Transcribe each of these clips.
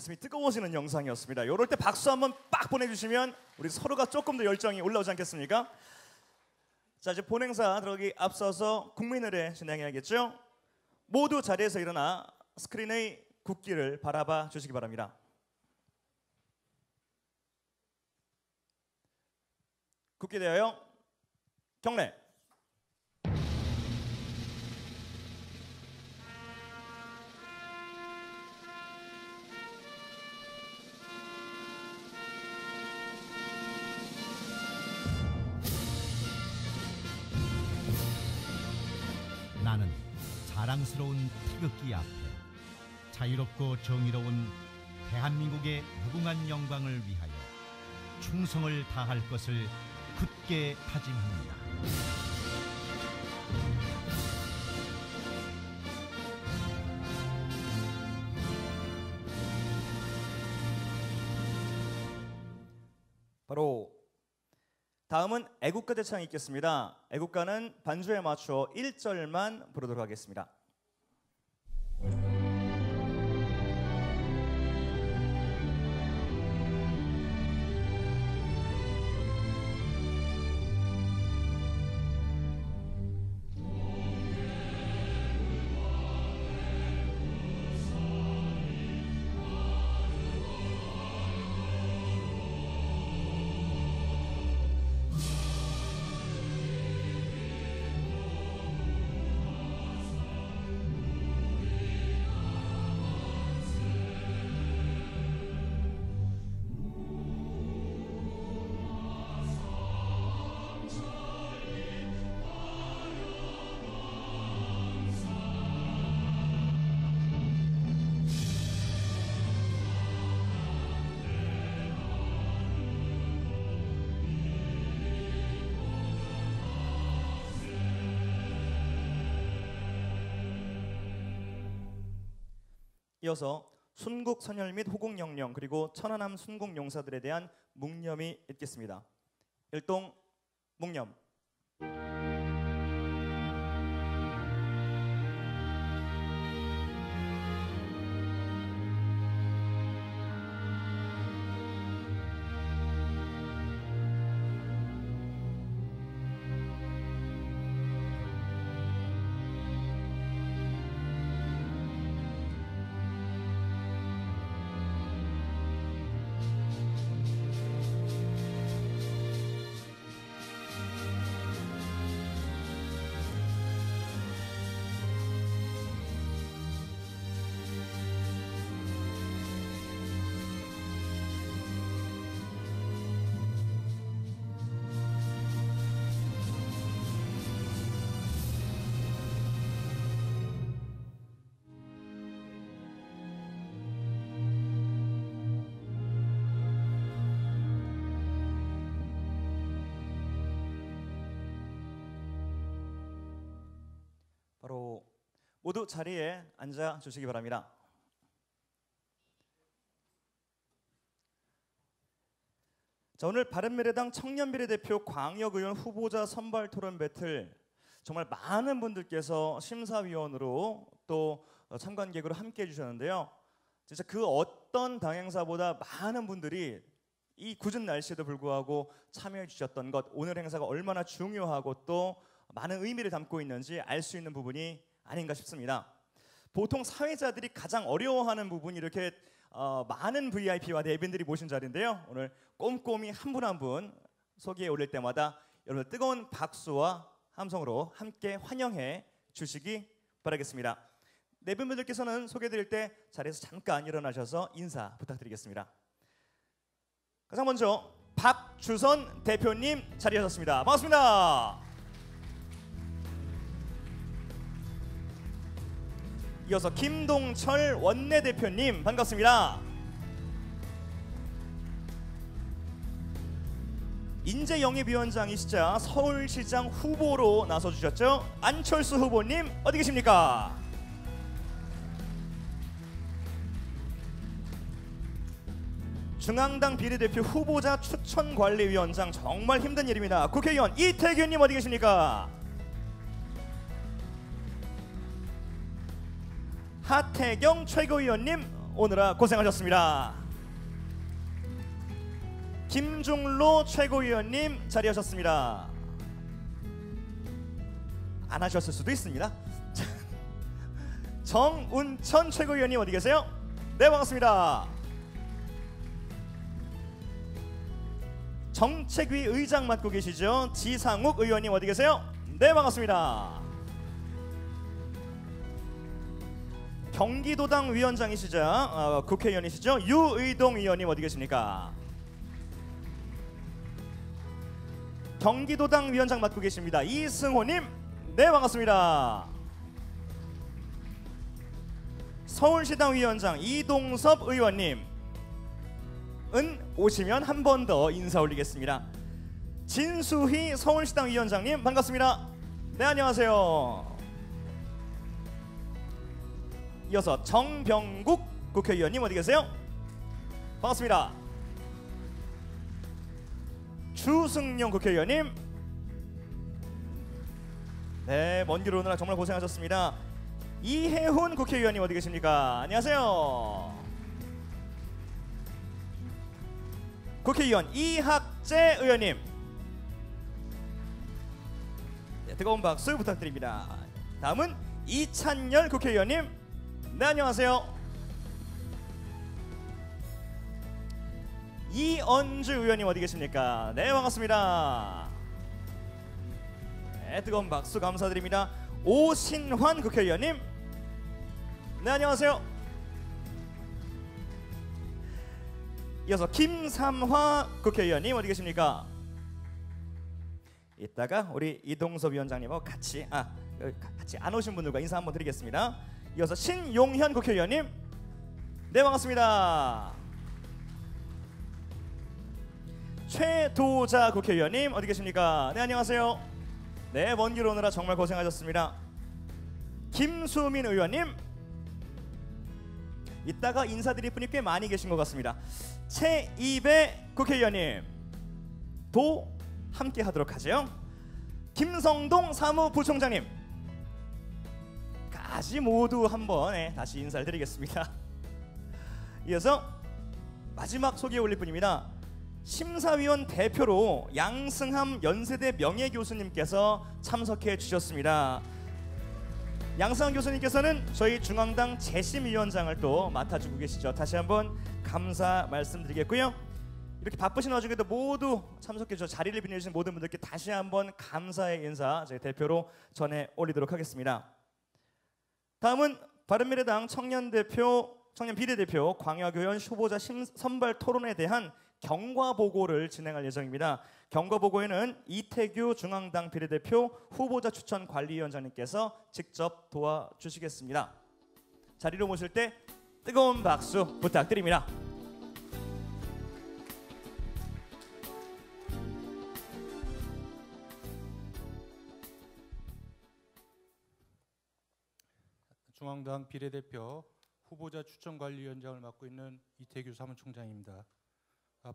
가슴이 뜨거워지는 영상이었습니다. 이럴 때 박수 한번 빡 보내주시면 우리 서로가 조금 더 열정이 올라오지 않겠습니까? 자, 이제 본행사 들어가기 앞서서 국민의례 진행해야겠죠? 모두 자리에서 일어나 스크린의 국기를 바라봐 주시기 바랍니다. 국기 대하여 경례. 나는 자랑스러운 태극기 앞에 자유롭고 정의로운 대한민국의 무궁한 영광을 위하여 충성을 다할 것을 굳게 다짐합니다. 바로 다음은 애국가 대창이 있겠습니다. 애국가는 반주에 맞춰 1절만 부르도록 하겠습니다. 이어서 순국 선열 및 호국 영령 그리고 천안함 순국 용사들에 대한 묵념이 있겠습니다. 일동 묵념. 바로 모두 자리에 앉아 주시기 바랍니다. 자, 오늘 바른미래당 청년비례대표 광역의원 후보자 선발 토론 배틀 정말 많은 분들께서 심사위원으로 또 참관객으로 함께해 주셨는데요. 진짜 그 어떤 당행사보다 많은 분들이 이 궂은 날씨에도 불구하고 참여해 주셨던 것, 오늘 행사가 얼마나 중요하고 또 많은 의미를 담고 있는지 알 수 있는 부분이 아닌가 싶습니다. 보통 사회자들이 가장 어려워하는 부분이 이렇게 많은 VIP와 내빈들이 모신 자리인데요. 오늘 꼼꼼히 한 분 한 분 소개해 올릴 때마다 여러분 뜨거운 박수와 함성으로 함께 환영해 주시기 바라겠습니다. 네 분들께서는 소개드릴 때 자리에서 잠깐 일어나셔서 인사 부탁드리겠습니다. 가장 먼저 박주선 대표님 자리하셨습니다. 반갑습니다. 이어서 김동철 원내대표님 반갑습니다. 인재영입위원장이시자 서울시장 후보로 나서주셨죠? 안철수 후보님 어디 계십니까? 중앙당 비례대표 후보자 추천관리위원장 정말 힘든 일입니다. 국회의원 이태규님 어디 계십니까? 하태경 최고위원님 오느라 고생하셨습니다. 김중로 최고위원님 자리하셨습니다. 안 하셨을 수도 있습니다. 정운천 최고위원님 어디 계세요? 네 반갑습니다. 정책위 의장 맡고 계시죠? 지상욱 의원님 어디 계세요? 네 반갑습니다. 경기도당 위원장이시자 국회의원이시죠? 유의동 의원님 어디 계십니까? 경기도당 위원장 맡고 계십니다. 이승호님 네 반갑습니다. 서울시당 위원장 이동섭 의원님 오시면 한 번 더 인사 올리겠습니다. 진수희 서울시당 위원장님 반갑습니다. 네 안녕하세요. 이어서 정병국 국회의원님 어디 계세요? 반갑습니다. 주승용 국회의원님 네 먼 길 오느라 정말 고생하셨습니다. 이혜훈 국회의원님 어디 계십니까? 안녕하세요. 국회의원 이학재 의원님 네, 뜨거운 박수 부탁드립니다. 다음은 이찬열 국회의원님 네 안녕하세요. 이언주 의원님 어디 계십니까? 네 반갑습니다. 네, 뜨거운 박수 감사드립니다. 오신환 국회의원님 네 안녕하세요. 이어서 김삼화 국회의원님 어디 계십니까? 이따가 우리 이동섭 위원장님하고 같이 안 오신 분들과 인사 한번 드리겠습니다. 이어서 신용현 국회의원님 네 반갑습니다. 최도자 국회의원님 어디 계십니까? 네 안녕하세요. 네 먼 길 오느라 정말 고생하셨습니다. 김수민 의원님 이따가 인사드릴 분이 꽤 많이 계신 것 같습니다. 최이배 국회의원님 도 함께 하도록 하죠. 김성동 사무부총장님 까지 모두 한번 다시 인사를 드리겠습니다. 이어서 마지막 소개 올릴 분입니다. 심사위원 대표로 양승함 연세대 명예교수님께서 참석해 주셨습니다. 양승함 교수님께서는 저희 중앙당 재심위원장을 또 맡아주고 계시죠. 다시 한번 감사 말씀드리겠고요. 이렇게 바쁘신 와중에도 모두 참석해 주셔서 자리를 빛내주신 모든 분들께 다시 한번 감사의 인사 저희 대표로 전해 올리도록 하겠습니다. 다음은 바른미래당 청년 비례대표 광역의원 후보자 선발 토론에 대한 경과보고를 진행할 예정입니다. 경과보고에는 이태규 중앙당 비례대표 후보자 추천 관리위원장님께서 직접 도와주시겠습니다. 자리로 모실 때 뜨거운 박수 부탁드립니다. 중앙당 비례대표 후보자 추천관리위원장을 맡고 있는 이태규 사무총장입니다.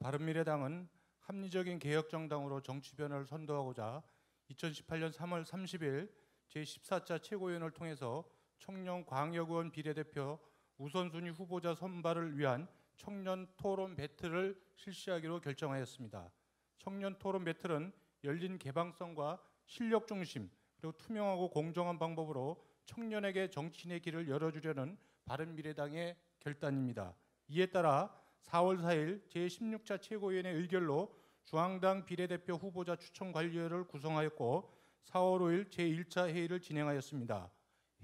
바른미래당은 합리적인 개혁정당으로 정치 변화를 선도하고자 2018년 3월 30일 제14차 최고위원을 통해서 청년 광역의원 비례대표 우선순위 후보자 선발을 위한 청년 토론 배틀을 실시하기로 결정하였습니다. 청년 토론 배틀은 열린 개방성과 실력 중심 그리고 투명하고 공정한 방법으로 청년에게 정치인의 길을 열어주려는 바른미래당의 결단입니다. 이에 따라 4월 4일 제16차 최고위원회 의결로 중앙당 비례대표 후보자 추천관리위원회를 구성하였고 4월 5일 제1차 회의를 진행하였습니다.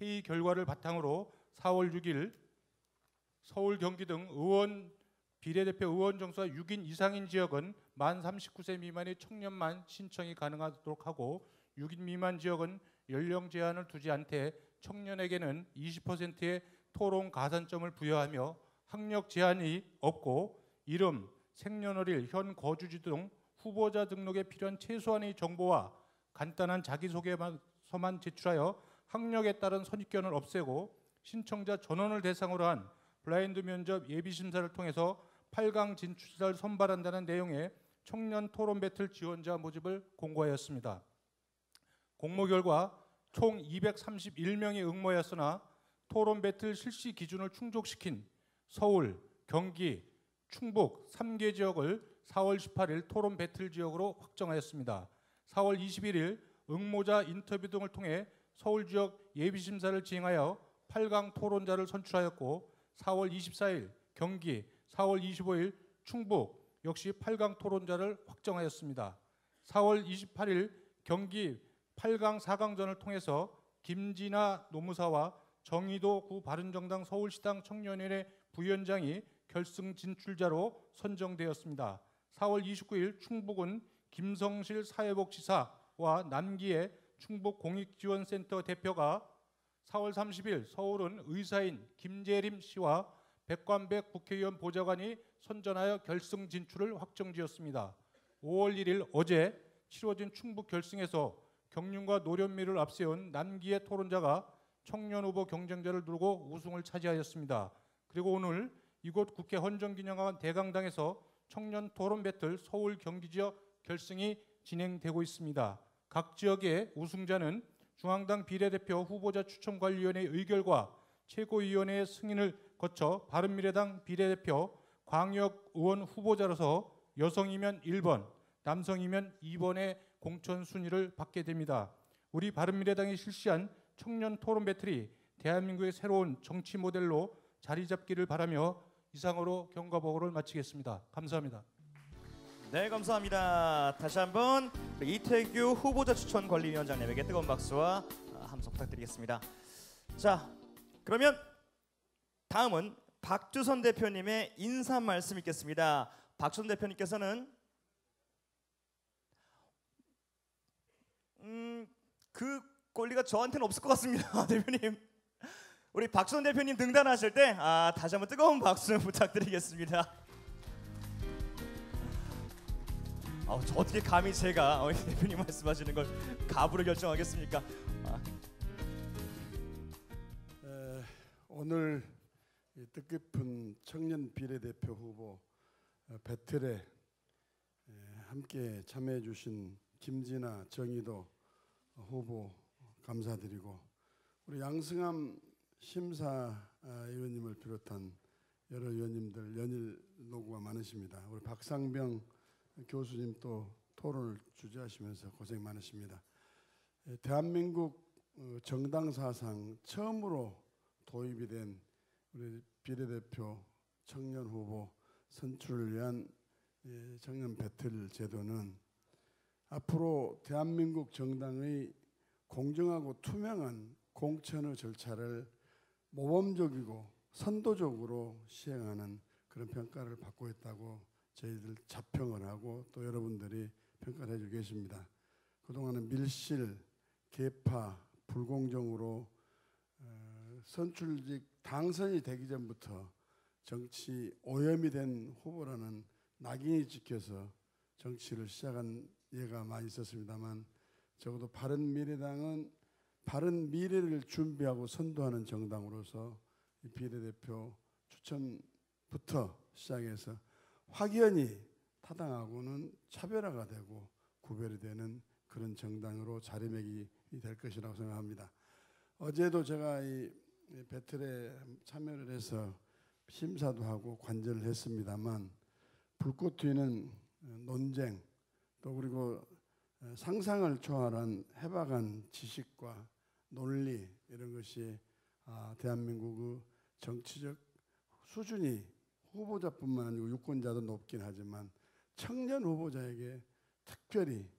회의 결과를 바탕으로 4월 6일 서울, 경기 등 비례대표 의원 정수가 6인 이상인 지역은 만 39세 미만의 청년만 신청이 가능하도록 하고 6인 미만 지역은 연령 제한을 두지 않되 청년에게는 20%의 토론 가산점을 부여하며 학력 제한이 없고 이름, 생년월일, 현 거주지 등 후보자 등록에 필요한 최소한의 정보와 간단한 자기소개서만 제출하여 학력에 따른 선입견을 없애고 신청자 전원을 대상으로 한 블라인드 면접 예비심사를 통해서 8강 진출자를 선발한다는 내용의 청년 토론 배틀 지원자 모집을 공고하였습니다. 공모 결과 총 231명이 응모하였으나 토론 배틀 실시 기준을 충족시킨 서울, 경기, 충북 3개 지역을 4월 18일 토론 배틀 지역으로 확정하였습니다. 4월 21일 응모자 인터뷰 등을 통해 서울 지역 예비심사를 진행하여 8강 토론자를 선출하였고 4월 24일 경기, 4월 25일 충북 역시 8강 토론자를 확정하였습니다. 4월 28일 경기 8강 4강전을 통해서 김진아 노무사와 정의도 구 바른정당 서울시당 청년위원회 부위원장이 결승 진출자로 선정되었습니다. 4월 29일 충북은 김성실 사회복지사와 남기의 충북공익지원센터 대표가 4월 30일 서울은 의사인 김재림 씨와 백관백 국회의원 보좌관이 선전하여 결승 진출을 확정지었습니다. 5월 1일 어제 치러진 충북 결승에서 경륜과 노련미를 앞세운 남기의 토론자가 청년 후보 경쟁자를 두고 우승을 차지하였습니다. 그리고 오늘 이곳 국회 헌정기념관 대강당에서 청년 토론 배틀 서울 경기 지역 결승이 진행되고 있습니다. 각 지역의 우승자는 중앙당 비례대표 후보자 추천관리위원회 의결과 최고위원회의 승인을 거쳐 바른미래당 비례대표 광역의원 후보자로서 여성이면 1번, 남성이면 2번의 공천 순위를 받게 됩니다. 우리 바른미래당이 실시한 청년 토론 배틀이 대한민국의 새로운 정치 모델로 자리 잡기를 바라며 이상으로 경과보고를 마치겠습니다. 감사합니다. 네, 감사합니다. 다시 한번 이태규 후보자 추천 관리위원장님에게 뜨거운 박수와 함성 부탁드리겠습니다. 자, 그러면 다음은 박주선 대표님의 인사 말씀 있겠습니다. 박주선 대표님께서는 그 권리가 저한테는 없을 것 같습니다. 대표님, 우리 박주선 대표님 등단하실 때 다시 한번 뜨거운 박수 부탁드리겠습니다. 저 어떻게 감히 제가 대표님 말씀하시는 걸 가부를 결정하겠습니까? 오늘 이 뜻깊은 청년 비례대표 후보 배틀에 함께 참여해 주신 김진아 정의도 후보 감사드리고 우리 양승함 심사위원님을 비롯한 여러 위원님들 연일 노고가 많으십니다. 우리 박상병 교수님 또 토론을 주재하시면서 고생 많으십니다. 대한민국 정당 사상 처음으로 도입이 된 우리 비례대표 청년 후보 선출을 위한 청년 배틀 제도는 앞으로 대한민국 정당의 공정하고 투명한 공천의 절차를 모범적이고 선도적으로 시행하는 그런 평가를 받고 있다고 저희들 자평을 하고 또 여러분들이 평가를 해주고 계십니다. 그동안은 밀실, 개파, 불공정으로 선출직 당선이 되기 전부터 정치 오염이 된 후보라는 낙인이 찍혀서 정치를 시작한 예가 많이 있었습니다만 적어도 바른미래당은 바른 미래를 준비하고 선도하는 정당으로서 이 비례대표 추천부터 시작해서 확연히 타당하고는 차별화가 되고 구별이 되는 그런 정당으로 자리매김이 될 것이라고 생각합니다. 어제도 제가 이 배틀에 참여를 해서 심사도 하고 관전을 했습니다만 불꽃 튀는 논쟁 또 그리고 상상을 초월한 해박한 지식과 논리 이런 것이 대한민국의 정치적 수준이 후보자뿐만 아니고 유권자도 높긴 하지만 청년 후보자에게 특별히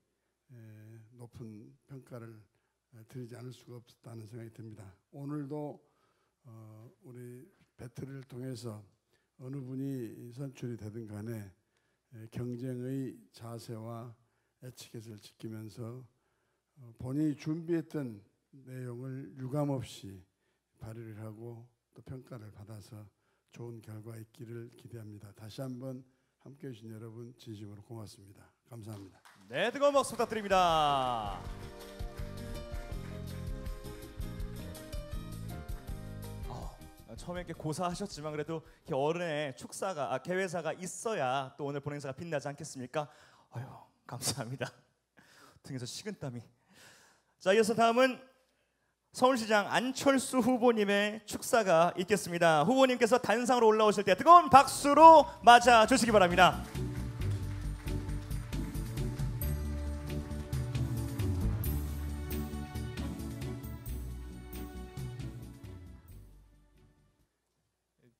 높은 평가를 드리지 않을 수가 없다는 생각이 듭니다. 오늘도 우리 배틀을 통해서 어느 분이 선출이 되든 간에 경쟁의 자세와 에티켓을 지키면서 본인이 준비했던 내용을 유감없이 발휘를 하고 또 평가를 받아서 좋은 결과 있기를 기대합니다. 다시 한번 함께해 주신 여러분 진심으로 고맙습니다. 감사합니다. 네, 뜨거운 박수 부탁드립니다. 처음에 이렇게 고사하셨지만 그래도 이렇게 어른의 축사가 개회사가 있어야 또 오늘 본행사가 빛나지 않겠습니까? 아유, 감사합니다. 등에서 식은땀이. 자, 이어서 다음은 서울시장 안철수 후보님의 축사가 있겠습니다. 후보님께서 단상으로 올라오실 때 뜨거운 박수로 맞아 주시기 바랍니다.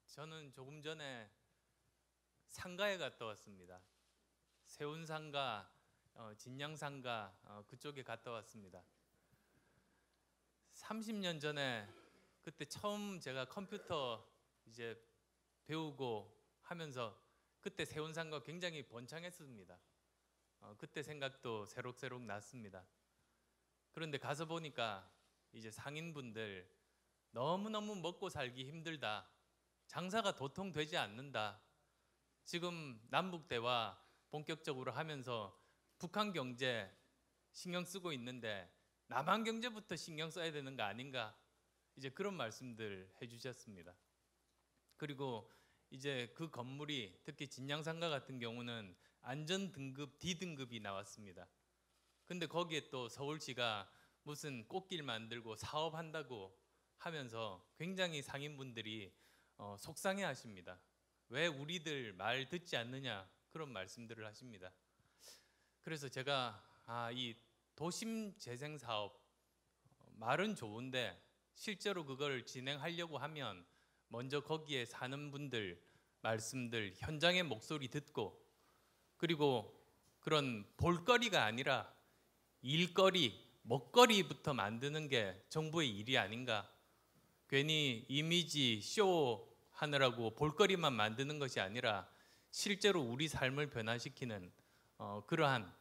저는 조금 전에 상가에 갔다 왔습니다. 세운상가, 진양상가 그쪽에 갔다 왔습니다. 30년 전에 그때 처음 제가 컴퓨터 이제 배우고 하면서 그때 세운상가 굉장히 번창했습니다. 그때 생각도 새록새록 났습니다. 그런데 가서 보니까 이제 상인분들 너무너무 먹고 살기 힘들다. 장사가 도통되지 않는다. 지금 남북 대화 본격적으로 하면서 북한 경제 신경 쓰고 있는데 남한 경제부터 신경 써야 되는 거 아닌가? 이제 그런 말씀들 해주셨습니다. 그리고 이제 그 건물이 특히 진양상가 같은 경우는 안전 등급 D등급이 나왔습니다. 근데 거기에 또 서울시가 무슨 꽃길 만들고 사업한다고 하면서 굉장히 상인분들이 속상해 하십니다. 왜 우리들 말 듣지 않느냐 그런 말씀들을 하십니다. 그래서 제가 이 도심 재생 사업 말은 좋은데 실제로 그걸 진행하려고 하면 먼저 거기에 사는 분들 말씀들 현장의 목소리 듣고 그리고 그런 볼거리가 아니라 일거리 먹거리부터 만드는 게 정부의 일이 아닌가. 괜히 이미지 쇼 하느라고 볼거리만 만드는 것이 아니라 실제로 우리 삶을 변화시키는 그러한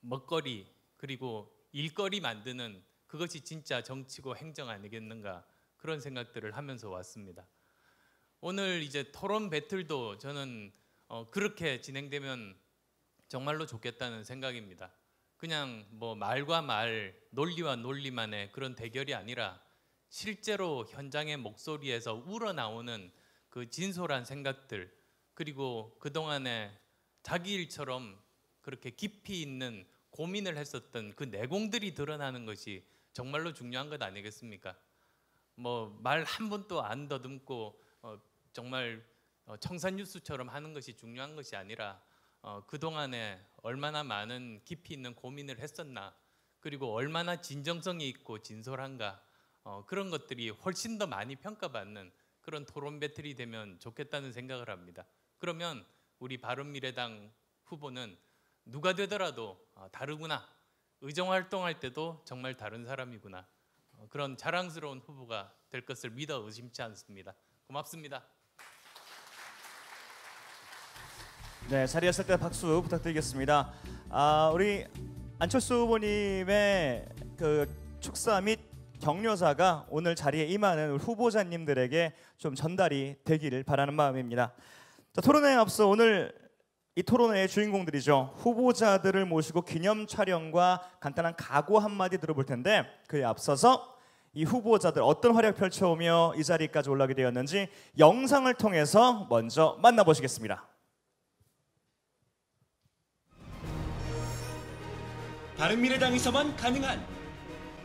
먹거리 그리고 일거리 만드는 그것이 진짜 정치고 행정 아니겠는가 그런 생각들을 하면서 왔습니다. 오늘 이제 토론 배틀도 저는 그렇게 진행되면 정말로 좋겠다는 생각입니다. 그냥 뭐 말과 말, 논리와 논리만의 그런 대결이 아니라 실제로 현장의 목소리에서 우러나오는 그 진솔한 생각들 그리고 그동안에 자기 일처럼 그렇게 깊이 있는 고민을 했었던 그 내공들이 드러나는 것이 정말로 중요한 것 아니겠습니까? 뭐 말 한 번도 안 더듬고 정말 청산유수처럼 하는 것이 중요한 것이 아니라 그동안에 얼마나 많은 깊이 있는 고민을 했었나 그리고 얼마나 진정성이 있고 진솔한가 그런 것들이 훨씬 더 많이 평가받는 그런 토론 배틀이 되면 좋겠다는 생각을 합니다. 그러면 우리 바른미래당 후보는 누가 되더라도 다르구나. 의정활동할 때도 정말 다른 사람이구나. 그런 자랑스러운 후보가 될 것을 믿어 의심치 않습니다. 고맙습니다. 네, 자리였을 때 박수 부탁드리겠습니다. 우리 안철수 후보님의 그 축사 및 격려사가 오늘 자리에 임하는 후보자님들에게 좀 전달이 되기를 바라는 마음입니다. 자, 토론회에 앞서 오늘 이 토론회의 주인공들이죠. 후보자들을 모시고 기념 촬영과 간단한 각오 한마디 들어볼 텐데 그에 앞서서 이 후보자들 어떤 활약 펼쳐오며 이 자리까지 올라오게 되었는지 영상을 통해서 먼저 만나보시겠습니다. 바른미래당에서만 가능한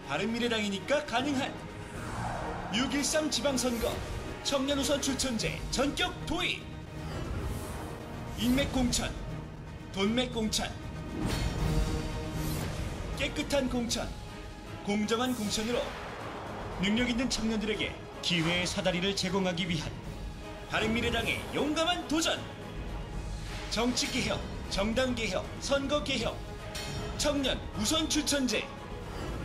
바른미래당이니까 가능한 6.13 지방선거 청년우선 추천제 전격 도입 인맥공천, 돈맥공천 깨끗한 공천, 공정한 공천으로 능력 있는 청년들에게 기회의 사다리를 제공하기 위한 바른미래당의 용감한 도전 정치개혁, 정당개혁, 선거개혁 청년 우선 추천제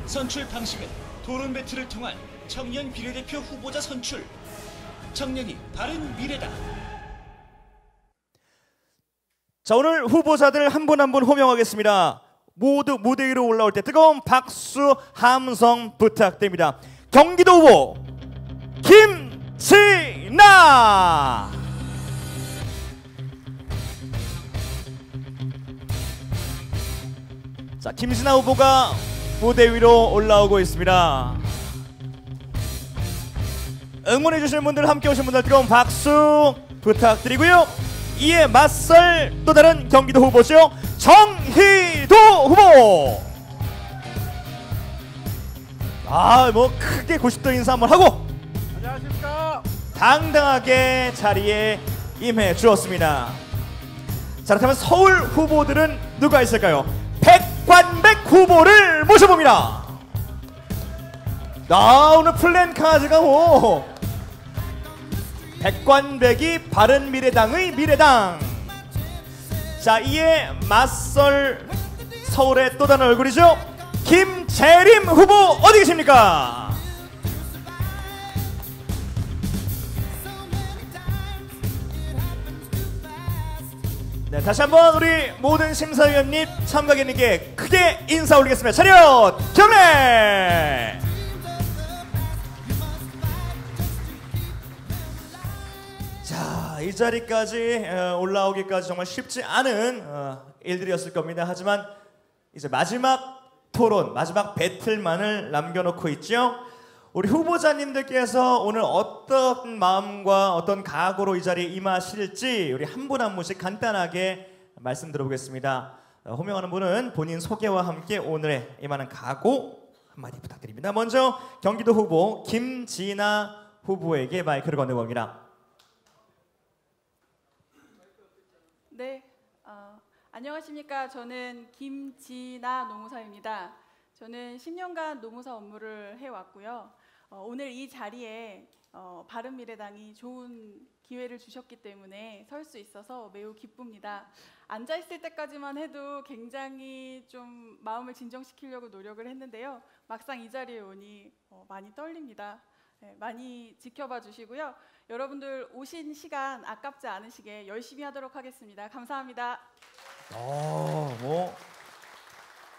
선출 방식은 토론 배틀을 통한 청년 비례대표 후보자 선출. 청년이 바른 미래다. 자, 오늘 후보자들 한 분 한 분 호명하겠습니다. 모두 무대 위로 올라올 때 뜨거운 박수 함성 부탁드립니다. 경기도 후보 김진아. 자, 김진아 후보가 무대 위로 올라오고 있습니다. 응원해 주시는 분들, 함께 오신 분들 뜨거운 박수 부탁드리고요. 이에 맞설 또 다른 경기도 후보죠. 정희도 후보. 뭐 크게 90도 인사 한번 하고 안녕하십니까. 당당하게 자리에 임해 주었습니다. 자, 그렇다면 서울 후보들은 누가 있을까요? 백관백 후보를 모셔봅니다. 오늘 플랜카드가 백관백이 바른미래당의 미래당. 자, 이에 맞설 서울의 또 다른 얼굴이죠. 김재림 후보 어디 계십니까? 네, 다시 한번 우리 모든 심사위원님, 참가객님께 크게 인사 올리겠습니다. 차렷 경례. 자, 이 자리까지 올라오기까지 정말 쉽지 않은 일들이었을 겁니다. 하지만 이제 마지막 토론, 마지막 배틀만을 남겨놓고 있죠. 우리 후보자님들께서 오늘 어떤 마음과 어떤 각오로 이 자리에 임하실지 우리 한 분 한 분씩 간단하게 말씀 들어보겠습니다. 호명하는 분은 본인 소개와 함께 오늘의 임하는 각오 한마디 부탁드립니다. 먼저 경기도 후보 김진아 후보에게 마이크를 건네봅니다. 네, 안녕하십니까. 저는 김진아 노무사입니다. 저는 10년간 노무사 업무를 해왔고요. 오늘 이 자리에 바른미래당이 좋은 기회를 주셨기 때문에 설 수 있어서 매우 기쁩니다. 앉아있을 때까지만 해도 굉장히 좀 마음을 진정시키려고 노력을 했는데요. 막상 이 자리에 오니 많이 떨립니다. 네, 많이 지켜봐 주시고요. 여러분들 오신 시간 아깝지 않으시게 열심히 하도록 하겠습니다. 감사합니다.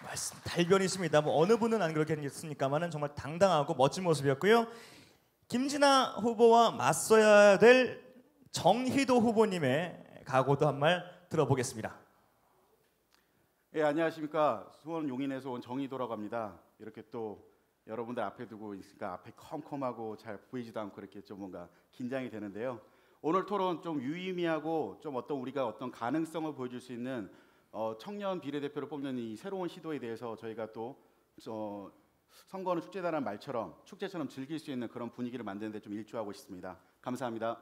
말씀 달변이십니다. 어느 분은 안 그렇겠습니까만은 정말 당당하고 멋진 모습이었고요. 김진아 후보와 맞서야 될 정희도 후보님의 각오도 한 말 들어보겠습니다. 예, 안녕하십니까. 수원 용인에서 온 정희도라고 합니다. 이렇게 또 여러분들 앞에 두고 있으니까 앞에 컴컴하고 잘 보이지도 않고 이렇게 좀 뭔가 긴장이 되는데요. 오늘 토론 좀 유의미하고 좀 우리가 어떤 가능성을 보여줄 수 있는 청년 비례대표를 뽑는 이 새로운 시도에 대해서 저희가 또 선거는 축제다라는 말처럼 축제처럼 즐길 수 있는 그런 분위기를 만드는 데 좀 일조하고 싶습니다. 감사합니다.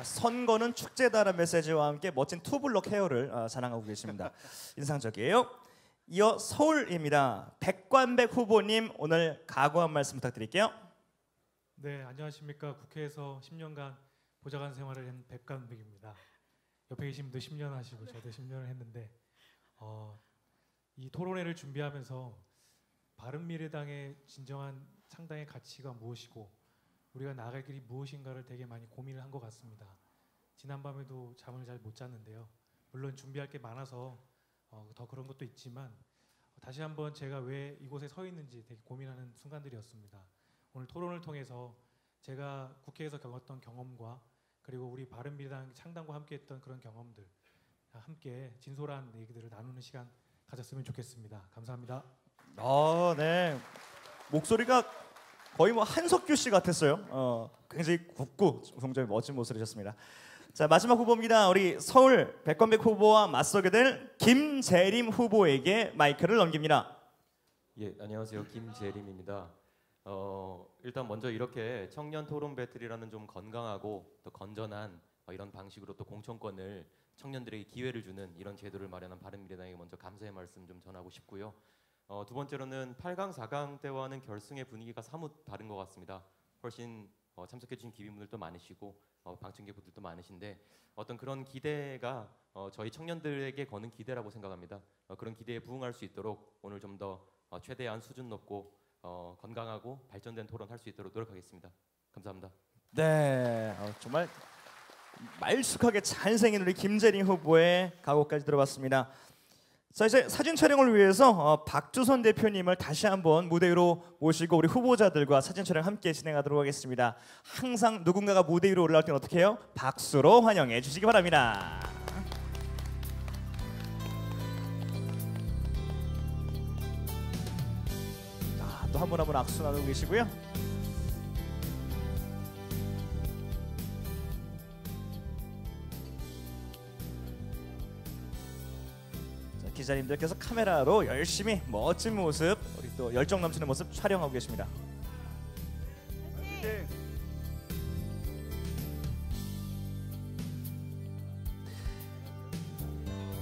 선거는 축제다라는 메시지와 함께 멋진 투블럭 헤어를 자랑하고 계십니다. 인상적이에요. 이어 서울입니다. 백관백 후보님 오늘 각오 한 말씀 부탁드릴게요. 네, 안녕하십니까. 국회에서 10년간 보좌관 생활을 한 백관백입니다. 옆에 계신 분도 10년 하시고 저도 10년을 했는데 이 토론회를 준비하면서 바른미래당의 진정한 창당의 가치가 무엇이고 우리가 나아갈 길이 무엇인가를 되게 많이 고민을 한 것 같습니다. 지난밤에도 잠을 잘 못 잤는데요. 물론 준비할 게 많아서 더 그런 것도 있지만 다시 한번 제가 왜 이곳에 서 있는지 되게 고민하는 순간들이었습니다. 오늘 토론을 통해서 제가 국회에서 겪었던 경험과 그리고 우리 바른미래당 창당과 함께했던 그런 경험들 함께 진솔한 얘기들을 나누는 시간 가졌으면 좋겠습니다. 감사합니다. 네, 목소리가 거의 한석규 씨 같았어요. 굉장히 굵고 굉장히 멋진 모습이셨습니다. 자, 마지막 후보입니다. 우리 서울 백관백 후보와 맞서게 될 김재림 후보에게 마이크를 넘깁니다. 예, 안녕하세요. 김재림입니다. 일단 먼저 이렇게 청년 토론 배틀이라는 좀 건강하고 또 건전한 이런 방식으로 또 공천권을 청년들에게 기회를 주는 이런 제도를 마련한 바른미래당에 먼저 감사의 말씀 좀 전하고 싶고요. 두 번째로는 8강, 4강 때와는 결승의 분위기가 사뭇 다른 것 같습니다. 훨씬 참석해 주신 기빈분들도 많으시고 방청객분들도 많으신데 어떤 그런 기대가 저희 청년들에게 거는 기대라고 생각합니다. 그런 기대에 부응할 수 있도록 오늘 좀 더 최대한 수준 높고 건강하고 발전된 토론할 수 있도록 노력하겠습니다. 감사합니다. 네, 정말 말쑥하게 잘생긴 우리 김재림 후보의 각오까지 들어봤습니다. 자, 이제 사진 촬영을 위해서 박주선 대표님을 다시 한번 무대 위로 모시고 우리 후보자들과 사진 촬영 함께 진행하도록 하겠습니다. 항상 누군가가 무대 위로 올라올 때는 어떻게 해요? 박수로 환영해 주시기 바랍니다. 또 한 분 한 분 악수 나누고 계시고요. 기자님들께서 카메라로 열심히 멋진 모습, 우리 또 열정 넘치는 모습 촬영하고 계십니다.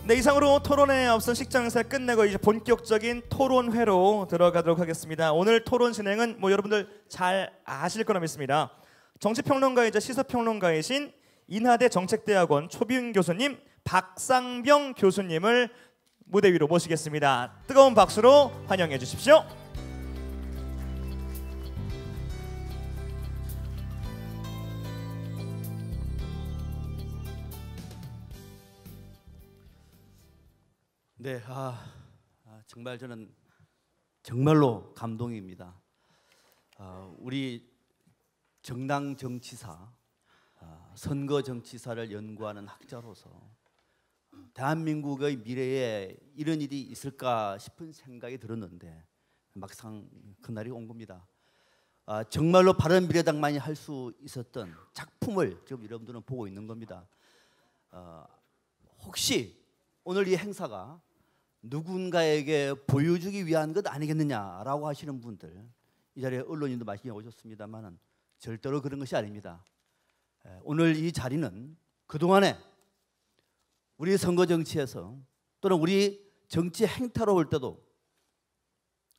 네, 이상으로 토론에 앞선 식장 행사를 끝내고 이제 본격적인 토론회로 들어가도록 하겠습니다. 오늘 토론 진행은 여러분들 잘 아실 거라 믿습니다. 정치평론가이자 시사평론가이신 인하대 정책대학원 초빙 교수님 박상병 교수님을 무대 위로 모시겠습니다. 뜨거운 박수로 환영해 주십시오. 네, 정말 저는 정말로 감동입니다. 우리 정당 정치사, 선거 정치사를 연구하는 학자로서 대한민국의 미래에 이런 일이 있을까 싶은 생각이 들었는데 막상 그날이 온 겁니다. 정말로 바른미래당만이 할 수 있었던 작품을 지금 여러분들은 보고 있는 겁니다. 혹시 오늘 이 행사가 누군가에게 보여주기 위한 것 아니겠느냐라고 하시는 분들, 이 자리에 언론인도 많이 오셨습니다만 절대로 그런 것이 아닙니다. 오늘 이 자리는 그동안에 우리 선거 정치에서 또는 우리 정치 행태로 볼 때도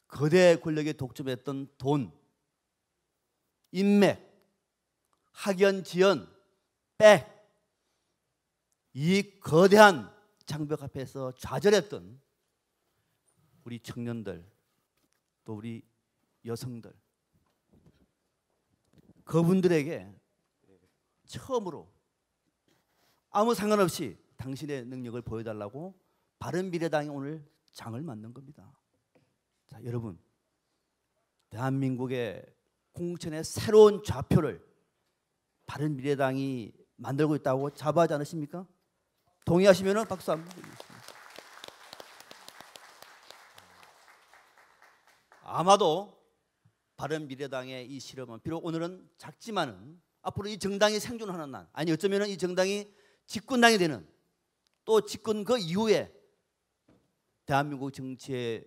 거대 권력에 독점했던 돈, 인맥, 학연, 지연, 백, 이 거대한 장벽 앞에서 좌절했던 우리 청년들, 또 우리 여성들, 그분들에게 처음으로 아무 상관없이 당신의 능력을 보여달라고 바른미래당이 오늘 장을 만든 겁니다. 자, 여러분, 대한민국의 공천의 새로운 좌표를 바른미래당이 만들고 있다고 자부하지 않으십니까? 동의하시면 박수 한번 드리겠습니다. 아마도 바른미래당의 이 실험은 비록 오늘은 작지만은 앞으로 이 정당이 생존하는 날, 아니 어쩌면 이 정당이 집권당이 되는, 또 집권 그 이후에 대한민국 정치의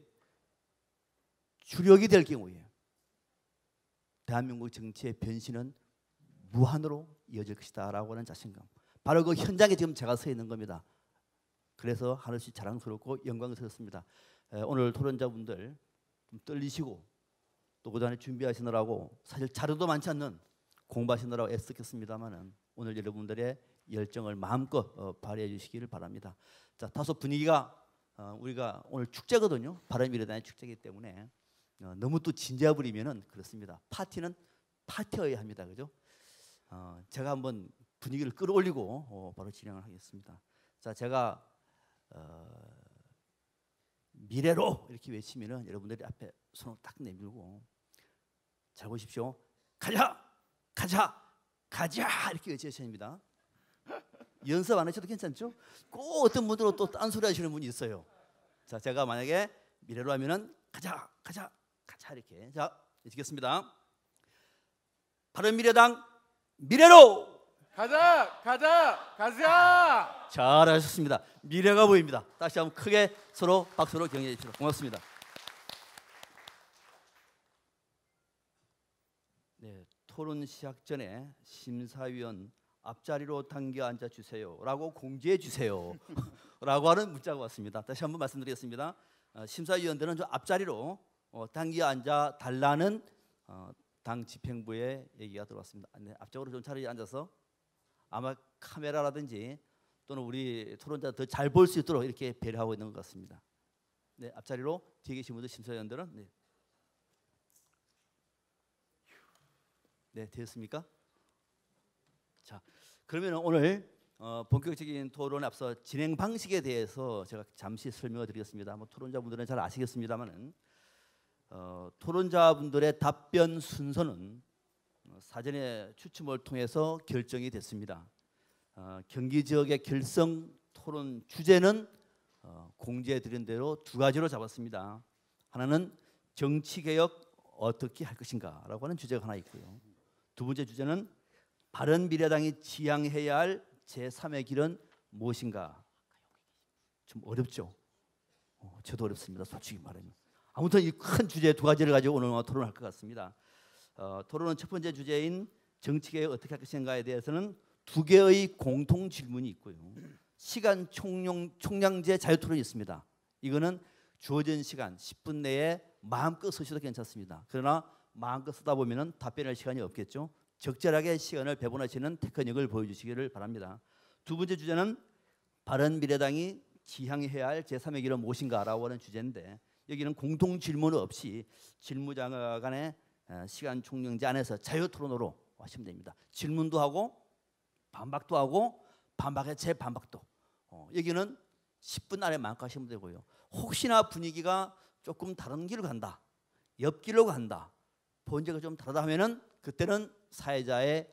주력이 될 경우에 대한민국 정치의 변신은 무한으로 이어질 것이다 라고 하는 자신감, 바로 그 현장에 지금 제가 서 있는 겁니다. 그래서 하나씩 자랑스럽고 영광스럽습니다. 오늘 토론자분들 좀 떨리시고 또 그동안에 준비하시느라고 사실 자료도 많지 않는 공부하시느라고 애쓰겠습니다만 오늘 여러분들의 열정을 마음껏 발휘해 주시기를 바랍니다. 자, 다소 분위기가 우리가 오늘 축제거든요. 바른미래당의 축제이기 때문에 너무 또 진지해 버리면은 그렇습니다. 파티는 파티여야 합니다. 그죠? 제가 한번 분위기를 끌어올리고 바로 진행을 하겠습니다. 자, 제가 미래로 이렇게 외치면은 여러분들이 앞에 손을 딱 내밀고, 잘 보십시오. 가자, 가자, 가자 이렇게 외치셔야 합니다. 연습 안 하셔도 괜찮죠? 꼭 어떤 분들은 또 딴소리 하시는 분이 있어요. 자, 제가 만약에 미래로 하면은 가자, 가자, 가자 이렇게. 자, 외치겠습니다. 바른미래당 미래로 가자, 가자, 가자. 잘하셨습니다. 미래가 보입니다. 다시 한번 크게 서로 박수로 격려해 주시고 고맙습니다. 네, 토론 시작 전에 심사위원 앞자리로 당겨 앉아 주세요라고 공지해 주세요라고 하는 문자가 왔습니다. 다시 한번 말씀드리겠습니다. 심사위원들은 저 앞자리로 당겨 앉아 달라는 당 집행부의 얘기가 들어왔습니다. 네, 앞쪽으로 좀 자리에 앉아서 아마 카메라라든지 또는 우리 토론자 더 잘 볼 수 있도록 이렇게 배려하고 있는 것 같습니다. 네, 앞자리로 뒤에 계신 분들 심사위원들은 네, 되었습니까? 자, 그러면 오늘 본격적인 토론에 앞서 진행 방식에 대해서 제가 잠시 설명을 드리겠습니다. 뭐 토론자분들은 잘 아시겠습니다만은 토론자분들의 답변 순서는 사전에 추첨을 통해서 결정이 됐습니다. 경기 지역의 결성 토론 주제는 공지해 드린 대로 두 가지로 잡았습니다. 하나는 정치개혁 어떻게 할 것인가라고 하는 주제가 하나 있고요. 두 번째 주제는 바른미래당이 지향해야 할 제3의 길은 무엇인가. 좀 어렵죠. 저도 어렵습니다. 솔직히 말하면. 아무튼 이 큰 주제 두 가지를 가지고 오늘 토론할 것 같습니다. 토론은 첫 번째 주제인 정치개혁 어떻게 할 것인가에 대해서는 두 개의 공통 질문이 있고요. 시간 총량제 자유토론이 있습니다. 이거는 주어진 시간 10분 내에 마음껏 쓰셔도 괜찮습니다. 그러나 마음껏 쓰다 보면은 답변할 시간이 없겠죠. 적절하게 시간을 배분하시는 테크닉을 보여주시기를 바랍니다. 두 번째 주제는 바른미래당이 지향해야 할 제3의 길은 무엇인가라고 하는 주제인데 여기는 공통 질문 없이 질문자 간의 시간 총량제 안에서 자유토론으로 하시면 됩니다. 질문도 하고 반박도 하고 반박에 재반박도. 여기는 10분 안에 마음껏 하시면 되고요. 혹시나 분위기가 조금 다른 길을 간다, 옆길로 간다, 본질가 좀 다르다 하면은 그때는 사회자의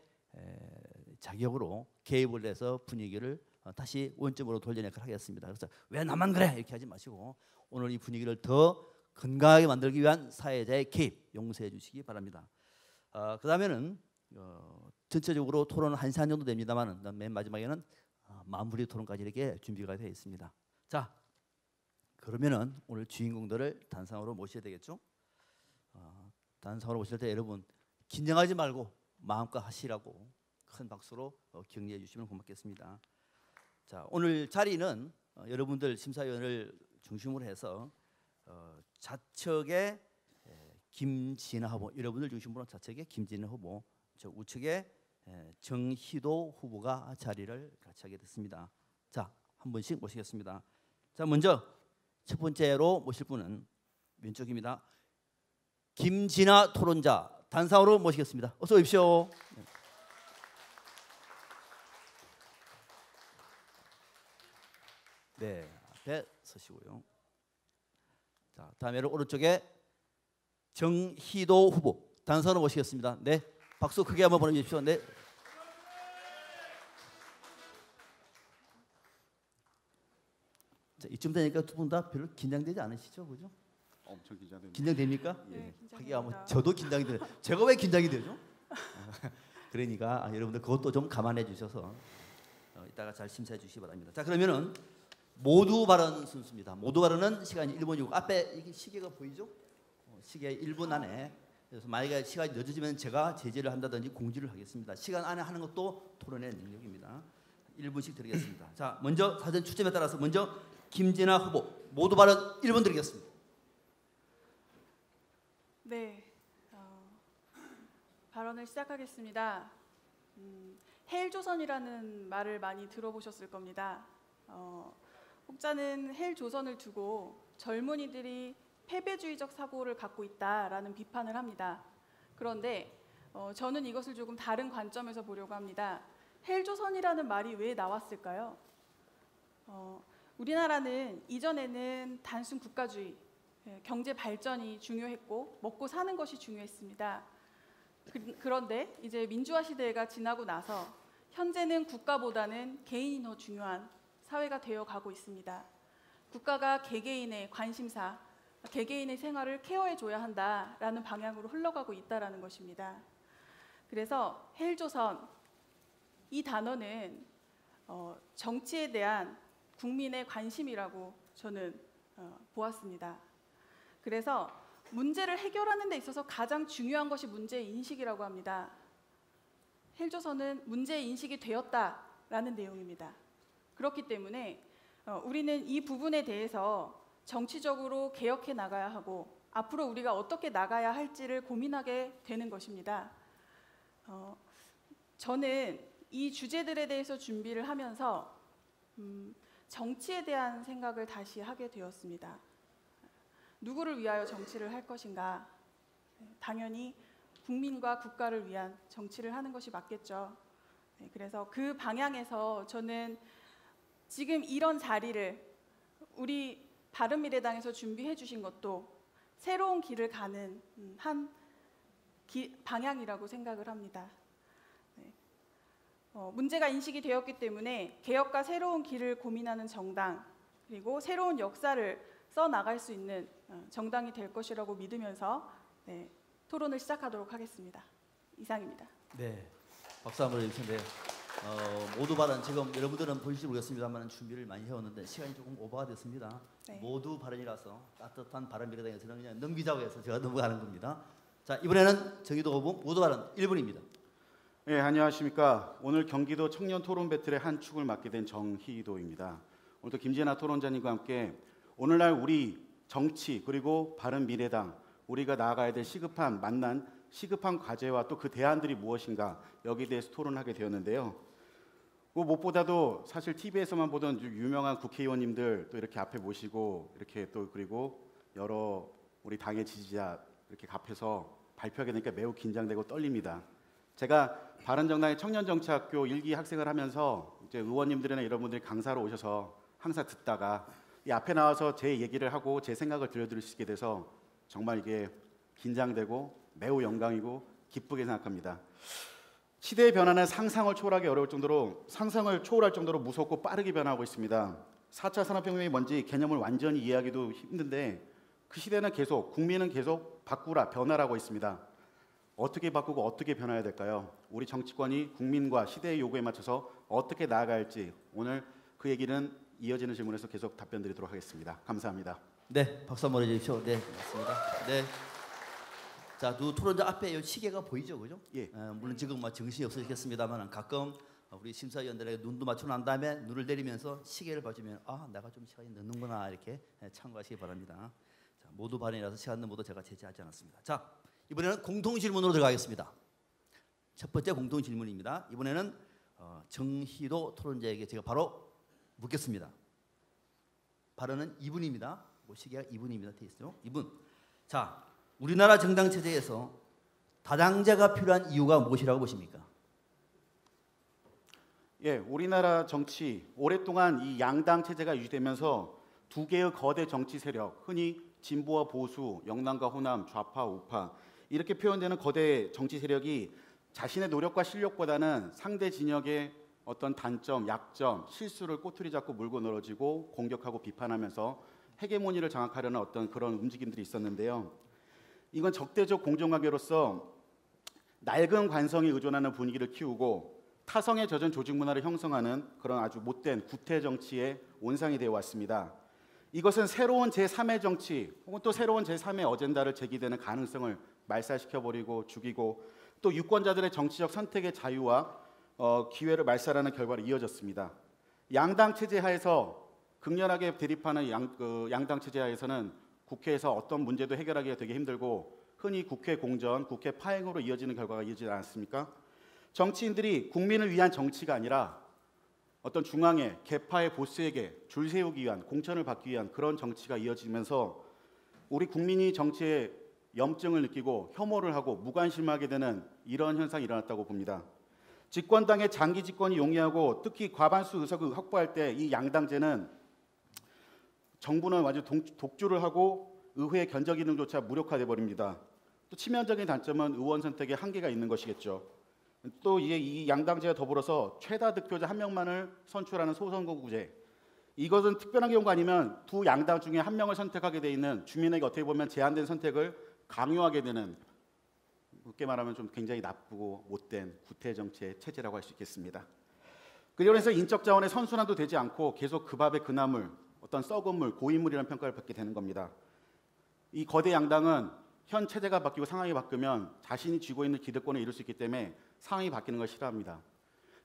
자격으로 개입을 해서 분위기를 다시 원점으로 돌려내 하겠습니다. 그래서 왜 나만 그래 이렇게 하지 마시고 오늘 이 분위기를 더 건강하게 만들기 위한 사회자의 개입 용서해 주시기 바랍니다. 그 다음에는 전체적으로 토론은 1시간 정도 됩니다만 맨 마지막에는 마무리 토론까지 이렇게 준비가 되어 있습니다. 자, 그러면은 오늘 주인공들을 단상으로 모셔야 되겠죠? 단상으로 모실 때 여러분 긴장하지 말고 마음껏 하시라고 큰 박수로 격려해 주시면 고맙겠습니다. 자, 오늘 자리는 여러분들 심사위원을 중심으로 해서 좌측에 김진아 후보, 여러분들 중심으로 좌측에 김진아 후보, 저 우측에 정희도 후보가 자리를 같이 하게 됐습니다. 자, 한 분씩 모시겠습니다. 자, 먼저 첫 번째로 모실 분은 왼쪽입니다. 김진아 토론자 단상으로 모시겠습니다. 어서 오십시오. 네, 앞에 서시고요. 자, 다음에는 오른쪽에 정희도 후보 단상으로 모시겠습니다. 네, 박수 크게 한번 보내주십시오. 네. 자, 이쯤 되니까 두 분 다 별로 긴장되지 않으시죠, 그죠? 엄청 긴장됩니다. 긴장됩니까? 네, 하기야 뭐 저도 긴장이 돼요. 제가 왜 긴장이 되죠? 그러니까 여러분들 그것도 좀 감안해 주셔서 이따가 잘 심사해 주시기 바랍니다. 자, 그러면은 모두 발언 순서입니다. 모두 발언은 시간이 1분이고 앞에 이게 시계가 보이죠? 시계 1분 안에. 그래서 만약에 시간이 늦어지면 제가 제지를 한다든지 공지를 하겠습니다. 시간 안에 하는 것도 토론의 능력입니다. 1분씩 드리겠습니다. 자, 먼저 사전 추첨에 따라서 먼저 김진아 후보 모두 발언 1분 드리겠습니다. 네, 발언을 시작하겠습니다. 헬조선이라는 말을 많이 들어보셨을 겁니다. 혹자는 헬조선을 두고 젊은이들이 패배주의적 사고를 갖고 있다라는 비판을 합니다. 그런데 저는 이것을 조금 다른 관점에서 보려고 합니다. 헬조선이라는 말이 왜 나왔을까요? 우리나라는 이전에는 단순 국가주의, 경제 발전이 중요했고 먹고 사는 것이 중요했습니다. 그런데 이제 민주화 시대가 지나고 나서 현재는 국가보다는 개인이 더 중요한 사회가 되어 가고 있습니다. 국가가 개개인의 관심사, 개개인의 생활을 케어해 줘야 한다라는 방향으로 흘러가고 있다라는 것입니다. 그래서 헬조선 이 단어는 정치에 대한 국민의 관심이라고 저는 보았습니다. 그래서 문제를 해결하는 데 있어서 가장 중요한 것이 문제 인식이라고 합니다. 헬조선은 문제 인식이 되었다라는 내용입니다. 그렇기 때문에 우리는 이 부분에 대해서 정치적으로 개혁해 나가야 하고 앞으로 우리가 어떻게 나가야 할지를 고민하게 되는 것입니다. 저는 이 주제들에 대해서 준비를 하면서 정치에 대한 생각을 다시 하게 되었습니다. 누구를 위하여 정치를 할 것인가? 당연히 국민과 국가를 위한 정치를 하는 것이 맞겠죠. 그래서 그 방향에서 저는 지금 이런 자리를 우리 바른미래당에서 준비해 주신 것도 새로운 길을 가는 한 방향이라고 생각을 합니다. 문제가 인식이 되었기 때문에 개혁과 새로운 길을 고민하는 정당, 그리고 새로운 역사를 써나갈 수 있는 정당이 될 것이라고 믿으면서 토론을 시작하도록 하겠습니다. 이상입니다. 네, 박수 한번 해주시는데요. 모두 발언, 지금 여러분들은 보실지 모르겠습니다만 준비를 많이 해왔는데 시간이 조금 오버가 됐습니다. 모두 발언이라서 따뜻한 바른미래당에서는 그냥 넘기자고 해서 제가 넘어가는 겁니다. 자, 이번에는 정의도 후보 모두 발언 1분입니다. 네, 안녕하십니까. 오늘 경기도 청년 토론 배틀의 한 축을 맡게 된 정희도입니다. 오늘도 김재나 토론자님과 함께 오늘날 우리 정치 그리고 바른미래당 우리가 나아가야 될 시급한 과제와 또 그 대안들이 무엇인가 여기에 대해서 토론하게 되었는데요. 무엇보다도 사실 TV에서만 보던 유명한 국회의원님들 또 이렇게 앞에 모시고 이렇게 또 그리고 여러 우리 당의 지지자 이렇게 앞에서 발표하게 되니까 매우 긴장되고 떨립니다. 제가 바른정당의 청년정치학교 1기 학생을 하면서 이제 의원님들이나 이런 분들이 강사로 오셔서 항상 듣다가 이 앞에 나와서 제 얘기를 하고 제 생각을 들려드릴 수 있게 돼서 정말 이게 긴장되고 매우 영광이고 기쁘게 생각합니다. 시대의 변화는 상상을 초월할 정도로 무섭고 빠르게 변화하고 있습니다. 4차 산업혁명이 뭔지 개념을 완전히 이해하기도 힘든데 그 시대는 계속 국민은 계속 바꾸라 변화라고 있습니다. 어떻게 바꾸고 어떻게 변화해야 될까요? 우리 정치권이 국민과 시대의 요구에 맞춰서 어떻게 나아가야 할지 오늘 그 얘기는 이어지는 질문에서 계속 답변 드리도록 하겠습니다. 감사합니다. 네, 박수 한번 해주십시오. 네, 맞습니다. 네. 자, 두 토론자 앞에 시계가 보이죠, 그죠? 예. 물론 지금 정신이 없으시겠습니다만 가끔 우리 심사위원들에게 눈도 맞춰 난 다음에 눈을 내리면서 시계를 봐주면 내가 좀 시간이 늦는구나 이렇게 참고하시기 바랍니다. 자, 모두 발언이라서 시간 넘어도 제가 제지하지 않았습니다. 자, 이번에는 공통 질문으로 들어가겠습니다. 첫 번째 공통 질문입니다. 이번에는 정희도 토론자에게 제가 바로 묻겠습니다. 발언은 2분입니다. 시계가 2분입니다. 돼 있어요. 2분. 자, 우리나라 정당 체제에서 다당제가 필요한 이유가 무엇이라고 보십니까? 예, 우리나라 정치 오랫동안 이 양당 체제가 유지되면서 두 개의 거대 정치 세력, 흔히 진보와 보수, 영남과 호남, 좌파, 우파 이렇게 표현되는 거대 정치 세력이 자신의 노력과 실력보다는 상대 진영의 어떤 단점, 약점, 실수를 꼬투리 잡고 물고 늘어지고 공격하고 비판하면서 헤게모니를 장악하려는 어떤 그런 움직임들이 있었는데요. 이건 적대적 공정관계로서 낡은 관성에 의존하는 분위기를 키우고 타성에 젖은 조직 문화를 형성하는 그런 아주 못된 구태 정치의 온상이 되어 왔습니다. 이것은 새로운 제3의 정치 혹은 또 새로운 제3의 어젠다를 제기되는 가능성을 말살시켜버리고 죽이고 또 유권자들의 정치적 선택의 자유와 기회를 말살하는 결과로 이어졌습니다. 양당 체제 하에서 극렬하게 대립하는 양당 체제 하에서는 국회에서 어떤 문제도 해결하기가 되게 힘들고 흔히 국회 공전, 국회 파행으로 이어지는 결과가 이어지지 않았습니까? 정치인들이 국민을 위한 정치가 아니라 어떤 중앙의 개파의 보스에게 줄 세우기 위한 공천을 받기 위한 그런 정치가 이어지면서 우리 국민이 정치에 염증을 느끼고 혐오를 하고 무관심하게 되는 이런 현상이 일어났다고 봅니다. 집권당의 장기 집권이 용이하고 특히 과반수 의석을 확보할 때 이 양당제는 정부는 완전 독주를 하고 의회의 견적 기능조차 무력화돼 버립니다. 또 치명적인 단점은 의원 선택에 한계가 있는 것이겠죠. 또 이 양당제와 더불어서 최다 득표자 한 명만을 선출하는 소선거구제. 이것은 특별한 경우가 아니면 두 양당 중에 한 명을 선택하게 돼 있는 주민에게 어떻게 보면 제한된 선택을 강요하게 되는 쉽게 말하면 좀 굉장히 나쁘고 못된 구태 정치의 체제라고 할 수 있겠습니다. 그래서 인적 자원의 선순환도 되지 않고 계속 그 밥에 그 나물, 어떤 썩은 물, 고인물이라는 평가를 받게 되는 겁니다. 이 거대 양당은 현 체제가 바뀌고 상황이 바뀌면 자신이 쥐고 있는 기득권을 이룰 수 있기 때문에 상황이 바뀌는 걸 싫어합니다.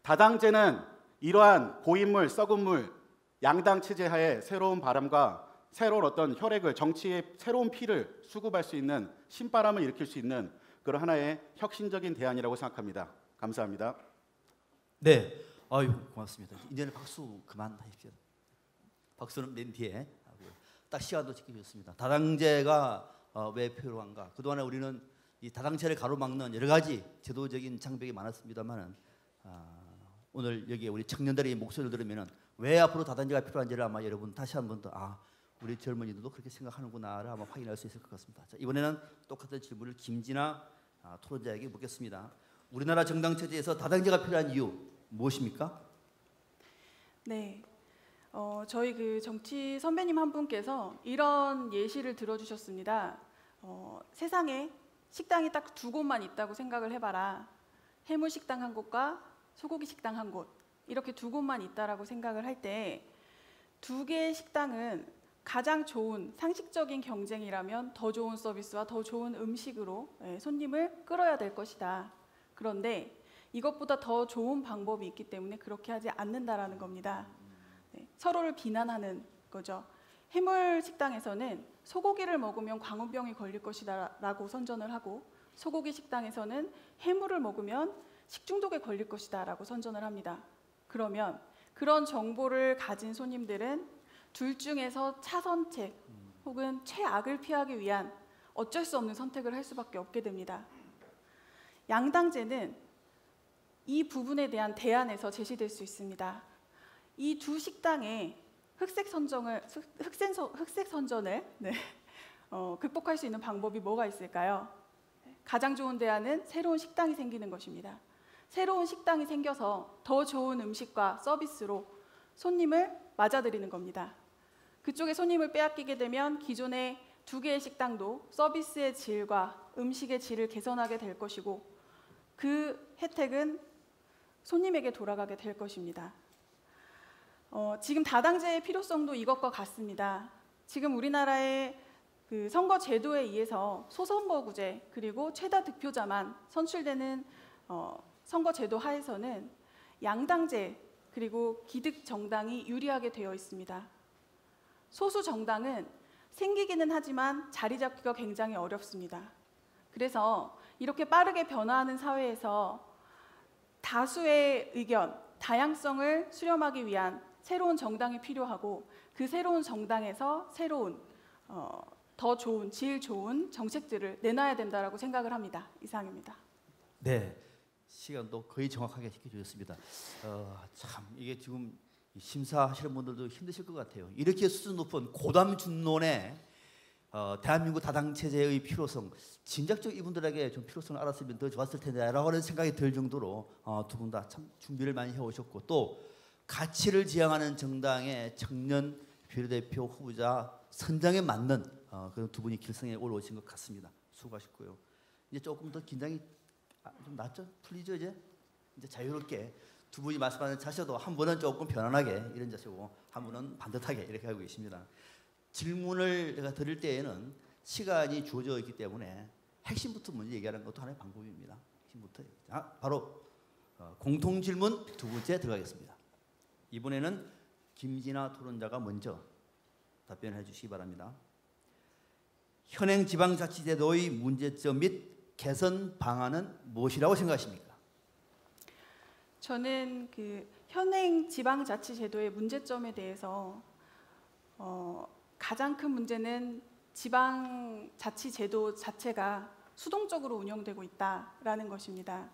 다당제는 이러한 고인물, 썩은 물, 양당 체제 하에 새로운 바람과 새로운 어떤 혈액을 정치의 새로운 피를 수급할 수 있는 신바람을 일으킬 수 있는 그런 하나의 혁신적인 대안이라고 생각합니다. 감사합니다. 네, 아유 고맙습니다. 이제는 박수 그만하십시오. 박수는 맨 뒤에 하고요. 딱 시간도 지켜주셨습니다. 다당제가 왜 필요한가? 그동안에 우리는 이 다당제를 가로막는 여러 가지 제도적인 장벽이 많았습니다만은 오늘 여기 우리 청년들의 목소리를 들으면은 왜 앞으로 다당제가 필요한지를 아마 여러분 다시 한 번 더 우리 젊은이들도 그렇게 생각하는구나를 아마 확인할 수 있을 것 같습니다. 자, 이번에는 똑같은 질문을 김진아 토론자에게 묻겠습니다. 우리나라 정당 체제에서 다당제가 필요한 이유 무엇입니까? 네, 저희 그 정치 선배님 한 분께서 이런 예시를 들어주셨습니다. 세상에 식당이 딱 두 곳만 있다고 생각을 해봐라. 해물식당 한 곳과 소고기 식당 한 곳, 이렇게 두 곳만 있다라고 생각을 할 때 두 개의 식당은 가장 좋은 상식적인 경쟁이라면 더 좋은 서비스와 더 좋은 음식으로 손님을 끌어야 될 것이다. 그런데 이것보다 더 좋은 방법이 있기 때문에 그렇게 하지 않는다라는 겁니다. 네, 서로를 비난하는 거죠. 해물 식당에서는 소고기를 먹으면 광우병이 걸릴 것이다 라고 선전을 하고, 소고기 식당에서는 해물을 먹으면 식중독에 걸릴 것이다 라고 선전을 합니다. 그러면 그런 정보를 가진 손님들은 둘 중에서 차선책 혹은 최악을 피하기 위한 어쩔 수 없는 선택을 할 수밖에 없게 됩니다. 양당제는 이 부분에 대한 대안에서 제시될 수 있습니다. 이 두 식당의 흑색 선전을 극복할 수 있는 방법이 뭐가 있을까요? 가장 좋은 대안은 새로운 식당이 생기는 것입니다. 새로운 식당이 생겨서 더 좋은 음식과 서비스로 손님을 맞아들이는 겁니다. 그쪽에 손님을 빼앗기게 되면 기존의 두 개의 식당도 서비스의 질과 음식의 질을 개선하게 될 것이고, 그 혜택은 손님에게 돌아가게 될 것입니다. 지금 다당제의 필요성도 이것과 같습니다. 지금 우리나라의 그 선거 제도에 의해서 소선거구제 그리고 최다 득표자만 선출되는 선거 제도 하에서는 양당제 그리고 기득 정당이 유리하게 되어 있습니다. 소수 정당은 생기기는 하지만 자리 잡기가 굉장히 어렵습니다. 그래서 이렇게 빠르게 변화하는 사회에서 다수의 의견, 다양성을 수렴하기 위한 새로운 정당이 필요하고, 그 새로운 정당에서 새로운 더 좋은, 질 좋은 정책들을 내놔야 된다라고 생각을 합니다. 이상입니다. 네, 시간도 거의 정확하게 지켜주셨습니다. 참 이게 지금 심사하시는 분들도 힘드실 것 같아요. 이렇게 수준 높은 고담 준론의 대한민국 다당 체제의 필요성, 진작적 이분들에게 좀 필요성을 알았으면 더 좋았을 텐데라고 하는 생각이 들 정도로 두 분 다 참 준비를 많이 해오셨고, 또 가치를 지향하는 정당의 청년 비례대표 후보자 선정에 맞는 그런 두 분이 길성에 올라오신 것 같습니다. 수고하셨고요. 이제 조금 더 긴장이 좀 낫죠? 풀리죠 이제? 이제 자유롭게 두 분이 말씀하는 자세도 한 분은 조금 편안하게 이런 자세고 한 분은 반듯하게 이렇게 하고 계십니다. 질문을 제가 드릴 때에는 시간이 주어져 있기 때문에 핵심부터 먼저 얘기하는 것도 하나의 방법입니다. 핵심부터. 자, 바로 공통 질문 두 번째 들어가겠습니다. 이번에는 김진아 토론자가 먼저 답변해 주시기 바랍니다. 현행 지방자치제도의 문제점 및 개선 방안은 무엇이라고 생각하십니까? 저는 그 현행 지방자치제도의 문제점에 대해서 가장 큰 문제는 지방자치제도 자체가 수동적으로 운영되고 있다라는 것입니다.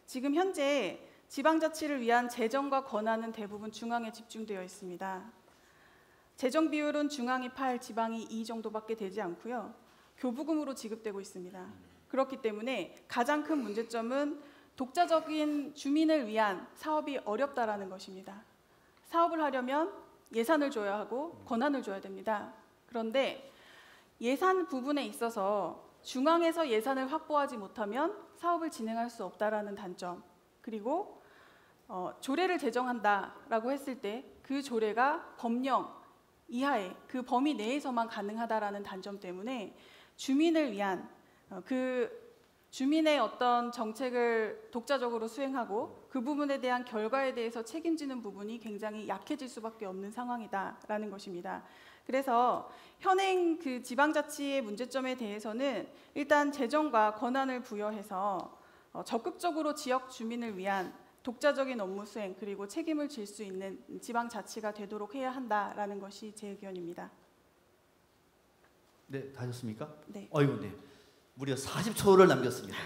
지금 현재 지방자치를 위한 재정과 권한은 대부분 중앙에 집중되어 있습니다. 재정 비율은 중앙이 8, 지방이 2 정도밖에 되지 않고요. 교부금으로 지급되고 있습니다. 그렇기 때문에 가장 큰 문제점은 독자적인 주민을 위한 사업이 어렵다라는 것입니다. 사업을 하려면 예산을 줘야 하고 권한을 줘야 됩니다. 그런데 예산 부분에 있어서 중앙에서 예산을 확보하지 못하면 사업을 진행할 수 없다라는 단점, 그리고 조례를 제정한다라고 했을 때 그 조례가 법령 이하의 그 범위 내에서만 가능하다라는 단점 때문에 주민을 위한 그 주민의 어떤 정책을 독자적으로 수행하고 그 부분에 대한 결과에 대해서 책임지는 부분이 굉장히 약해질 수밖에 없는 상황이다라는 것입니다. 그래서 현행 그 지방자치의 문제점에 대해서는 일단 재정과 권한을 부여해서 적극적으로 지역 주민을 위한 독자적인 업무 수행 그리고 책임을 질 수 있는 지방자치가 되도록 해야 한다라는 것이 제 의견입니다. 네, 다 하셨습니까? 네. 어이구, 네. 무려 40초를 남겼습니다.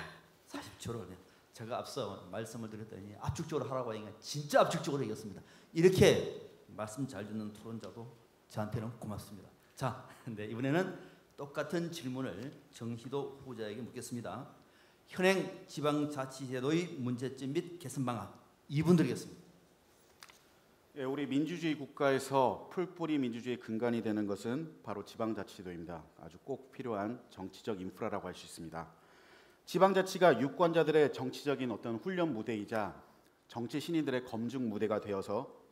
40초를. 네. 제가 앞서 말씀을 드렸더니 압축적으로 하라고 하니까 진짜 압축적으로 얘기했습니다. 이렇게 말씀 잘 듣는 토론자도 저한테는 고맙습니다. 자, 네, 이번에는 똑같은 질문을 정희도 후보자에게 묻겠습니다. 현행 지방자치제도의 문제점 및 개선 방안 2분 드리겠습니다. 예, 우리 민주주의 국가에서 풀뿌리 민주주의의 근간이 되는 것은 바로 지방자치제도입니다. 아주 꼭 필요한 정치적 인프라라고 할 수 있습니다. 지방자치가 유권자들의 정치적인 어떤 훈련 무대이자 정치 신인들의 검증 무대가 되어서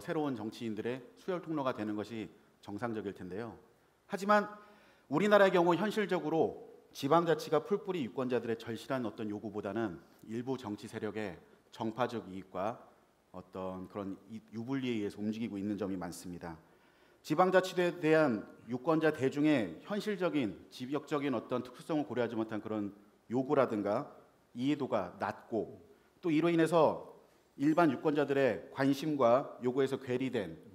새로운 정치인들의 수혈 통로가 되는 것이 정상적일 텐데요. 하지만 우리나라의 경우 현실적으로 지방자치가 풀뿌리 유권자들의 절실한 어떤 요구보다는 일부 정치 세력의 정파적 이익과 어떤 그런 유불리에 의해서 움직이고 있는 점이 많습니다. 지방자치에 대한 유권자 대중의 현실적인 지역적인 어떤 특수성을 고려하지 못한 그런 요구라든가 이해도가 낮고 또 이로 인해서 일반 유권자들의 관심과 요구에서 괴리된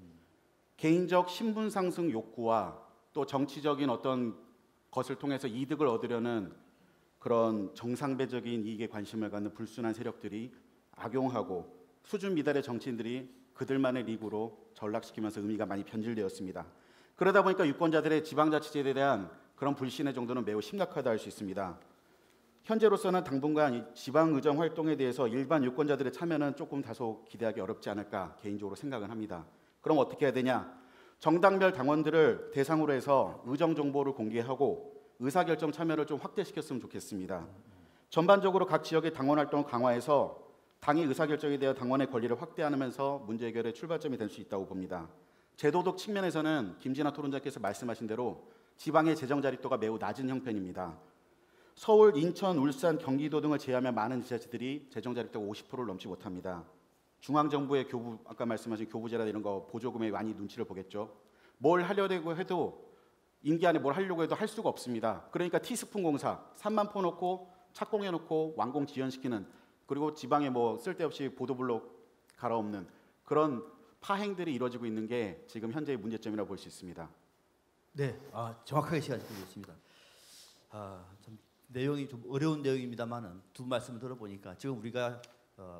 개인적 신분 상승 욕구와 또 정치적인 어떤 것을 통해서 이득을 얻으려는 그런 정상배적인 이익에 관심을 갖는 불순한 세력들이 악용하고 수준 미달의 정치인들이 그들만의 리그로 전락시키면서 의미가 많이 변질되었습니다. 그러다 보니까 유권자들의 지방자치제에 대한 그런 불신의 정도는 매우 심각하다 할 수 있습니다. 현재로서는 당분간 이 지방의정 활동에 대해서 일반 유권자들의 참여는 조금 다소 기대하기 어렵지 않을까 개인적으로 생각은 합니다. 그럼 어떻게 해야 되냐? 정당별 당원들을 대상으로 해서 의정 정보를 공개하고 의사결정 참여를 좀 확대시켰으면 좋겠습니다. 전반적으로 각 지역의 당원 활동을 강화해서 당의 의사결정에 대한 당원의 권리를 확대하면서 문제 해결의 출발점이 될 수 있다고 봅니다. 제도적 측면에서는 김진아 토론자께서 말씀하신 대로 지방의 재정 자립도가 매우 낮은 형편입니다. 서울, 인천, 울산, 경기도 등을 제외하면 많은 지자체들이 재정 자립도가 50%를 넘지 못합니다. 중앙정부의 교부, 아까 말씀하신 교부제라 이런 거 보조금에 많이 눈치를 보겠죠. 뭘 하려고 해도 임기 안에 뭘 하려고 해도 할 수가 없습니다. 그러니까 티스푼 공사 3만 포 놓고 착공해 놓고 완공 지연시키는 그리고 지방에 뭐 쓸데없이 보도블록 갈아엎는 그런 파행들이 이루어지고 있는 게 지금 현재의 문제점이라고 볼 수 있습니다. 네, 정확하게 시간이 걸렸습니다. 참 내용이 좀 어려운 내용입니다만은 두 말씀을 들어보니까 지금 우리가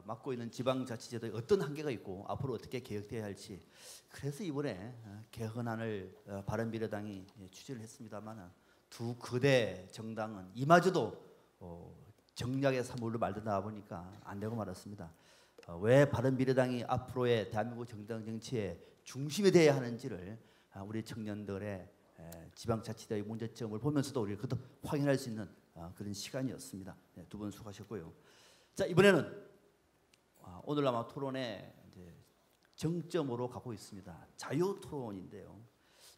맡고 있는 지방자치제도에 어떤 한계가 있고 앞으로 어떻게 개혁돼야 할지 그래서 이번에 개헌안을 바른미래당이 추진을 했습니다만은 두 거대 정당은 이마저도 정략의 사물로 말도 나와 보니까 안 되고 말았습니다. 왜 바른미래당이 앞으로의 대한민국 정당 정치의 중심이 되어야 하는지를 우리 청년들의 지방자치제도의 문제점을 보면서도 우리가 그것도 확인할 수 있는 그런 시간이었습니다. 네, 두 분 수고하셨고요. 자, 이번에는 오늘 아마 토론의 이제 정점으로 가고 있습니다. 자유토론인데요.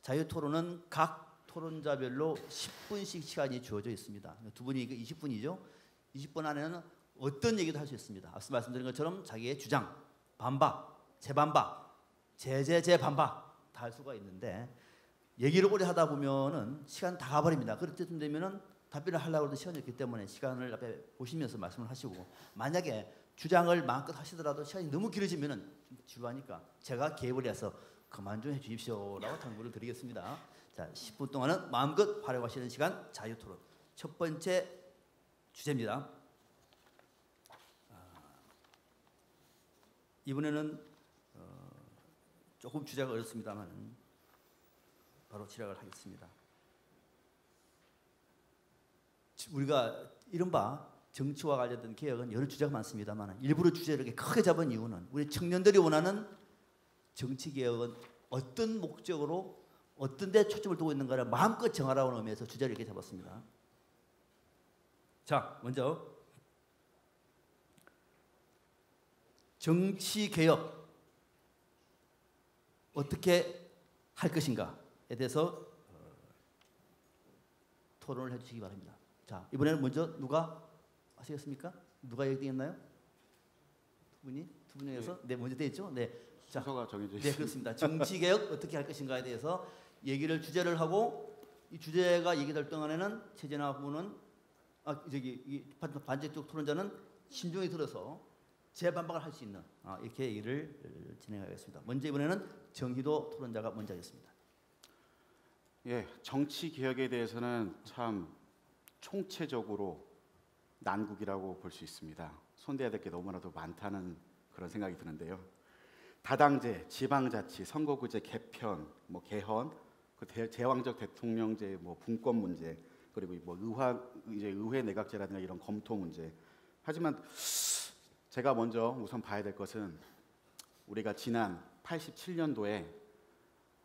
자유토론은 각 토론자별로 10분씩 시간이 주어져 있습니다. 두 분이 20분이죠. 20분 안에는 어떤 얘기도 할 수 있습니다. 앞서 말씀드린 것처럼 자기의 주장, 반박, 재반박, 재반박 다 할 수가 있는데 얘기를 오래 하다 보면은 시간 다 가버립니다. 그럴 때쯤 되면은 답변을 하려고 해도 시간이 없기 때문에 시간을 앞에 보시면서 말씀을 하시고 만약에 주장을 마음껏 하시더라도 시간이 너무 길어지면은 좀 지루하니까 제가 개입을 해서 그만 좀 해주십시오라고 당부를 드리겠습니다. 자, 10분 동안은 마음껏 활용하시는 시간 자유토론. 첫 번째 주제입니다. 이번에는 조금 주제가 어렵습니다만 바로 시작을 하겠습니다. 우리가 이른바 정치와 관련된 개혁은 여러 주제가 많습니다만 일부러 주제를 이렇게 크게 잡은 이유는 우리 청년들이 원하는 정치 개혁은 어떤 목적으로 어떤 데 초점을 두고 있는가를 마음껏 정하라는 의미에서 주제를 이렇게 잡았습니다. 자, 먼저 정치 개혁 어떻게 할 것인가에 대해서 토론을 해주시기 바랍니다. 자, 이번에는 먼저 누가 하시겠습니까? 누가 얘기했나요? 두 분이? 두 분에서 네, 먼저 돼 있죠. 네, 순서가 정해져 있습니다. 네, 그렇습니다. 정치 개혁 어떻게 할 것인가에 대해서 얘기를 주제를 하고 이 주제가 얘기될 동안에는 최진아 후보는 이 반대쪽 토론자는 신중히 들어서 재반박을 할 수 있는 이렇게 얘기를 진행하겠습니다. 먼저 이번에는 정희도 토론자가 먼저 하겠습니다. 예, 정치 개혁에 대해서는 참 총체적으로 난국이라고 볼 수 있습니다. 손대야 될 게 너무나도 많다는 그런 생각이 드는데요. 다당제, 지방자치, 선거구제 개편, 개헌, 제왕적 대통령제, 분권 문제, 그리고 의회 내각제라든가 이런 검토 문제. 하지만 제가 먼저 우선 봐야 될 것은 우리가 지난 87년도에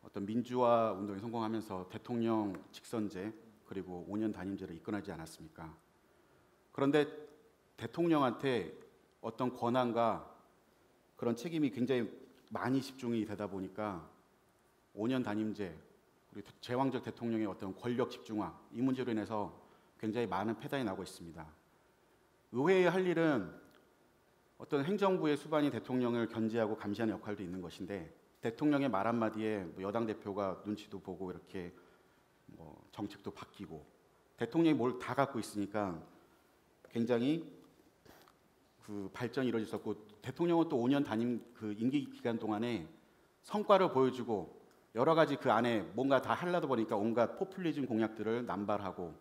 어떤 민주화 운동에 성공하면서 대통령 직선제 그리고 5년 단임제를 이끌어내지 않았습니까? 그런데 대통령한테 어떤 권한과 그런 책임이 굉장히 많이 집중이 되다 보니까 5년 단임제, 그리고 제왕적 대통령의 어떤 권력 집중화 이 문제로 인해서 굉장히 많은 폐단이 나고 있습니다. 의회의 할 일은 어떤 행정부의 수반이 대통령을 견제하고 감시하는 역할도 있는 것인데 대통령의 말 한마디에 여당 대표가 눈치도 보고 이렇게 정책도 바뀌고 대통령이 뭘 다 갖고 있으니까 굉장히 그 발전이 이루어졌었고 대통령은 또 5년 단임 그 임기 기간 동안에 성과를 보여주고 여러 가지 그 안에 뭔가 다 하려다 보니까 온갖 포퓰리즘 공약들을 남발하고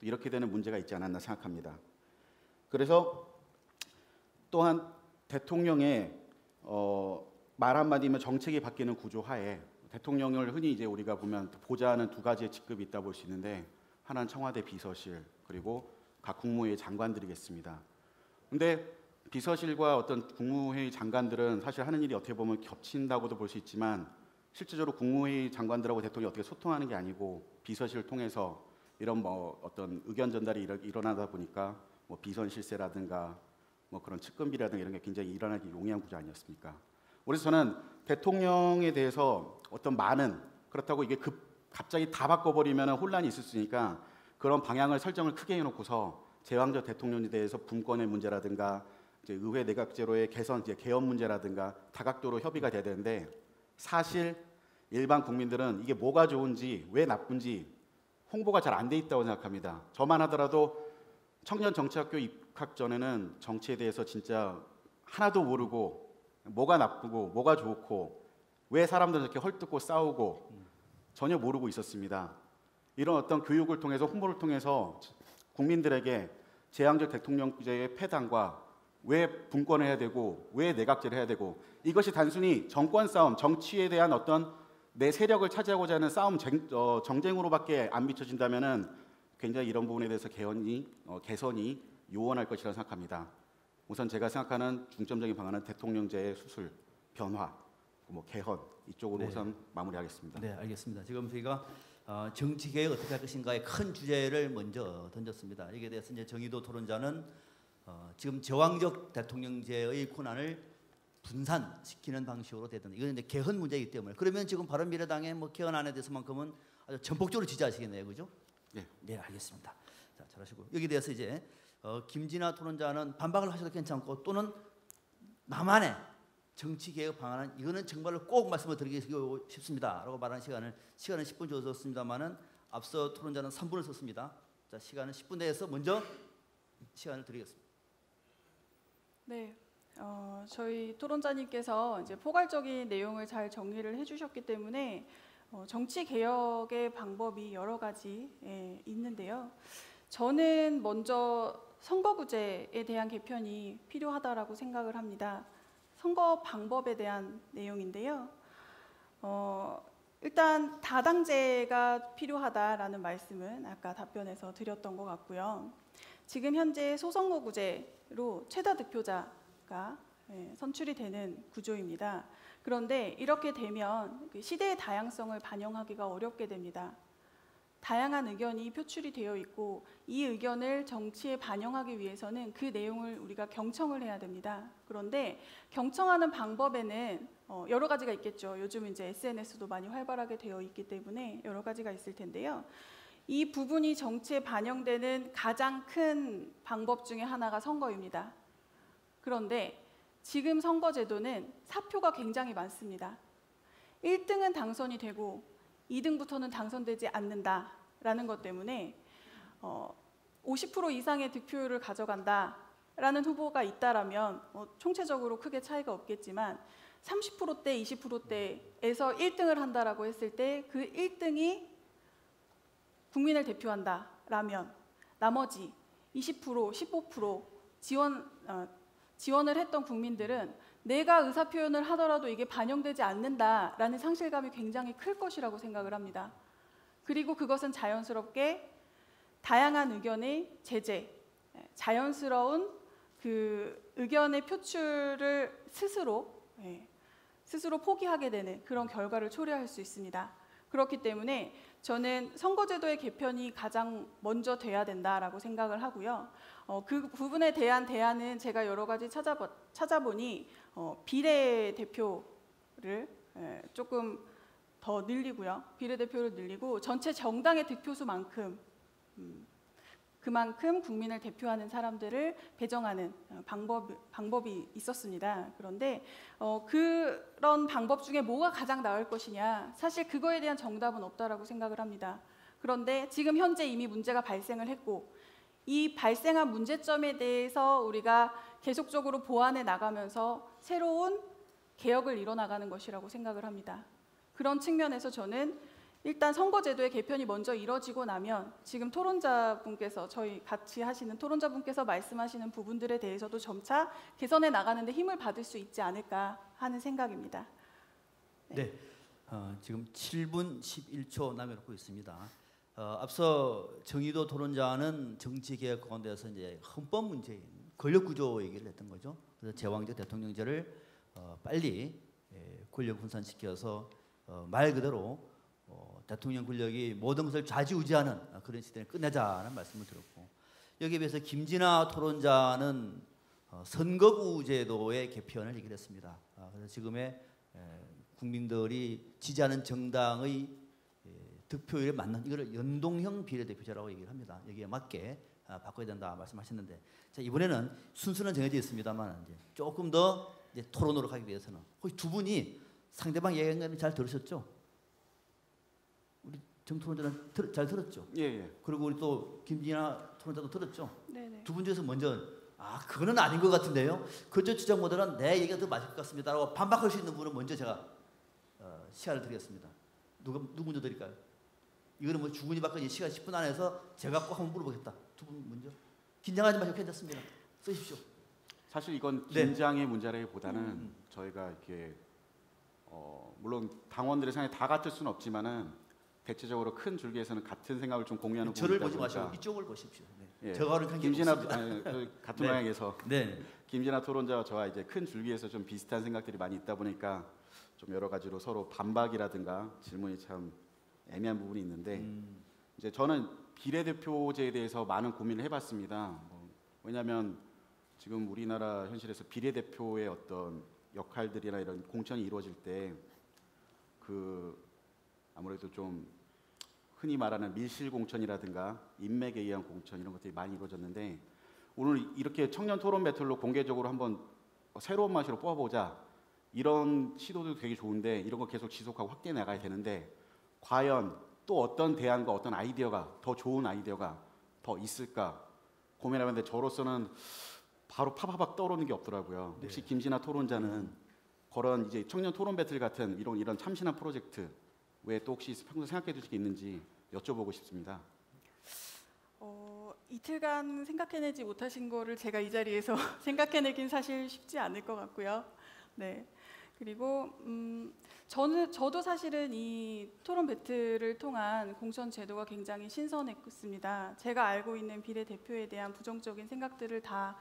이렇게 되는 문제가 있지 않았나 생각합니다. 그래서 또한 대통령의 말 한마디면 정책이 바뀌는 구조 하에 대통령을 흔히 이제 우리가 보면 보좌하는 두 가지의 직급이 있다 볼 수 있는데 하나는 청와대 비서실 그리고 각 국무회의 장관들이겠습니다. 근데 비서실과 어떤 국무회의 장관들은 사실 하는 일이 어떻게 보면 겹친다고도 볼 수 있지만 실제적으로 국무회의 장관들하고 대통령이 어떻게 소통하는 게 아니고 비서실을 통해서 이런 어떤 의견 전달이 일어나다 보니까 비선 실세라든가 그런 측근비라든가 이런 게 굉장히 일어나기 용이한 구조 아니었습니까? 그래서 저는 대통령에 대해서 어떤 많은 그렇다고 이게 갑자기 다 바꿔버리면 혼란이 있을 수 있으니까 그런 방향을 설정을 크게 해놓고서 제왕적 대통령에 대해서 분권의 문제라든가 이제 의회 내각제로의 개선, 개헌 문제라든가 다각도로 협의가 돼야 되는데 사실 일반 국민들은 이게 뭐가 좋은지 왜 나쁜지 홍보가 잘 안 돼 있다고 생각합니다. 저만 하더라도 청년 정치학교 입학 전에는 정치에 대해서 진짜 하나도 모르고 뭐가 나쁘고 뭐가 좋고 왜 사람들은 이렇게 헐뜯고 싸우고 전혀 모르고 있었습니다. 이런 어떤 교육을 통해서 홍보를 통해서 국민들에게 제왕적 대통령제의 폐단과 왜 분권을 해야 되고 왜 내각제를 해야 되고 이것이 단순히 정권 싸움, 정치에 대한 어떤 내 세력을 차지하고자 하는 싸움, 정쟁으로밖에 안 비춰진다면은 굉장히 이런 부분에 대해서 개선이 요원할 것이라고 생각합니다. 우선 제가 생각하는 중점적인 방안은 대통령제의 수술, 변화, 개헌 이쪽으로 우선 마무리하겠습니다. 네, 알겠습니다. 지금 저희가 정치 개혁 어떻게 할 것인가의 큰 주제를 먼저 던졌습니다. 여기에 대해서 이제 정의도 토론자는 지금 제왕적 대통령제의 권한을 분산시키는 방식으로 되든 이건 이제 개헌 문제이기 때문에 그러면 지금 바른미래당의 개헌안에 대해서만큼은 아주 전폭적으로 지지하시겠네요, 그죠? 네. 네, 알겠습니다. 자, 잘하시고 여기에 대해서 이제 김진아 토론자는 반박을 하셔도 괜찮고 또는 나만의 정치 개혁 방안은 이거는 정말로 꼭 말씀을 드리고 싶습니다라고 말하는 시간은 10분 주어졌습니다만은 앞서 토론자는 3분을 썼습니다. 자, 시간은 10분 내에서 먼저 시간을 드리겠습니다. 네, 저희 토론자님께서 이제 포괄적인 내용을 잘 정리를 해주셨기 때문에 정치 개혁의 방법이 여러 가지 있는데요. 저는 먼저 선거구제에 대한 개편이 필요하다라고 생각을 합니다. 선거 방법에 대한 내용인데요. 일단 다당제가 필요하다라는 말씀은 아까 답변에서 드렸던 것 같고요. 지금 현재 소선거구제로 최다 득표자가 선출이 되는 구조입니다. 그런데 이렇게 되면 시대의 다양성을 반영하기가 어렵게 됩니다. 다양한 의견이 표출이 되어 있고 이 의견을 정치에 반영하기 위해서는 그 내용을 우리가 경청을 해야 됩니다. 그런데 경청하는 방법에는 여러 가지가 있겠죠. 요즘 이제 SNS도 많이 활발하게 되어 있기 때문에 여러 가지가 있을 텐데요. 이 부분이 정치에 반영되는 가장 큰 방법 중에 하나가 선거입니다. 그런데 지금 선거제도는 사표가 굉장히 많습니다. 1등은 당선이 되고 2등부터는 당선되지 않는다라는 것 때문에 50% 이상의 득표율을 가져간다라는 후보가 있다라면 총체적으로 크게 차이가 없겠지만 30%대, 20%대에서 1등을 한다라고 했을 때 그 1등이 국민을 대표한다라면 나머지 20%, 15% 지원을 했던 국민들은 내가 의사표현을 하더라도 이게 반영되지 않는다라는 상실감이 굉장히 클 것이라고 생각을 합니다. 그리고 그것은 자연스럽게 다양한 의견의 제재, 자연스러운 그 의견의 표출을 스스로 포기하게 되는 그런 결과를 초래할 수 있습니다. 그렇기 때문에 저는 선거제도의 개편이 가장 먼저 돼야 된다라고 생각을 하고요. 그 부분에 대한 대안은 제가 여러 가지 찾아보니 비례대표를 조금 더 늘리고요. 비례대표를 늘리고 전체 정당의 득표수만큼 그만큼 국민을 대표하는 사람들을 배정하는 방법이 있었습니다. 그런데 그런 방법 중에 뭐가 가장 나을 것이냐, 사실 그거에 대한 정답은 없다라고 생각을 합니다. 그런데 지금 현재 이미 문제가 발생을 했고 이 발생한 문제점에 대해서 우리가 계속적으로 보완해 나가면서 새로운 개혁을 이뤄나가는 것이라고 생각을 합니다. 그런 측면에서 저는 일단 선거제도의 개편이 먼저 이뤄지고 나면 지금 토론자분께서 저희 같이 하시는 토론자분께서 말씀하시는 부분들에 대해서도 점차 개선해 나가는데 힘을 받을 수 있지 않을까 하는 생각입니다. 네, 지금 7분 11초 남겨놓고 있습니다. 앞서 정의도 토론자는 정치개혁 가운데서 이제 헌법 문제인 권력구조 얘기를 했던 거죠. 그래서 제왕적 대통령제를 빨리 권력 분산시켜서 말 그대로 대통령 권력이 모든 것을 좌지우지하는 그런 시대를 끝내자는 말씀을 드렸고, 여기에 비해서 김진아 토론자는 선거구 제도의 개편을 얘기를 했습니다. 그래서 지금의 국민들이 지지하는 정당의 득표율에 맞는 이거를 연동형 비례대표제라고 얘기를 합니다. 여기에 맞게 바꿔야 된다 말씀하셨는데, 자, 이번에는 순서는 정해져 있습니다만 이제 조금 더 이제 토론으로 가기 위해서는 혹시 두 분이 상대방 얘기한 거는 잘 들으셨죠? 우리 정 토론자는 잘 들었죠? 예. 그리고 우리 또 김진아 토론자도 들었죠? 네네. 두 분 중에서 먼저 그거는 아닌 것 같은데요. 그쪽 주장보다는 내 얘기가 더 맞을 것 같습니다라고 반박할 수 있는 분은 먼저 제가 시간을 드리겠습니다. 누구 먼저 드릴까요? 이거는 뭐 주군이 받건 시간 10분 안에서 제가 꼭 한번 물어보겠다. 두 분 먼저. 긴장하지 마시고 괜찮습니다. 쓰십시오. 사실 이건 긴장의 문제라기보다는 저희가 이렇게 물론 당원들의 생각이 다 같을 수는 없지만은 대체적으로 큰 줄기에서는 같은 생각을 좀 공유하는 부분이 저를 보지 마시고 이쪽을 보십시오. 네. 예. 저와는 김진아 같은 방향에서 네. 김진아 토론자와 저와 이제 큰 줄기에서 좀 비슷한 생각들이 많이 있다 보니까 좀 여러 가지로 서로 반박이라든가 질문이 참 애매한 부분이 있는데 이제 저는 비례대표제에 대해서 많은 고민을 해봤습니다. 왜냐하면 지금 우리나라 현실에서 비례대표의 어떤 역할들이나 이런 공천이 이루어질 때 아무래도 좀 흔히 말하는 밀실 공천이라든가 인맥에 의한 공천 이런 것들이 많이 이루어졌는데, 오늘 이렇게 청년 토론 배틀로 공개적으로 한번 새로운 맛으로 뽑아보자, 이런 시도도 되게 좋은데 이런 거 계속 지속하고 확대해 나가야 되는데, 과연 또 어떤 대안과 어떤 아이디어가 더 좋은 아이디어가 더 있을까 고민하는데, 저로서는 바로 파파박 떠오르는 게 없더라고요. 혹시 김진아 토론자는 그런 이제 청년 토론 배틀 같은 이런 참신한 프로젝트 외에 또 혹시 평소 생각해 두신 게 있는지 여쭤보고 싶습니다. 이틀간 생각해내지 못하신 거를 제가 이 자리에서 생각해내긴 사실 쉽지 않을 것 같고요. 네. 그리고 저도 사실은 이 토론 배틀을 통한 공천 제도가 굉장히 신선했습니다. 제가 알고 있는 비례대표에 대한 부정적인 생각들을 다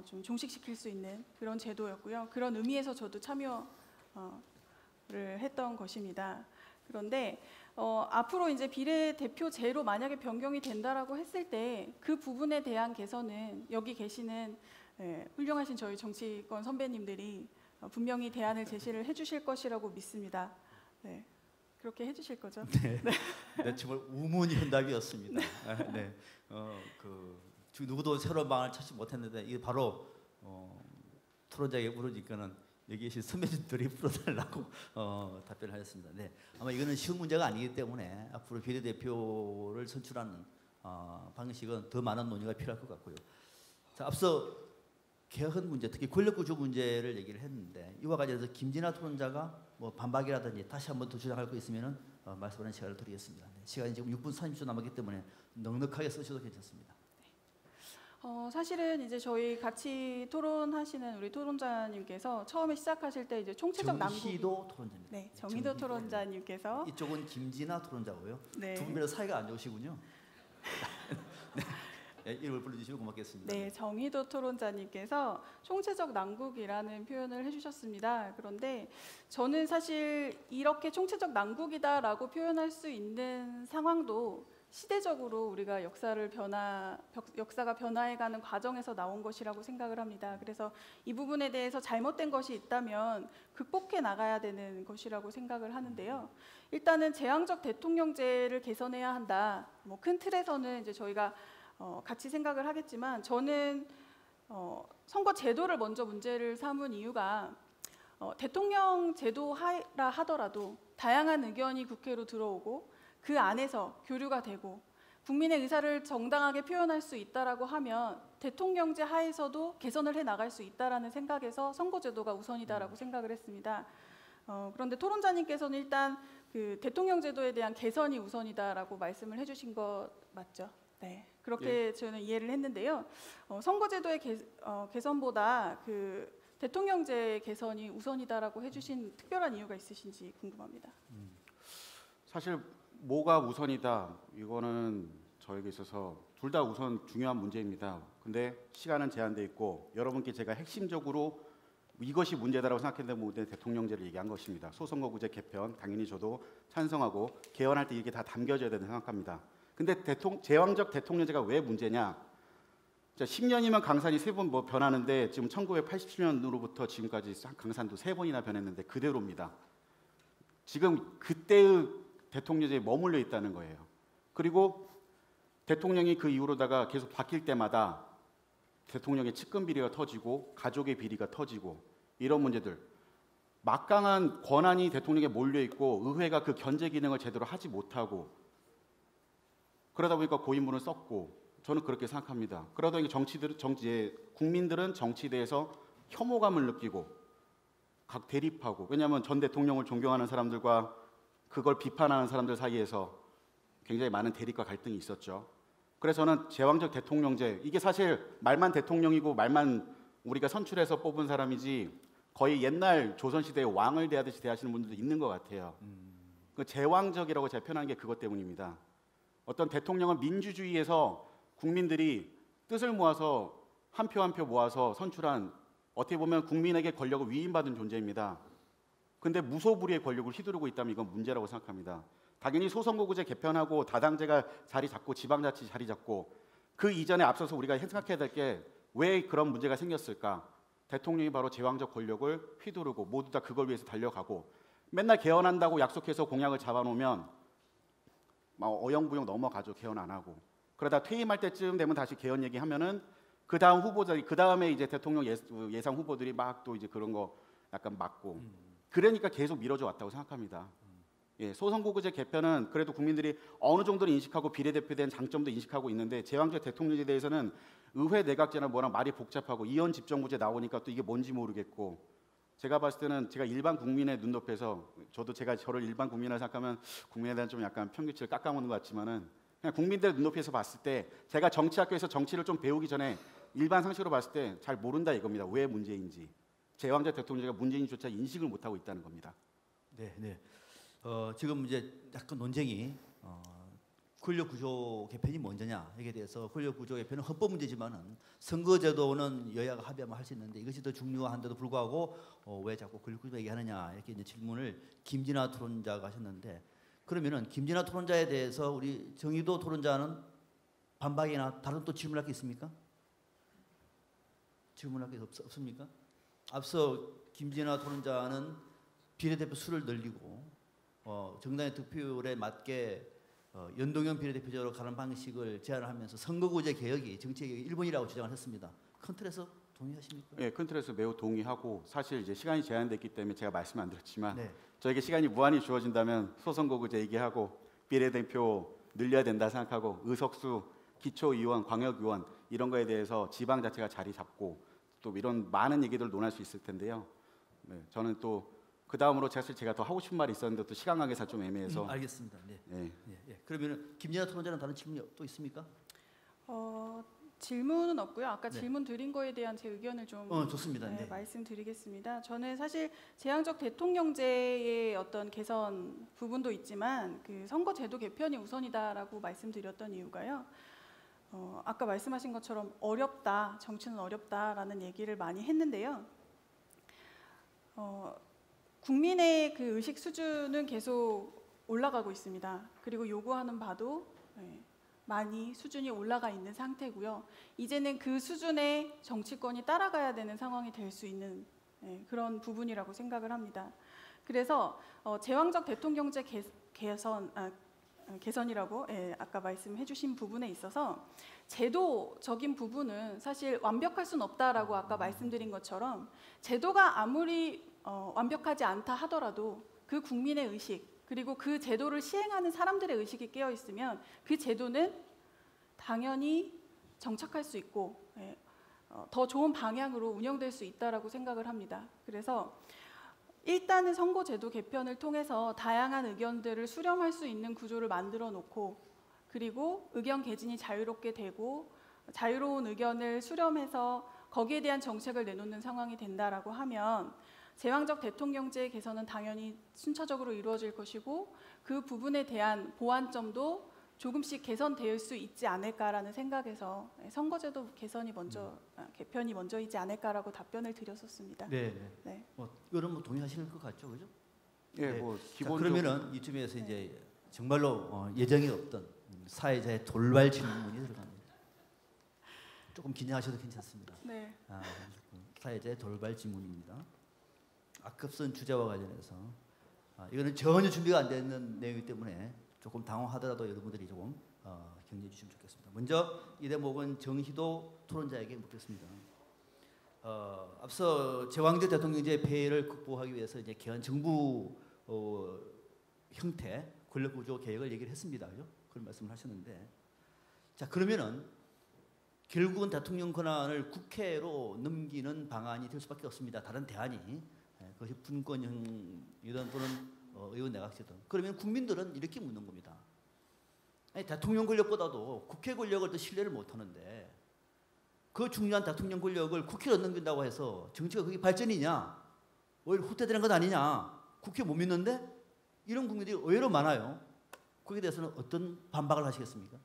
좀 종식시킬 수 있는 그런 제도였고요. 그런 의미에서 저도 참여를 했던 것입니다. 그런데 앞으로 이제 비례대표제로 만약에 변경이 된다라고 했을 때 그 부분에 대한 개선은 여기 계시는 훌륭하신 저희 정치권 선배님들이 분명히 대안을 제시를 해주실 것이라고 믿습니다. 네, 그렇게 해주실 거죠? 네, 네, 정말 우문현답이었습니다. 네, 누구도 새로운 방을 찾지 못했는데 이게 바로 토론자에게 물으니까는 여기 계신 선배님들이 풀어달라고 답변을 하셨습니다. 네, 아마 이거는 쉬운 문제가 아니기 때문에 앞으로 비례대표를 선출하는 방식은 더 많은 논의가 필요할 것 같고요. 자, 앞서 개헌 문제, 특히 권력구조 문제를 얘기를 했는데 이와 관련해서 김진아 토론자가 뭐 반박이라든지 다시 한번 더 주장할 거 있으면은 말씀하는 시간을 드리겠습니다. 네, 시간이 지금 6분 30초 남았기 때문에 넉넉하게 쓰셔도 괜찮습니다. 사실은 이제 저희 같이 토론하시는 우리 토론자님께서 처음에 시작하실 때 이제 총체적 남북 정희도 토론자입니다. 네, 정희도 토론자님께서 이쪽은 김진아 토론자고요. 네. 두 분은 사이가 안 좋으시군요. 네, 이름을 불러주시면 고맙겠습니다. 네, 정희도 토론자님께서 총체적 난국이라는 표현을 해주셨습니다. 그런데 저는 사실 이렇게 총체적 난국이다라고 표현할 수 있는 상황도 시대적으로 우리가 역사가 변화해가는 과정에서 나온 것이라고 생각을 합니다. 그래서 이 부분에 대해서 잘못된 것이 있다면 극복해 나가야 되는 것이라고 생각을 하는데요. 일단은 제왕적 대통령제를 개선해야 한다. 뭐 큰 틀에서는 이제 저희가 같이 생각을 하겠지만 저는 선거 제도를 먼저 문제를 삼은 이유가 대통령 제도라 하더라도 다양한 의견이 국회로 들어오고 그 안에서 교류가 되고 국민의 의사를 정당하게 표현할 수 있다라고 하면 대통령제 하에서도 개선을 해 나갈 수 있다라는 생각에서 선거제도가 우선이다라고 생각을 했습니다. 그런데 토론자님께서는 일단 그 대통령제도에 대한 개선이 우선이다라고 말씀을 해주신 것 맞죠? 네, 그렇게 저는 이해를 했는데요. 선거제도의 개선보다 그 대통령제 개선이 우선이다라고 해주신 특별한 이유가 있으신지 궁금합니다. 사실 뭐가 우선이다 이거는 저에게 있어서 둘 다 우선 중요한 문제입니다. 근데 시간은 제한돼 있고 여러분께 제가 핵심적으로 이것이 문제다라고 생각했는데 대통령제를 얘기한 것입니다. 소선거구제 개편 당연히 저도 찬성하고 개헌할 때 이게 다 담겨져야 된다고 생각합니다. 근데 제왕적 대통령제가 왜 문제냐? 자, 10년이면 강산이 3번 뭐 변하는데 지금 1987년으로부터 지금까지 강산도 3번이나 변했는데 그대로입니다. 지금 그때의 대통령제에 머물러 있다는 거예요. 그리고 대통령이 그 이후로다가 계속 바뀔 때마다 대통령의 측근 비리가 터지고 가족의 비리가 터지고 이런 문제들, 막강한 권한이 대통령에 몰려 있고 의회가 그 견제 기능을 제대로 하지 못하고 그러다 보니까 고인물은 썩고 저는 그렇게 생각합니다. 그러다 보니까 국민들은 정치에 대해서 혐오감을 느끼고 각 대립하고, 왜냐하면 전 대통령을 존경하는 사람들과 그걸 비판하는 사람들 사이에서 굉장히 많은 대립과 갈등이 있었죠. 그래서 저는 제왕적 대통령제, 이게 사실 말만 대통령이고 말만 우리가 선출해서 뽑은 사람이지 거의 옛날 조선시대의 왕을 대하듯이 대하시는 분들도 있는 것 같아요. 그 제왕적이라고 제가 표현한 게 그것 때문입니다. 어떤 대통령은 민주주의에서 국민들이 뜻을 모아서 한 표 한 표 모아서 선출한, 어떻게 보면 국민에게 권력을 위임받은 존재입니다. 근데 무소불위의 권력을 휘두르고 있다면 이건 문제라고 생각합니다. 당연히 소선거구제 개편하고 다당제가 자리 잡고 지방자치 자리 잡고 그 이전에 앞서서 우리가 생각해야 될 게 왜 그런 문제가 생겼을까? 대통령이 바로 제왕적 권력을 휘두르고 모두 다 그걸 위해서 달려가고 맨날 개헌한다고 약속해서 공약을 잡아놓으면 막 어영부영 넘어가죠. 개헌 안 하고. 그러다 퇴임할 때쯤 되면 다시 개헌 얘기하면은 그 다음 후보들이, 그 다음에 이제 대통령 예상 후보들이 막 또 이제 그런 거 약간 막고 그러니까 계속 미뤄져 왔다고 생각합니다. 예, 소선거구제 개편은 그래도 국민들이 어느 정도는 인식하고 비례대표에 대한 장점도 인식하고 있는데 제왕적 대통령제에 대해서는 의회 내각제나 뭐랑 말이 복잡하고 이원 집정부제 나오니까 또 이게 뭔지 모르겠고, 제가 봤을 때는 제가 일반 국민의 눈높이에서, 저도 제가 저를 일반 국민이라 생각하면 국민에 대한 좀 약간 평균치를 깎아먹는 것 같지만은 그냥 국민들 눈높이에서 봤을 때 제가 정치학교에서 정치를 좀 배우기 전에 일반 상식으로 봤을 때 잘 모른다 이겁니다. 왜 문제인지. 제왕적 대통령제가 문제인조차 인식을 못하고 있다는 겁니다. 네, 네. 지금 이제 약간 논쟁이 권력구조 개편이 먼저냐 여기에 대해서, 권력구조 개편은 헌법 문제지만은 선거제도는 여야가 합의하면 할 수 있는데 이것이 더 중요한데도 불구하고 왜 자꾸 권력구조 얘기하느냐 이렇게 이제 질문을 김진아 토론자가 하셨는데, 그러면은 김진아 토론자에 대해서 우리 정의도 토론자는 반박이나 다른 또 질문할 게 있습니까? 질문할 게 없습니까? 앞서 김진아 토론자는 비례대표 수를 늘리고 정당의 득표율에 맞게 연동형 비례대표제로 가는 방식을 제안을 하면서 선거구제 개혁이 정치개혁의 일본이라고 주장을 했습니다. 큰 틀에서 동의하십니까? 예, 큰 틀에서 매우 동의하고 사실 이제 시간이 제한됐기 때문에 제가 말씀 안 드렸지만 네. 저에게 시간이 무한히 주어진다면 소선거구제 얘기하고 비례대표 늘려야 된다 생각하고 의석수, 기초의원, 광역의원 이런 거에 대해서 지방 자체가 자리 잡고 또 이런 많은 얘기들 논할 수 있을 텐데요. 네, 저는 또 그 다음으로 사실 제가 더 하고 싶은 말이 있었는데 또 시간 관계상 좀 애매해서. 알겠습니다. 네. 예. 예. 그러면 김진아 토론자는 다른 질문이 또 있습니까? 질문은 없고요. 아까 네. 질문 드린 거에 대한 제 의견을 좀 좋습니다. 네. 말씀드리겠습니다. 저는 사실 제왕적 대통령제의 어떤 개선 부분도 있지만 그 선거제도 개편이 우선이다라고 말씀드렸던 이유가요. 아까 말씀하신 것처럼 어렵다, 정치는 어렵다라는 얘기를 많이 했는데요. 국민의 그 의식 수준은 계속 올라가고 있습니다. 그리고 요구하는 바도 많이 수준이 올라가 있는 상태고요. 이제는 그 수준의 정치권이 따라가야 되는 상황이 될 수 있는 그런 부분이라고 생각을 합니다. 그래서 제왕적 대통령제 개선이라고 아까 말씀해 주신 부분에 있어서 제도적인 부분은 사실 완벽할 수는 없다라고 아까 말씀드린 것처럼 제도가 아무리 완벽하지 않다 하더라도 그 국민의 의식 그리고 그 제도를 시행하는 사람들의 의식이 깨어 있으면 그 제도는 당연히 정착할 수 있고 더 좋은 방향으로 운영될 수 있다라고 생각을 합니다. 그래서 일단은 선거제도 개편을 통해서 다양한 의견들을 수렴할 수 있는 구조를 만들어 놓고 그리고 의견 개진이 자유롭게 되고 자유로운 의견을 수렴해서 거기에 대한 정책을 내놓는 상황이 된다라고 하면 제왕적 대통령제 개선은 당연히 순차적으로 이루어질 것이고 그 부분에 대한 보완점도 조금씩 개선될 수 있지 않을까라는 생각에서 선거제도 개편이 먼저이지 않을까라고 답변을 드렸었습니다. 네. 네. 이거는 동의하시는 것 같죠, 그죠? 예, 네. 뭐 자, 기본적으로 그러면은 이쯤에서 이제 정말로 예정이 없던 사회자의 돌발 질문이 들어갑니다. 조금 긴장하셔도 괜찮습니다. 네. 사회자의 돌발 질문입니다. 앞선 주제와 관련해서 이거는 전혀 준비가 안 되는 내용이기 때문에 조금 당황하더라도 여러분들이 조금 격려해 주시면 좋겠습니다. 먼저 이 대목은 정희도 토론자에게 묻겠습니다. 앞서 제왕적 대통령제 폐해를 극복하기 위해서 이제 개헌 정부 형태 권력 구조 개혁을 얘기를 했습니다. 그죠? 그런 말씀을 하셨는데, 자 그러면은 결국은 대통령 권한을 국회로 넘기는 방안이 될 수밖에 없습니다. 다른 대안이 그것이 분권형이든 또는 의원 내각제든. 그러면 국민들은 이렇게 묻는 겁니다. 아니, 대통령 권력보다도 국회 권력을 더 신뢰를 못하는데 그 중요한 대통령 권력을 국회로 넘긴다고 해서 정치가 그게 발전이냐? 오히려 후퇴되는 것 아니냐? 국회 못 믿는데? 이런 국민들이 의외로 많아요. 거기에 대해서는 어떤 반박을 하시겠습니까?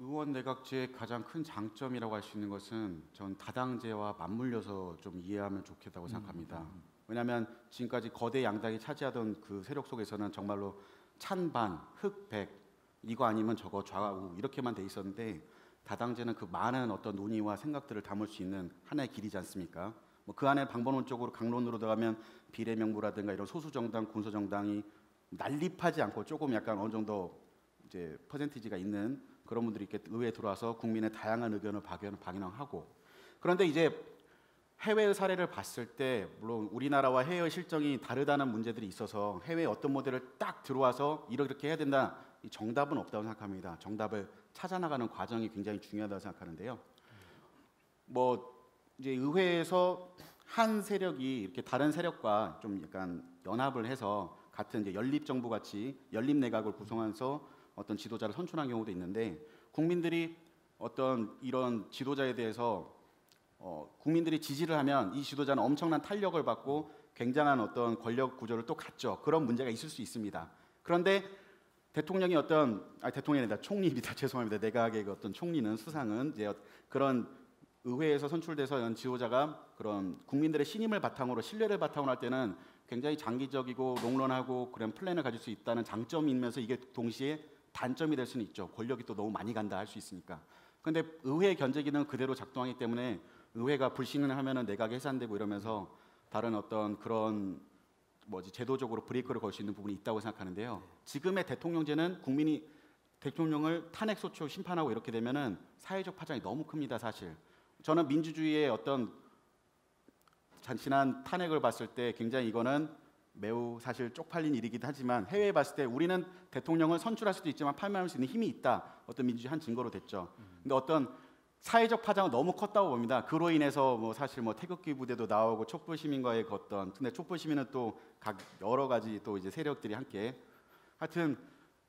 의원 내각제의 가장 큰 장점이라고 할 수 있는 것은 전 다당제와 맞물려서 좀 이해하면 좋겠다고 생각합니다. 왜냐하면 지금까지 거대 양당이 차지하던 그 세력 속에서는 정말로 찬반, 흑백 이거 아니면 저거 좌우 이렇게만 돼 있었는데 다당제는 그 많은 어떤 논의와 생각들을 담을 수 있는 하나의 길이지 않습니까? 뭐 그 안에 방법론적으로 강론으로 들어가면 비례명부라든가 이런 소수 정당, 군소 정당이 난립하지 않고 조금 약간 어느 정도 이제 퍼센티지가 있는 그런 분들이 이렇게 의회에 들어와서 국민의 다양한 의견을 반영하고 그런데 이제 해외의 사례를 봤을 때 물론 우리나라와 해외의 실정이 다르다는 문제들이 있어서 해외의 어떤 모델을 딱 들어와서 이렇게 해야 된다 이 정답은 없다고 생각합니다. 정답을 찾아나가는 과정이 굉장히 중요하다고 생각하는데요. 뭐 이제 의회에서 한 세력이 이렇게 다른 세력과 좀 약간 연합을 해서 같은 이제 연립 정부 같이 연립 내각을 구성해서 어떤 지도자를 선출한 경우도 있는데 국민들이 어떤 이런 지도자에 대해서 국민들이 지지를 하면 이 지도자는 엄청난 탄력을 받고 굉장한 어떤 권력 구조를 또 갖죠. 그런 문제가 있을 수 있습니다. 그런데 대통령이 대통령이 아니라 총리입니다. 죄송합니다. 내각의 어떤 총리는 수상은 이제 그런 의회에서 선출돼서 이런 지도자가 그런 국민들의 신임을 바탕으로 신뢰를 바탕으로 할 때는 굉장히 장기적이고 롱런하고 그런 플랜을 가질 수 있다는 장점이면서 이게 동시에 단점이 될 수는 있죠. 권력이 또 너무 많이 간다 할 수 있으니까. 그런데 의회 견제 기능은 그대로 작동하기 때문에 의회가 불신을 하면은 내각이 해산되고 이러면서 다른 어떤 그런 제도적으로 브레이크를 걸 수 있는 부분이 있다고 생각하는데요. 지금의 대통령제는 국민이 대통령을 탄핵소추 심판하고 이렇게 되면은 사회적 파장이 너무 큽니다. 사실 저는 민주주의의 어떤 지난 탄핵을 봤을 때 굉장히 이거는 매우 사실 쪽팔린 일이기도 하지만 해외에 봤을 때 우리는 대통령을 선출할 수도 있지만 판명할 수 있는 힘이 있다. 어떤 민주주의 한 증거로 됐죠. 근데 어떤 사회적 파장은 너무 컸다고 봅니다. 그로 인해서 뭐 사실 뭐 태극기 부대도 나오고 촛불 시민과의 어떤 근데 촛불 시민은 또 각 여러 가지 또 이제 세력들이 함께 하여튼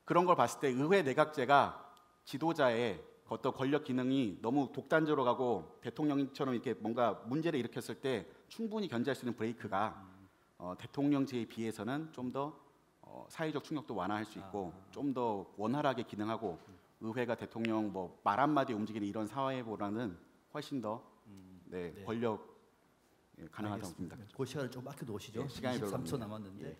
그런 걸 봤을 때 의회 내각제가 지도자의 어떤 권력 기능이 너무 독단적으로 가고 대통령처럼 이렇게 뭔가 문제를 일으켰을 때 충분히 견제할 수 있는 브레이크가 대통령제에 비해서는 좀 더 사회적 충격도 완화할 수 있고 좀 더 원활하게 기능하고 의회가 대통령 뭐 말 한마디 움직이는 이런 사회보다는 훨씬 더 권력 가능하다고 봅니다. 그 시간을 좀 아껴 놓으시죠. 네, 시간이 23초 남았는데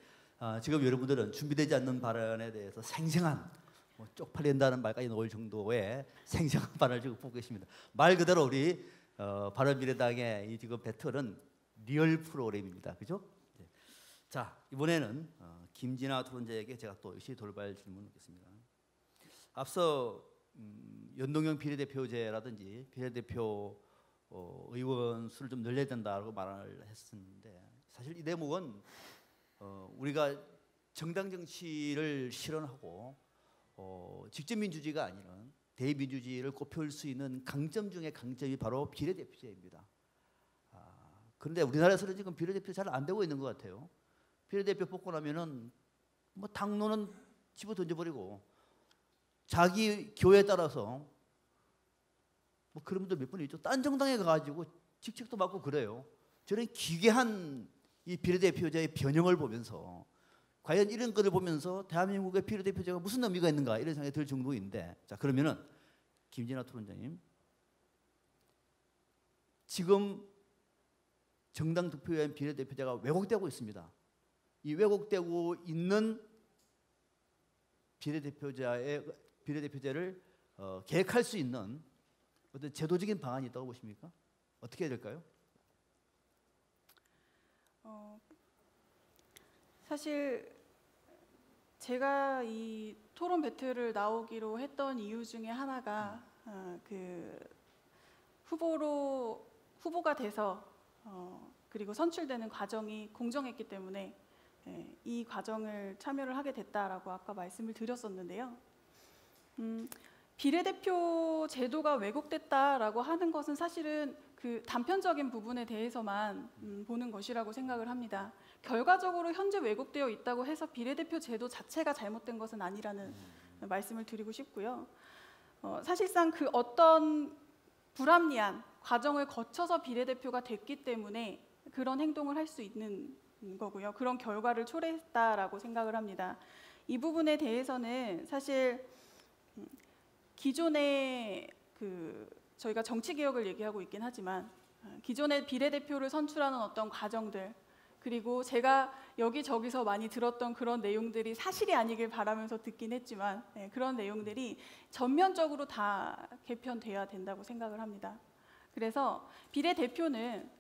지금 여러분들은 준비되지 않는 발언에 대해서 생생한 뭐 쪽팔린다는 말까지 나올 정도의 생생한 발언을 지금 보고 계십니다. 말 그대로 우리 바른미래당의 이 지금 배틀은 리얼 프로그램입니다. 그죠? 네. 자 이번에는 김진아 토론자에게 제가 또 역시 돌발 질문을 드리겠습니다. 앞서 연동형 비례대표제라든지 비례대표 의원 수를 좀 늘려야 된다고 말을 했었는데 사실 이 대목은 우리가 정당 정치를 실현하고 직접 민주주의가 아니라 대민주주의를 꼽힐 수 있는 강점 중에 강점이 바로 비례대표제입니다. 그런데 우리나라에서는 지금 비례대표 잘 안 되고 있는 것 같아요. 비례대표 뽑고 나면은 뭐 당론은 집어 던져버리고 자기 교회에 따라서 뭐 그런 분들 몇 분 있죠. 딴 정당에 가가지고 직책도 맡고 그래요. 저는 기괴한 이 비례대표제의 변형을 보면서 과연 이런 것을 보면서 대한민국의 비례대표제가 무슨 의미가 있는가 이런 생각이 들 정도인데 자 그러면은 김진아 토론자님 지금 정당 득표위원 비례대표제가 왜곡되고 있습니다. 이 왜곡되고 있는 비례대표제를 계획할 수 있는 어떤 제도적인 방안이 있다고 보십니까? 어떻게 해야 될까요? 사실 제가 이 토론 배틀을 나오기로 했던 이유 중에 하나가 그 후보가 돼서 그리고 선출되는 과정이 공정했기 때문에 이 과정을 참여를 하게 됐다라고 아까 말씀을 드렸었는데요. 비례대표 제도가 왜곡됐다라고 하는 것은 사실은 그 단편적인 부분에 대해서만 보는 것이라고 생각을 합니다. 결과적으로 현재 왜곡되어 있다고 해서 비례대표 제도 자체가 잘못된 것은 아니라는 말씀을 드리고 싶고요. 사실상 그 어떤 불합리한 과정을 거쳐서 비례대표가 됐기 때문에 그런 행동을 할 수 있는 거고요. 그런 결과를 초래했다라고 생각을 합니다. 이 부분에 대해서는 사실 기존의 저희가 정치 개혁을 얘기하고 있긴 하지만 기존의 비례대표를 선출하는 어떤 과정들 그리고 제가 여기저기서 많이 들었던 그런 내용들이 사실이 아니길 바라면서 듣긴 했지만 그런 내용들이 전면적으로 다 개편돼야 된다고 생각을 합니다. 그래서 비례대표는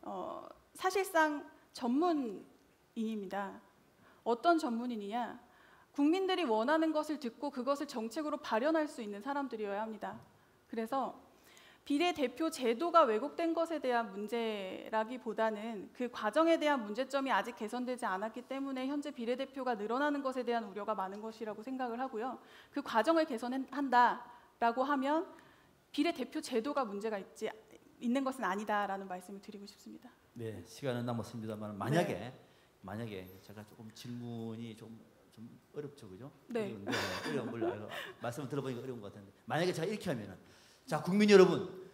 사실상 전문인입니다. 어떤 전문인이냐? 국민들이 원하는 것을 듣고 그것을 정책으로 발현할 수 있는 사람들이어야 합니다. 그래서 비례대표 제도가 왜곡된 것에 대한 문제라기보다는 그 과정에 대한 문제점이 아직 개선되지 않았기 때문에 현재 비례대표가 늘어나는 것에 대한 우려가 많은 것이라고 생각을 하고요. 그 과정을 개선한다라고 하면 비례대표 제도가 문제가 있는 것은 아니다라는 말씀을 드리고 싶습니다. 네, 시간은 남았습니다만 만약에 제가 조금 질문이 좀 어렵죠, 그죠? 네. 어려운 걸 말씀을 들어보니까 어려운 것 같은데 만약에 제가 이렇게 하면은 자 국민 여러분,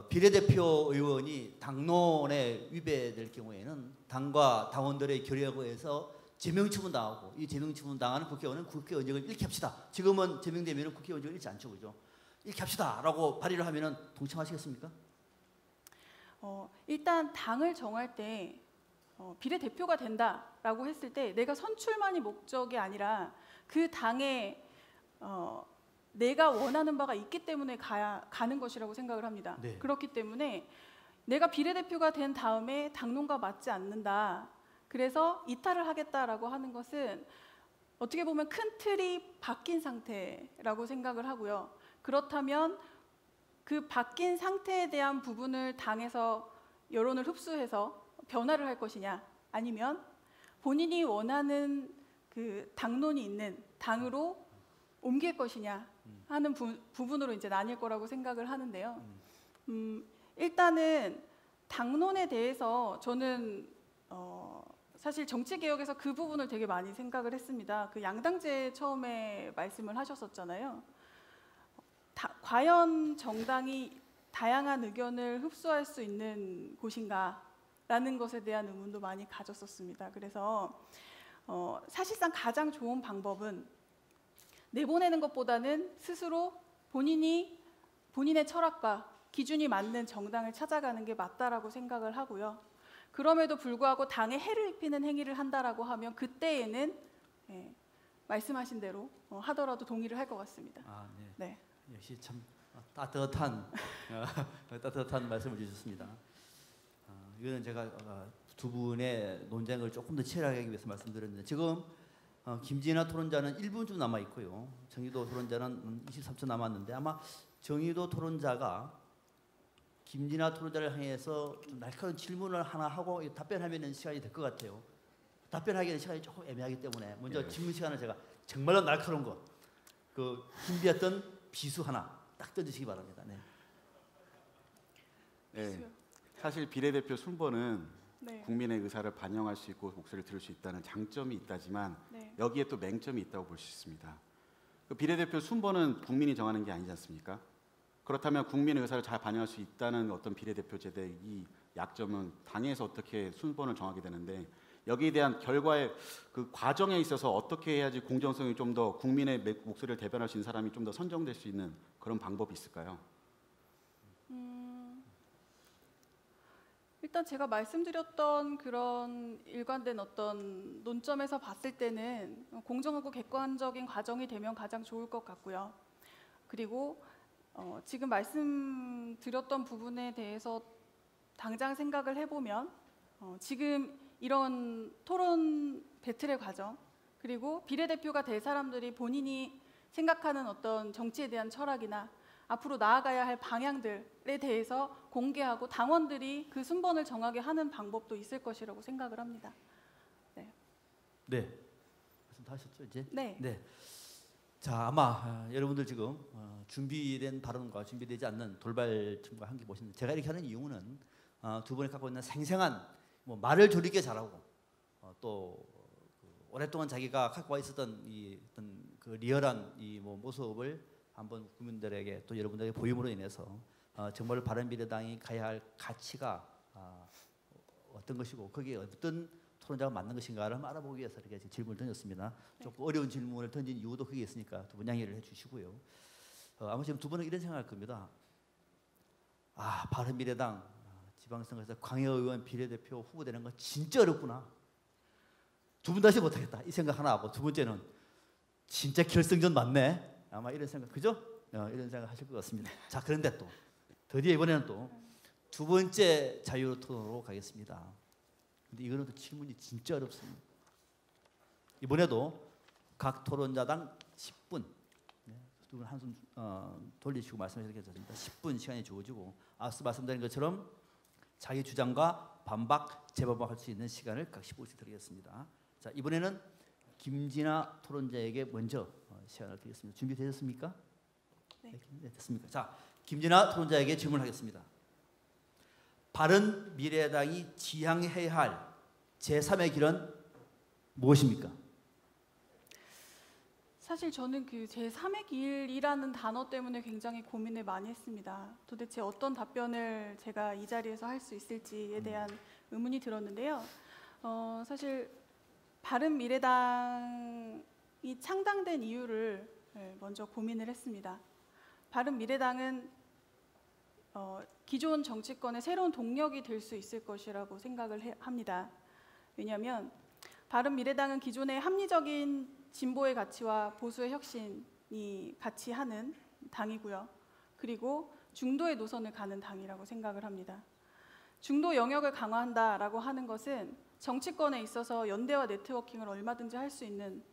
비례대표 의원이 당론에 위배될 경우에는 당과 당원들의 결의에 의해서 제명처분 당하고 이 제명처분 당하는 국회의원은 국회의원직을 잃게 합시다. 지금은 제명되면 국회의원직을 잃지 않죠, 그죠? 잃게 합시다라고 발의를 하면은 동참하시겠습니까? 일단 당을 정할 때 비례대표가 된다라고 했을 때 내가 선출만이 목적이 아니라 그 당에 내가 원하는 바가 있기 때문에 가는 것이라고 생각을 합니다. 네. 그렇기 때문에 내가 비례대표가 된 다음에 당론과 맞지 않는다. 그래서 이탈을 하겠다라고 하는 것은 어떻게 보면 큰 틀이 바뀐 상태라고 생각을 하고요. 그렇다면 그 바뀐 상태에 대한 부분을 당에서 여론을 흡수해서 변화를 할 것이냐, 아니면 본인이 원하는 그 당론이 있는 당으로 옮길 것이냐 하는 부분으로 이제 나뉠 거라고 생각을 하는데요. 일단은 당론에 대해서 저는 사실 정치 개혁에서 그 부분을 되게 많이 생각을 했습니다. 그 양당제 처음에 말씀을 하셨었잖아요. 과연 정당이 다양한 의견을 흡수할 수 있는 곳인가라는 것에 대한 의문도 많이 가졌었습니다. 그래서 사실상 가장 좋은 방법은 내보내는 것보다는 스스로 본인의 철학과 기준이 맞는 정당을 찾아가는 게 맞다라고 생각을 하고요. 그럼에도 불구하고 당에 해를 입히는 행위를 한다라고 하면 그때에는 말씀하신 대로 하더라도 동의를 할 것 같습니다. 아, 네. 네. 역시 참 따뜻한 따뜻한 말씀을 주셨습니다. 이거는 제가 두 분의 논쟁을 조금 더 치열하게 하기 위해서 말씀드렸는데, 지금 김진아 토론자는 1분 좀 남아 있고요. 정의도 토론자는 23초 남았는데, 아마 정의도 토론자가 김진아 토론자를 향해서 좀 날카로운 질문을 하나 하고 답변하면 시간이 될 것 같아요. 답변하기에는 시간이 조금 애매하기 때문에 먼저 질문 시간을 제가 정말로 날카로운 거, 그 준비했던 비수 하나 딱 던지시기 바랍니다. 네. 네. 사실 비례대표 순번은 네. 국민의 의사를 반영할 수 있고 목소리를 들을 수 있다는 장점이 있다지만 네. 여기에 또 맹점이 있다고 볼 수 있습니다. 그 비례대표 순번은 국민이 정하는 게 아니지 않습니까? 그렇다면 국민의 의사를 잘 반영할 수 있다는 어떤 비례대표제도의 이 약점은 당에서 어떻게 순번을 정하게 되는데, 여기에 대한 결과의 그 과정에 있어서 어떻게 해야지 공정성이 좀 더 국민의 목소리를 대변할 수 있는 사람이 좀 더 선정될 수 있는 그런 방법이 있을까요? 일단 제가 말씀드렸던 그런 일관된 어떤 논점에서 봤을 때는 공정하고 객관적인 과정이 되면 가장 좋을 것 같고요. 그리고 지금 말씀드렸던 부분에 대해서 당장 생각을 해보면 지금 이런 토론 배틀의 과정, 그리고 비례대표가 될 사람들이 본인이 생각하는 어떤 정치에 대한 철학이나 앞으로 나아가야 할 방향들에 대해서 공개하고 당원들이 그 순번을 정하게 하는 방법도 있을 것이라고 생각을 합니다. 네. 네. 말씀 다 하셨죠 이제? 네. 네. 자, 아마 여러분들 지금 준비된 발언과 준비되지 않는 돌발팀과 함께 보시는데, 제가 이렇게 하는 이유는 두 분이 갖고 있는 생생한 말을 조리게 잘하고 또 오랫동안 자기가 갖고 와 있었던 이 어떤 그 리얼한 이 모습을 한번 국민들에게 또 여러분들에게 보임으로 인해서 정말 바른미래당이 가야 할 가치가 어떤 것이고 거기에 어떤 토론자가 맞는 것인가를 한번 알아보기 위해서 이렇게 질문을 던졌습니다. 조금 어려운 질문을 던진 이유도 그게 있으니까 두 분 양해를 해주시고요. 아마 지금 두 분은 이런 생각할 겁니다. 바른미래당 지방선거에서 광역의원 비례대표 후보되는 건 진짜 어렵구나. 두 분 다시 못하겠다 이 생각 하나 하고, 두 번째는 진짜 결승전 맞네. 아마 이런 생각, 그죠? 이런 생각 하실 것 같습니다. 자, 그런데 또 드디어 이번에는 또 두 번째 자유 토론으로 가겠습니다. 근데 이거는 또 질문이 진짜 어렵습니다. 이번에도 각 토론자당 10분, 두 분 한숨 돌리시고 말씀하셔야 되겠습니다. 10분 시간이 주어지고, 앞서 말씀드린 것처럼 자기 주장과 반박, 재반박할 수 있는 시간을 각 15분씩 드리겠습니다. 자, 이번에는 김진아 토론자에게 먼저 시간을 드리겠습니다. 준비되셨습니까? 네. 네, 됐습니까? 자, 김진아 토론자에게 질문하겠습니다. 바른미래당이 지향해야 할 제3의 길은 무엇입니까? 사실 저는 그 제3의 길이라는 단어 때문에 굉장히 고민을 많이 했습니다. 도대체 어떤 답변을 제가 이 자리에서 할 수 있을지에 대한 의문이 들었는데요. 사실 바른미래당이 창당된 이유를 먼저 고민을 했습니다. 바른미래당은 기존 정치권의 새로운 동력이 될 수 있을 것이라고 생각을 합니다. 왜냐하면 바른미래당은 기존의 합리적인 진보의 가치와 보수의 혁신이 같이 하는 당이고요. 그리고 중도의 노선을 가는 당이라고 생각을 합니다. 중도 영역을 강화한다라고 하는 것은 정치권에 있어서 연대와 네트워킹을 얼마든지 할 수 있는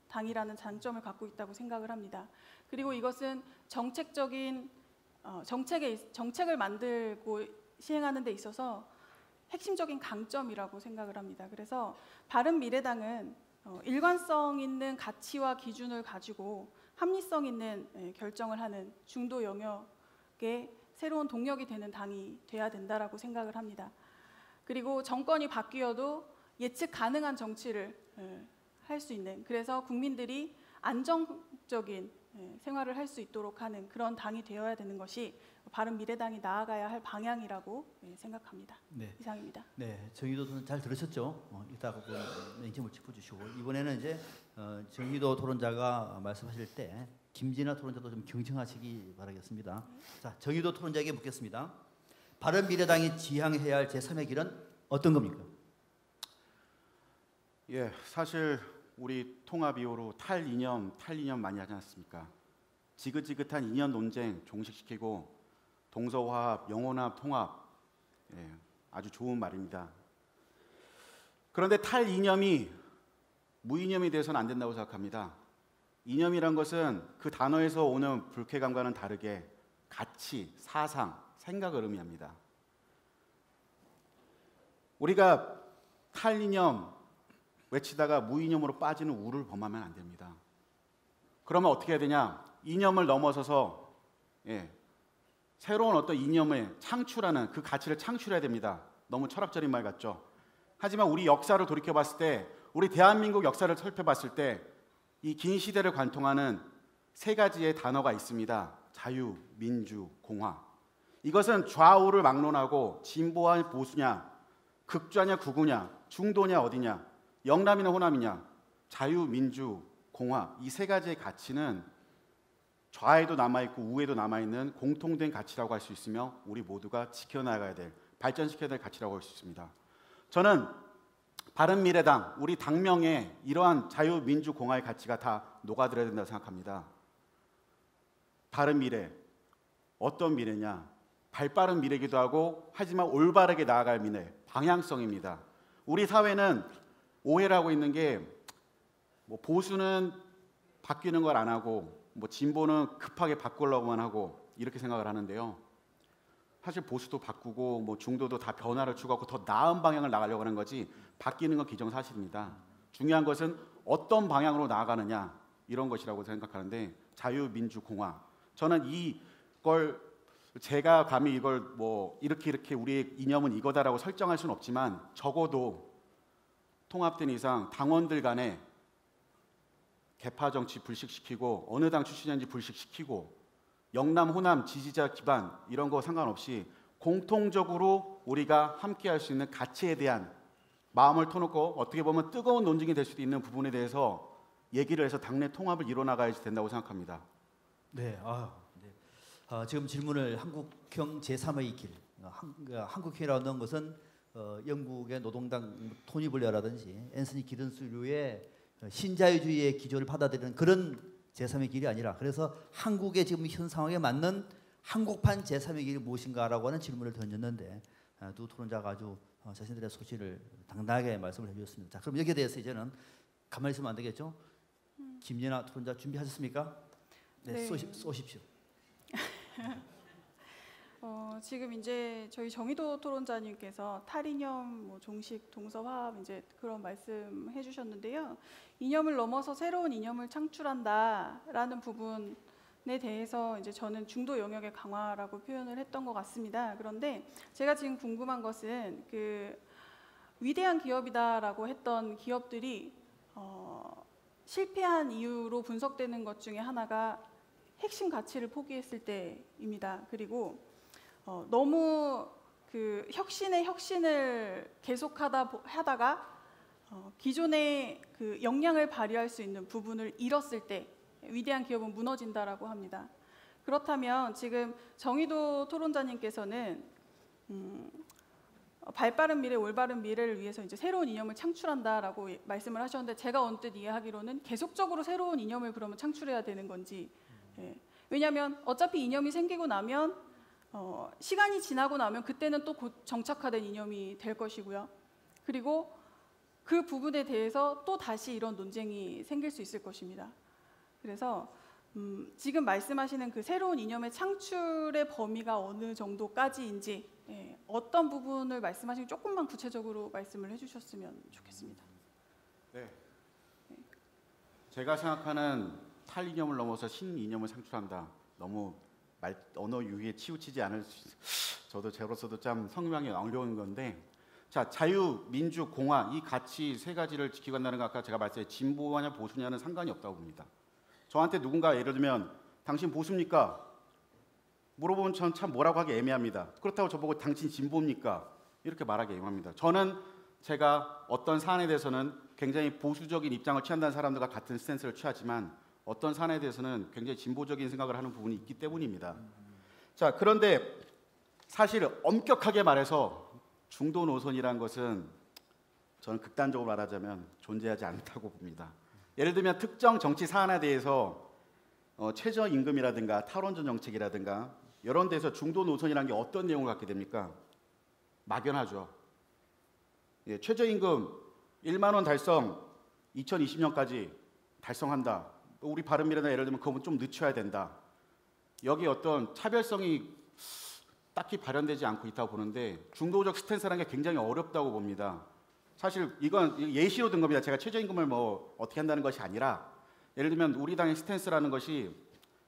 당이라는 장점을 갖고 있다고 생각을 합니다. 그리고 이것은 정책을 만들고 시행하는 데 있어서 핵심적인 강점이라고 생각을 합니다. 그래서 바른미래당은 일관성 있는 가치와 기준을 가지고 합리성 있는 결정을 하는 중도 영역의 새로운 동력이 되는 당이 돼야 된다라고 생각을 합니다. 그리고 정권이 바뀌어도 예측 가능한 정치를 할 수 있는, 그래서 국민들이 안정적인 생활을 할 수 있도록 하는 그런 당이 되어야 되는 것이 바른미래당이 나아가야 할 방향이라고 생각합니다. 네. 이상입니다. 네, 정의도 토론 잘 들으셨죠? 이따가 쟁점을 짚어주시고, 이번에는 이제 정의도 토론자가 말씀하실 때 김진아 토론자도 좀 경청하시기 바라겠습니다. 자, 정의도 토론자에게 묻겠습니다. 바른미래당이 지향해야 할 제3의 길은 어떤 겁니까? 예, 사실 우리 통합 이후로 탈이념 많이 하지 않습니까? 지긋지긋한 이념 논쟁 종식시키고 동서화합, 영혼합, 통합, 예, 아주 좋은 말입니다. 그런데 탈이념이 무이념이 돼서는 안 된다고 생각합니다. 이념이란 것은 그 단어에서 오는 불쾌감과는 다르게 가치, 사상, 생각을 의미합니다. 우리가 탈이념 외치다가 무이념으로 빠지는 우를 범하면 안 됩니다. 그러면 어떻게 해야 되냐? 이념을 넘어서서 새로운 어떤 이념을 창출하는 그 가치를 창출해야 됩니다. 너무 철학적인 말 같죠? 하지만 우리 역사를 돌이켜봤을 때, 우리 대한민국 역사를 살펴봤을 때 이 긴 시대를 관통하는 세 가지의 단어가 있습니다. 자유, 민주, 공화. 이것은 좌우를 막론하고 진보와 보수냐, 극좌냐 극우냐, 중도냐 어디냐, 영남이냐 호남이냐, 자유, 민주, 공화, 이 세 가지의 가치는 좌에도 남아있고 우에도 남아있는 공통된 가치라고 할 수 있으며 우리 모두가 지켜나가야 될, 발전시켜야 될 가치라고 할 수 있습니다. 저는 바른미래당, 우리 당명에 이러한 자유, 민주, 공화의 가치가 다 녹아들어야 된다고 생각합니다. 바른미래, 어떤 미래냐? 발빠른 미래이기도 하고 하지만 올바르게 나아갈 미래, 방향성입니다. 우리 사회는 오해를 하고 있는 게 보수는 바뀌는 걸 안 하고 진보는 급하게 바꾸려고만 하고 이렇게 생각을 하는데요. 사실 보수도 바꾸고 중도도 다 변화를 추구하고 더 나은 방향을 나가려고 하는 거지 바뀌는 건 기정사실입니다. 중요한 것은 어떤 방향으로 나아가느냐 이런 것이라고 생각하는데 자유, 민주, 공화. 저는 이걸 제가 감히 이걸 이렇게 우리의 이념은 이거다라고 설정할 수는 없지만 적어도 통합된 이상 당원들 간에 계파 정치 불식시키고 어느 당 출신인지 불식시키고 영남, 호남, 지지자 기반 이런 거 상관없이 공통적으로 우리가 함께 할 수 있는 가치에 대한 마음을 터놓고 어떻게 보면 뜨거운 논쟁이 될 수도 있는 부분에 대해서 얘기를 해서 당내 통합을 이뤄나가야지 된다고 생각합니다. 네, 지금 질문을 한국형 제3의 길, 한국형이라는 것은 영국의 노동당 토니 블레어라든지 앤서니 기든스류의 신자유주의의 기조를 받아들이는 그런 제3의 길이 아니라, 그래서 한국의 지금 현 상황에 맞는 한국판 제3의 길이 무엇인가라고 하는 질문을 던졌는데 두 토론자가 아주 자신들의 소신을 당당하게 말씀을 해주셨습니다. 자, 그럼 여기에 대해서 이제는 가만히 있으면 안 되겠죠? 김연아 토론자 준비하셨습니까? 네. 쏘십시오. 지금 이제 저희 정의도 토론자님께서 탈이념, 종식, 동서화합 이제 그런 말씀해 주셨는데요. 이념을 넘어서 새로운 이념을 창출한다라는 부분에 대해서 이제 저는 중도 영역의 강화라고 표현을 했던 것 같습니다. 그런데 제가 지금 궁금한 것은 그 위대한 기업이다라고 했던 기업들이 실패한 이유로 분석되는 것 중에 하나가 핵심 가치를 포기했을 때입니다. 그리고 너무 그 혁신의 혁신을 계속하다가 기존의 그 역량을 발휘할 수 있는 부분을 잃었을 때 위대한 기업은 무너진다라고 합니다. 그렇다면 지금 정의도 토론자님께서는 발빠른 미래, 올바른 미래를 위해서 이제 새로운 이념을 창출한다라고 말씀을 하셨는데, 제가 언뜻 이해하기로는 계속적으로 새로운 이념을 그러면 창출해야 되는 건지. 왜냐하면 어차피 이념이 생기고 나면 시간이 지나고 나면 그때는 또 곧 정착화된 이념이 될 것이고요. 그리고 그 부분에 대해서 또 다시 이런 논쟁이 생길 수 있을 것입니다. 그래서 지금 말씀하시는 그 새로운 이념의 창출의 범위가 어느 정도까지인지 어떤 부분을 말씀하시면 조금만 구체적으로 말씀을 해주셨으면 좋겠습니다. 네. 제가 생각하는 탈이념을 넘어서 신이념을 창출한다. 너무 언어 유희에 치우치지 않을 저도 저로서도 참 성명이 어려운 건데, 자, 자유, 민주, 공화 이 가치 세 가지를 지키고 간다는 거 아까 제가 말씀드린 진보냐 보수냐는 상관이 없다고 봅니다. 저한테 누군가 예를 들면 당신 보수입니까? 물어보면 전 참 뭐라고 하기 애매합니다. 그렇다고 저보고 당신 진보입니까? 이렇게 말하기 애매합니다. 저는 제가 어떤 사안에 대해서는 굉장히 보수적인 입장을 취한다는 사람들과 같은 스탠스를 취하지만 어떤 사안에 대해서는 굉장히 진보적인 생각을 하는 부분이 있기 때문입니다. 자, 그런데 사실 엄격하게 말해서 중도 노선이라는 것은 저는 극단적으로 말하자면 존재하지 않다고 봅니다. 예를 들면 특정 정치 사안에 대해서 최저임금이라든가 탈원전 정책이라든가 이런 데서 중도 노선이라는 게 어떤 내용을 갖게 됩니까? 막연하죠. 예, 최저임금 1만 원 달성 2020년까지 달성한다. 우리 바른미래당 예를 들면 그건 좀 늦춰야 된다. 여기 어떤 차별성이 딱히 발현되지 않고 있다고 보는데 중도적 스탠스라는 게 굉장히 어렵다고 봅니다. 사실 이건 예시로 든 겁니다. 제가 최저임금을 뭐 어떻게 한다는 것이 아니라 예를 들면 우리 당의 스탠스라는 것이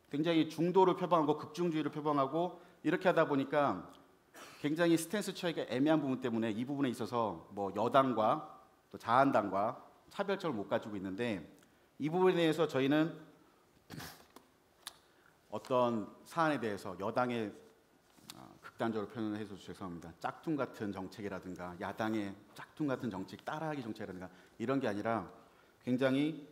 굉장히 중도를 표방하고 극중주의를 표방하고 이렇게 하다 보니까 굉장히 스탠스 취하기가 애매한 부분 때문에 이 부분에 있어서 뭐 여당과 또 자한당과 차별점을 못 가지고 있는데 이 부분에 대해서 저희는 어떤 사안에 대해서 여당의 극단적으로 표현을 해서 죄송합니다. 짝퉁 같은 정책이라든가 야당의 짝퉁 같은 정책, 따라하기 정책이라든가 이런 게 아니라 굉장히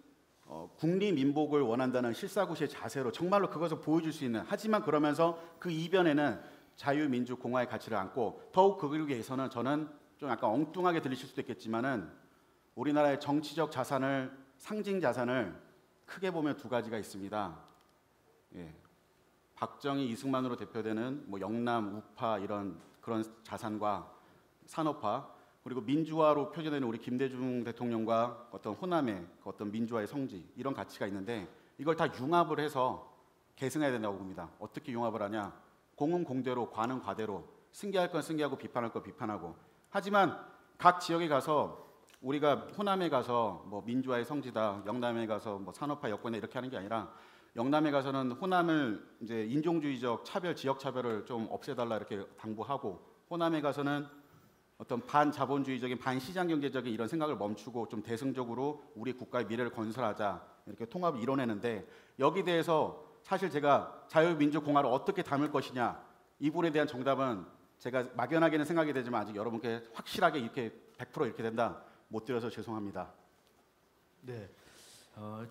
국리민복을 원한다는 실사구시의 자세로 정말로 그것을 보여줄 수 있는, 하지만 그러면서 그 이변에는 자유민주 공화의 가치를 안고 더욱 그걸 위해서는 저는 좀 약간 엉뚱하게 들리실 수도 있겠지만은 우리나라의 정치적 자산을, 상징 자산을 크게 보면 두 가지가 있습니다. 예. 박정희, 이승만으로 대표되는 뭐 영남, 우파 이런 그런 자산과 산업화, 그리고 민주화로 표현되는 우리 김대중 대통령과 어떤 호남의 어떤 민주화의 성지, 이런 가치가 있는데 이걸 다 융합을 해서 계승해야 된다고 봅니다. 어떻게 융합을 하냐? 공은 공대로, 과는 과대로, 승계할 건 승계하고 비판할 건 비판하고. 하지만 각 지역에 가서 우리가 호남에 가서 뭐 민주화의 성지다, 영남에 가서 뭐 산업화 여건이다 이렇게 하는 게 아니라 영남에 가서는 호남을 이제 인종주의적 차별, 지역 차별을 좀 없애달라 이렇게 당부하고, 호남에 가서는 어떤 반자본주의적인, 반시장 경제적인 이런 생각을 멈추고 좀 대승적으로 우리 국가의 미래를 건설하자 이렇게 통합을 이뤄내는데, 여기 대해서 사실 제가 자유민주공화를 어떻게 담을 것이냐 이 부분에 대한 정답은 제가 막연하게는 생각이 되지만 아직 여러분께 확실하게 이렇게 100% 이렇게 된다 못 드려서 죄송합니다. 네.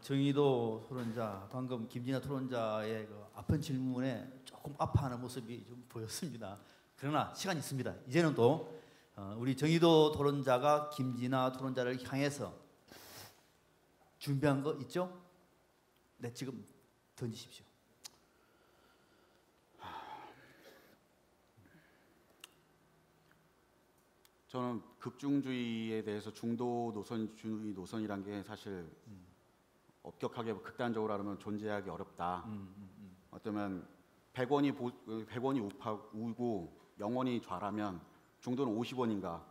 정의도 토론자, 방금 김진아 토론자의 그 아픈 질문에 조금 아파하는 모습이 좀 보였습니다. 그러나 시간이 있습니다. 이제는 또 우리 정의도 토론자가 김진아 토론자를 향해서 준비한 거 있죠? 네, 지금 던지십시오. 저는 극중주의에 대해서 중도 노선주의 노선이란 게 사실 엄격하게 극단적으로 하면 존재하기 어렵다. 어쩌면 100원이 우고 0원이 좌라면 중도는 50원인가,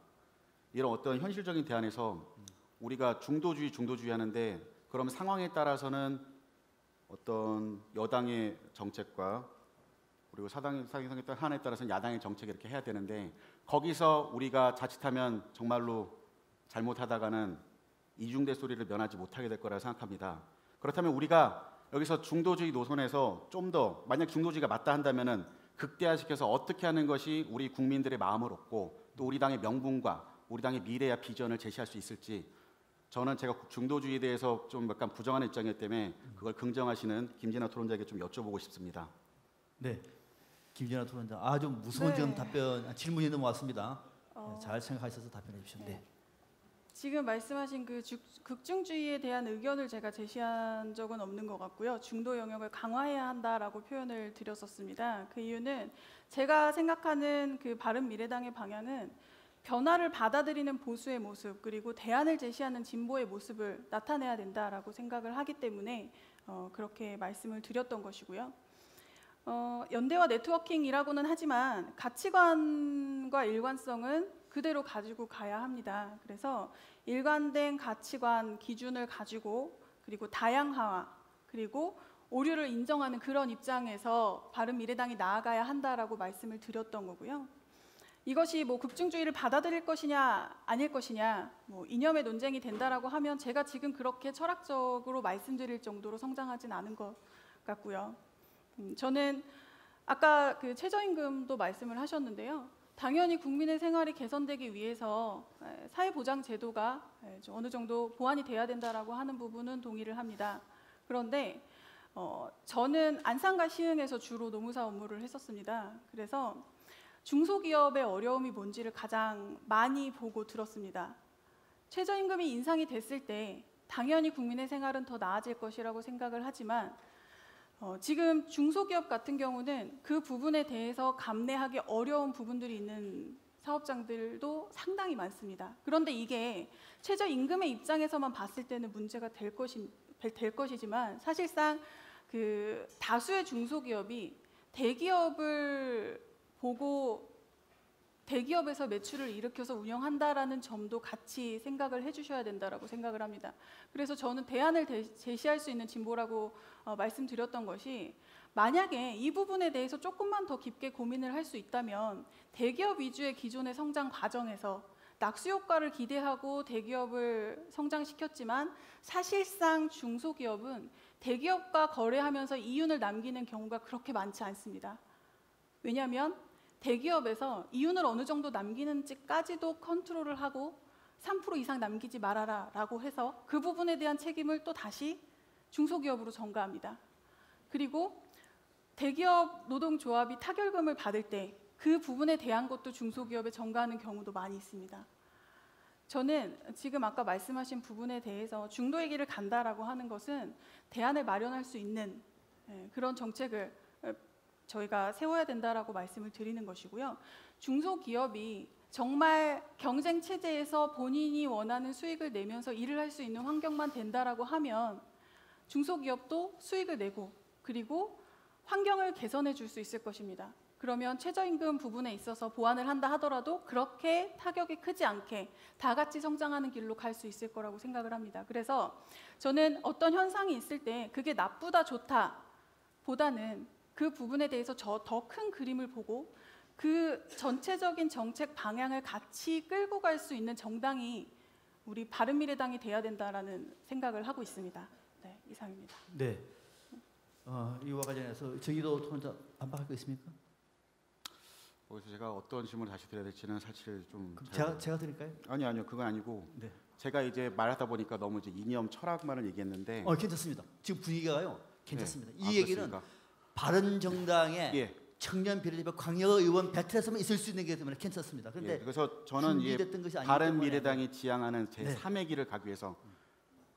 이런 어떤 현실적인 대안에서 우리가 중도주의 하는데, 그럼 상황에 따라서는 어떤 여당의 정책과 그리고 사당의 한에 따라서는 야당의 정책 이렇게 해야 되는데, 거기서 우리가 자칫하면 정말로 잘못하다가는 이중대 소리를 면하지 못하게 될 거라고 생각합니다. 그렇다면 우리가 여기서 중도주의 노선에서 좀 더, 만약 중도주의가 맞다 한다면은 극대화시켜서 어떻게 하는 것이 우리 국민들의 마음을 얻고 또 우리 당의 명분과 우리 당의 미래와 비전을 제시할 수 있을지, 저는 제가 중도주의에 대해서 좀 약간 부정하는 입장이기 때문에 그걸 긍정하시는 김진아 토론자에게 좀 여쭤보고 싶습니다. 네, 김진아 토론자, 아주 무서운 지금 답변, 질문이 넘어왔습니다. 잘 생각하셔서 답변해 주시면 돼. 지금 말씀하신 그 극중주의에 대한 의견을 제가 제시한 적은 없는 것 같고요. 중도 영역을 강화해야 한다라고 표현을 드렸었습니다. 그 이유는 제가 생각하는 그 바른미래당의 방향은 변화를 받아들이는 보수의 모습 그리고 대안을 제시하는 진보의 모습을 나타내야 된다라고 생각을 하기 때문에 그렇게 말씀을 드렸던 것이고요. 연대와 네트워킹이라고는 하지만 가치관과 일관성은 그대로 가지고 가야 합니다. 그래서 일관된 가치관, 기준을 가지고 그리고 다양화와 그리고 오류를 인정하는 그런 입장에서 바른미래당이 나아가야 한다라고 말씀을 드렸던 거고요. 이것이 뭐 극중주의를 받아들일 것이냐 아닐 것이냐 뭐 이념의 논쟁이 된다라고 하면 제가 지금 그렇게 철학적으로 말씀드릴 정도로 성장하진 않은 것 같고요. 저는 아까 그 최저임금도 말씀을 하셨는데요. 당연히 국민의 생활이 개선되기 위해서 사회보장제도가 어느 정도 보완이 돼야 된다라고 하는 부분은 동의를 합니다. 그런데 저는 안산과 시흥에서 주로 노무사 업무를 했었습니다. 그래서 중소기업의 어려움이 뭔지를 가장 많이 보고 들었습니다. 최저임금이 인상이 됐을 때 당연히 국민의 생활은 더 나아질 것이라고 생각을 하지만 지금 중소기업 같은 경우는 그 부분에 대해서 감내하기 어려운 부분들이 있는 사업장들도 상당히 많습니다. 그런데 이게 최저임금의 입장에서만 봤을 때는 문제가 될 것이지만 사실상 그 다수의 중소기업이 대기업을 보고 대기업에서 매출을 일으켜서 운영한다라는 점도 같이 생각을 해주셔야 된다라고 생각을 합니다. 그래서 저는 대안을 제시할 수 있는 진보라고 말씀드렸던 것이 만약에 이 부분에 대해서 조금만 더 깊게 고민을 할 수 있다면 대기업 위주의 기존의 성장 과정에서 낙수 효과를 기대하고 대기업을 성장시켰지만 사실상 중소기업은 대기업과 거래하면서 이윤을 남기는 경우가 그렇게 많지 않습니다. 왜냐하면 대기업에서 이윤을 어느 정도 남기는지까지도 컨트롤을 하고 3% 이상 남기지 말아라 라고 해서 그 부분에 대한 책임을 또 다시 중소기업으로 전가합니다. 그리고 대기업 노동조합이 타결금을 받을 때 그 부분에 대한 것도 중소기업에 전가하는 경우도 많이 있습니다. 저는 지금 아까 말씀하신 부분에 대해서 중도의 길을 간다라고 하는 것은 대안을 마련할 수 있는 그런 정책을 저희가 세워야 된다라고 말씀을 드리는 것이고요. 중소기업이 정말 경쟁 체제에서 본인이 원하는 수익을 내면서 일을 할 수 있는 환경만 된다라고 하면 중소기업도 수익을 내고 그리고 환경을 개선해 줄 수 있을 것입니다. 그러면 최저임금 부분에 있어서 보완을 한다 하더라도 그렇게 타격이 크지 않게 다 같이 성장하는 길로 갈 수 있을 거라고 생각을 합니다. 그래서 저는 어떤 현상이 있을 때 그게 나쁘다 좋다 보다는 그 부분에 대해서 더 큰 그림을 보고 그 전체적인 정책 방향을 같이 끌고 갈 수 있는 정당이 우리 바른미래당이 돼야 된다라는 생각을 하고 있습니다. 네, 이상입니다. 네. 이와 관련해서 저희도 혼자 반박할 거 있습니까? 제가 어떤 질문을 다시 드려야 될지는 사실 좀 제가 드릴까요? 아니요 그건 아니고 네. 제가 이제 말하다 보니까 너무 이제 이념 철학만을 얘기했는데 괜찮습니다. 지금 분위기가요 괜찮습니다. 네. 이 얘기는 그렇습니까? 바른정당의 예. 청년 비례대표 광역의원 배틀에서만 있을 수 있는 게 때문에 괜찮습니다. 그런데 예, 그래서 저는 바른미래당이 지향하는 제3의 길을 가기 위해서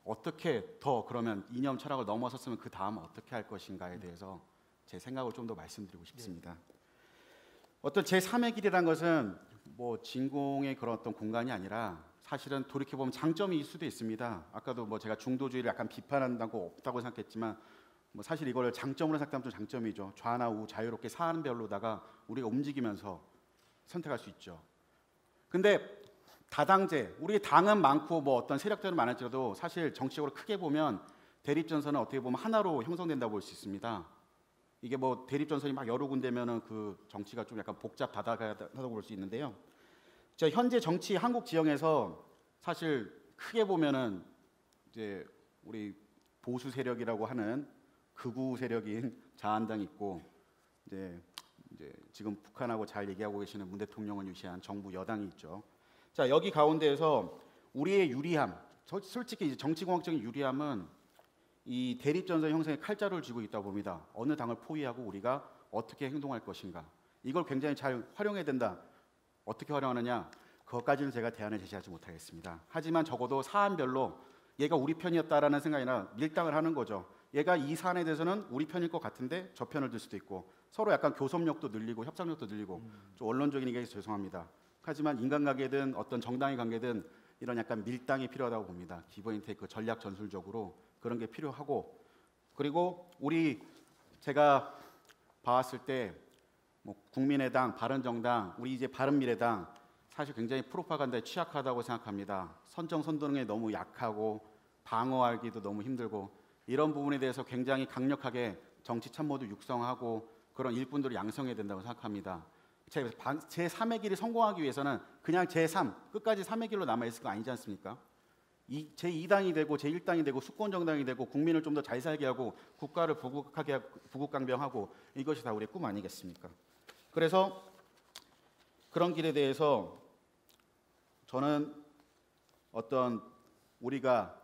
어떻게 더 그러면 이념 철학을 넘어섰으면 그 다음 어떻게 할 것인가에 대해서 제 생각을 좀 더 말씀드리고 싶습니다. 어떤 제3의 길이란 것은 뭐 진공의 그런 어떤 공간이 아니라 사실은 돌이켜 보면 장점일 수도 있습니다. 아까도 뭐 제가 중도주의를 약간 비판한다고 없다고 생각했지만 뭐 사실 이걸 장점으로 생각하면 좀 장점이죠. 좌나 우 자유롭게 사안별로다가 우리가 움직이면서 선택할 수 있죠. 근데 다당제, 우리 당은 많고 뭐 어떤 세력들은 많을지라도 사실 정치적으로 크게 보면 대립전선은 어떻게 보면 하나로 형성된다고 볼 수 있습니다. 이게 뭐 대립전선이 막 여러 군데면은 그 정치가 좀 약간 복잡하다고 볼 수 있는데요. 자, 현재 정치 한국 지형에서 사실 크게 보면은 이제 우리 보수 세력이라고 하는 극우 세력인 자한당이 있고 이제 지금 북한하고 잘 얘기하고 계시는 문 대통령을 유시한 정부 여당이 있죠. 자, 여기 가운데에서 우리의 유리함, 솔직히 이제 정치공학적인 유리함은 이 대립전선 형성에 칼자루를 쥐고 있다고 봅니다. 어느 당을 포위하고 우리가 어떻게 행동할 것인가. 이걸 굉장히 잘 활용해야 된다. 어떻게 활용하느냐. 그것까지는 제가 대안을 제시하지 못하겠습니다. 하지만 적어도 사안별로 얘가 우리 편이었다라는 생각이나 밀당을 하는 거죠. 얘가 이 사안에 대해서는 우리 편일 것 같은데 저 편을 들 수도 있고 서로 약간 교섭력도 늘리고 협상력도 늘리고 좀 원론적인 얘기해서 죄송합니다. 하지만 인간관계든 어떤 정당의 관계든 이런 약간 밀당이 필요하다고 봅니다. 기브 앤 테이크 전략 전술적으로 그런 게 필요하고, 그리고 제가 봐왔을 때 뭐 국민의당, 바른정당, 우리 이제 바른미래당 사실 굉장히 프로파간다에 취약하다고 생각합니다. 선정선동에 너무 약하고 방어하기도 너무 힘들고, 이런 부분에 대해서 굉장히 강력하게 정치 참모도 육성하고 그런 일꾼들을 양성해야 된다고 생각합니다. 제3의 길이 성공하기 위해서는 그냥 제3 끝까지 3의 길로 남아있을 거 아니지 않습니까? 제2당이 되고 제1당이 되고 수권정당이 되고 국민을 좀 더 잘 살게 하고 국가를 부국강병하고 이것이 다 우리의 꿈 아니겠습니까? 그래서 그런 길에 대해서 저는 어떤 우리가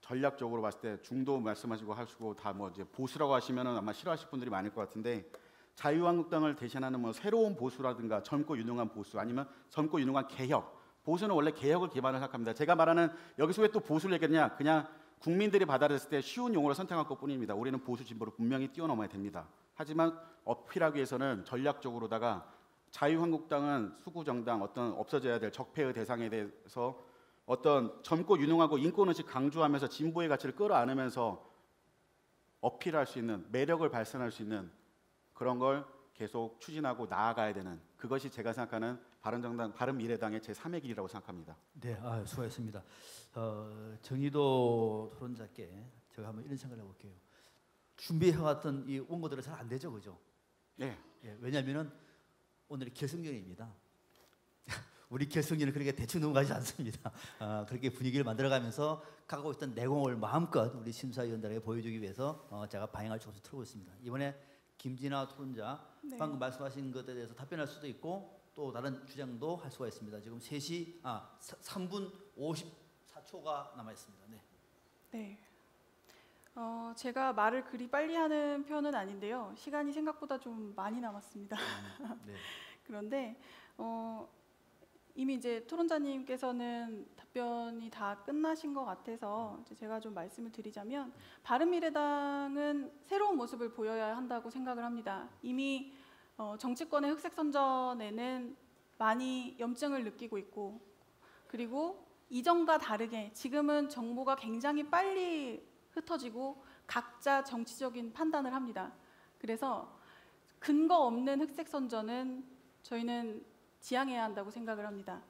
전략적으로 봤을 때 중도 말씀하시고 하시고 다 뭐 이제 보수라고 하시면은 아마 싫어하실 분들이 많을 것 같은데, 자유한국당을 대신하는 뭐 새로운 보수라든가 젊고 유능한 보수, 아니면 젊고 유능한 개혁. 보수는 원래 개혁을 기반으로 생각합니다. 제가 말하는 여기서 왜 또 보수를 얘기하냐? 그냥 국민들이 받아들였을 때 쉬운 용어로 선택할 것뿐입니다. 우리는 보수 진보를 분명히 뛰어넘어야 됩니다. 하지만 어필하기 위해서는 전략적으로다가 자유한국당은 수구정당, 어떤 없어져야 될 적폐의 대상에 대해서 어떤 젊고 유능하고 인권의식 강조하면서 진보의 가치를 끌어안으면서 어필할 수 있는, 매력을 발산할 수 있는 그런 걸 계속 추진하고 나아가야 되는, 그것이 제가 생각하는 바른정당, 바른미래당의 제3의 길이라고 생각합니다. 네, 수고하셨습니다. 정의도 토론자께 제가 한번 이런 생각을 해볼게요. 준비해왔던 이 원고들은 잘 안 되죠, 그죠? 네. 왜냐하면은 오늘이 결승전입니다. 우리 결승전은 그렇게 대충 넘어가지 않습니다. 그렇게 분위기를 만들어가면서 갖고 있던 내공을 마음껏 우리 심사위원들에게 보여주기 위해서 제가 방향을 조금씩 틀고 있습니다. 이번에 김진아 토론자 방금 말씀하신 것에 대해서 답변할 수도 있고 또 다른 주장도 할 수가 있습니다. 지금 3분 54초가 남아 있습니다. 네. 제가 말을 그리 빨리 하는 편은 아닌데요. 시간이 생각보다 좀 많이 남았습니다. 네. 그런데 이미 이제 토론자님께서는 답변이 다 끝나신 것 같아서 이제 제가 좀 말씀을 드리자면, 바른미래당은 새로운 모습을 보여야 한다고 생각을 합니다. 이미 정치권의 흑색 선전에는 많이 염증을 느끼고 있고, 그리고 이전과 다르게 지금은 정보가 굉장히 빨리 흩어지고 각자 정치적인 판단을 합니다. 그래서 근거 없는 흑색 선전은 저희는 지양해야 한다고 생각을 합니다.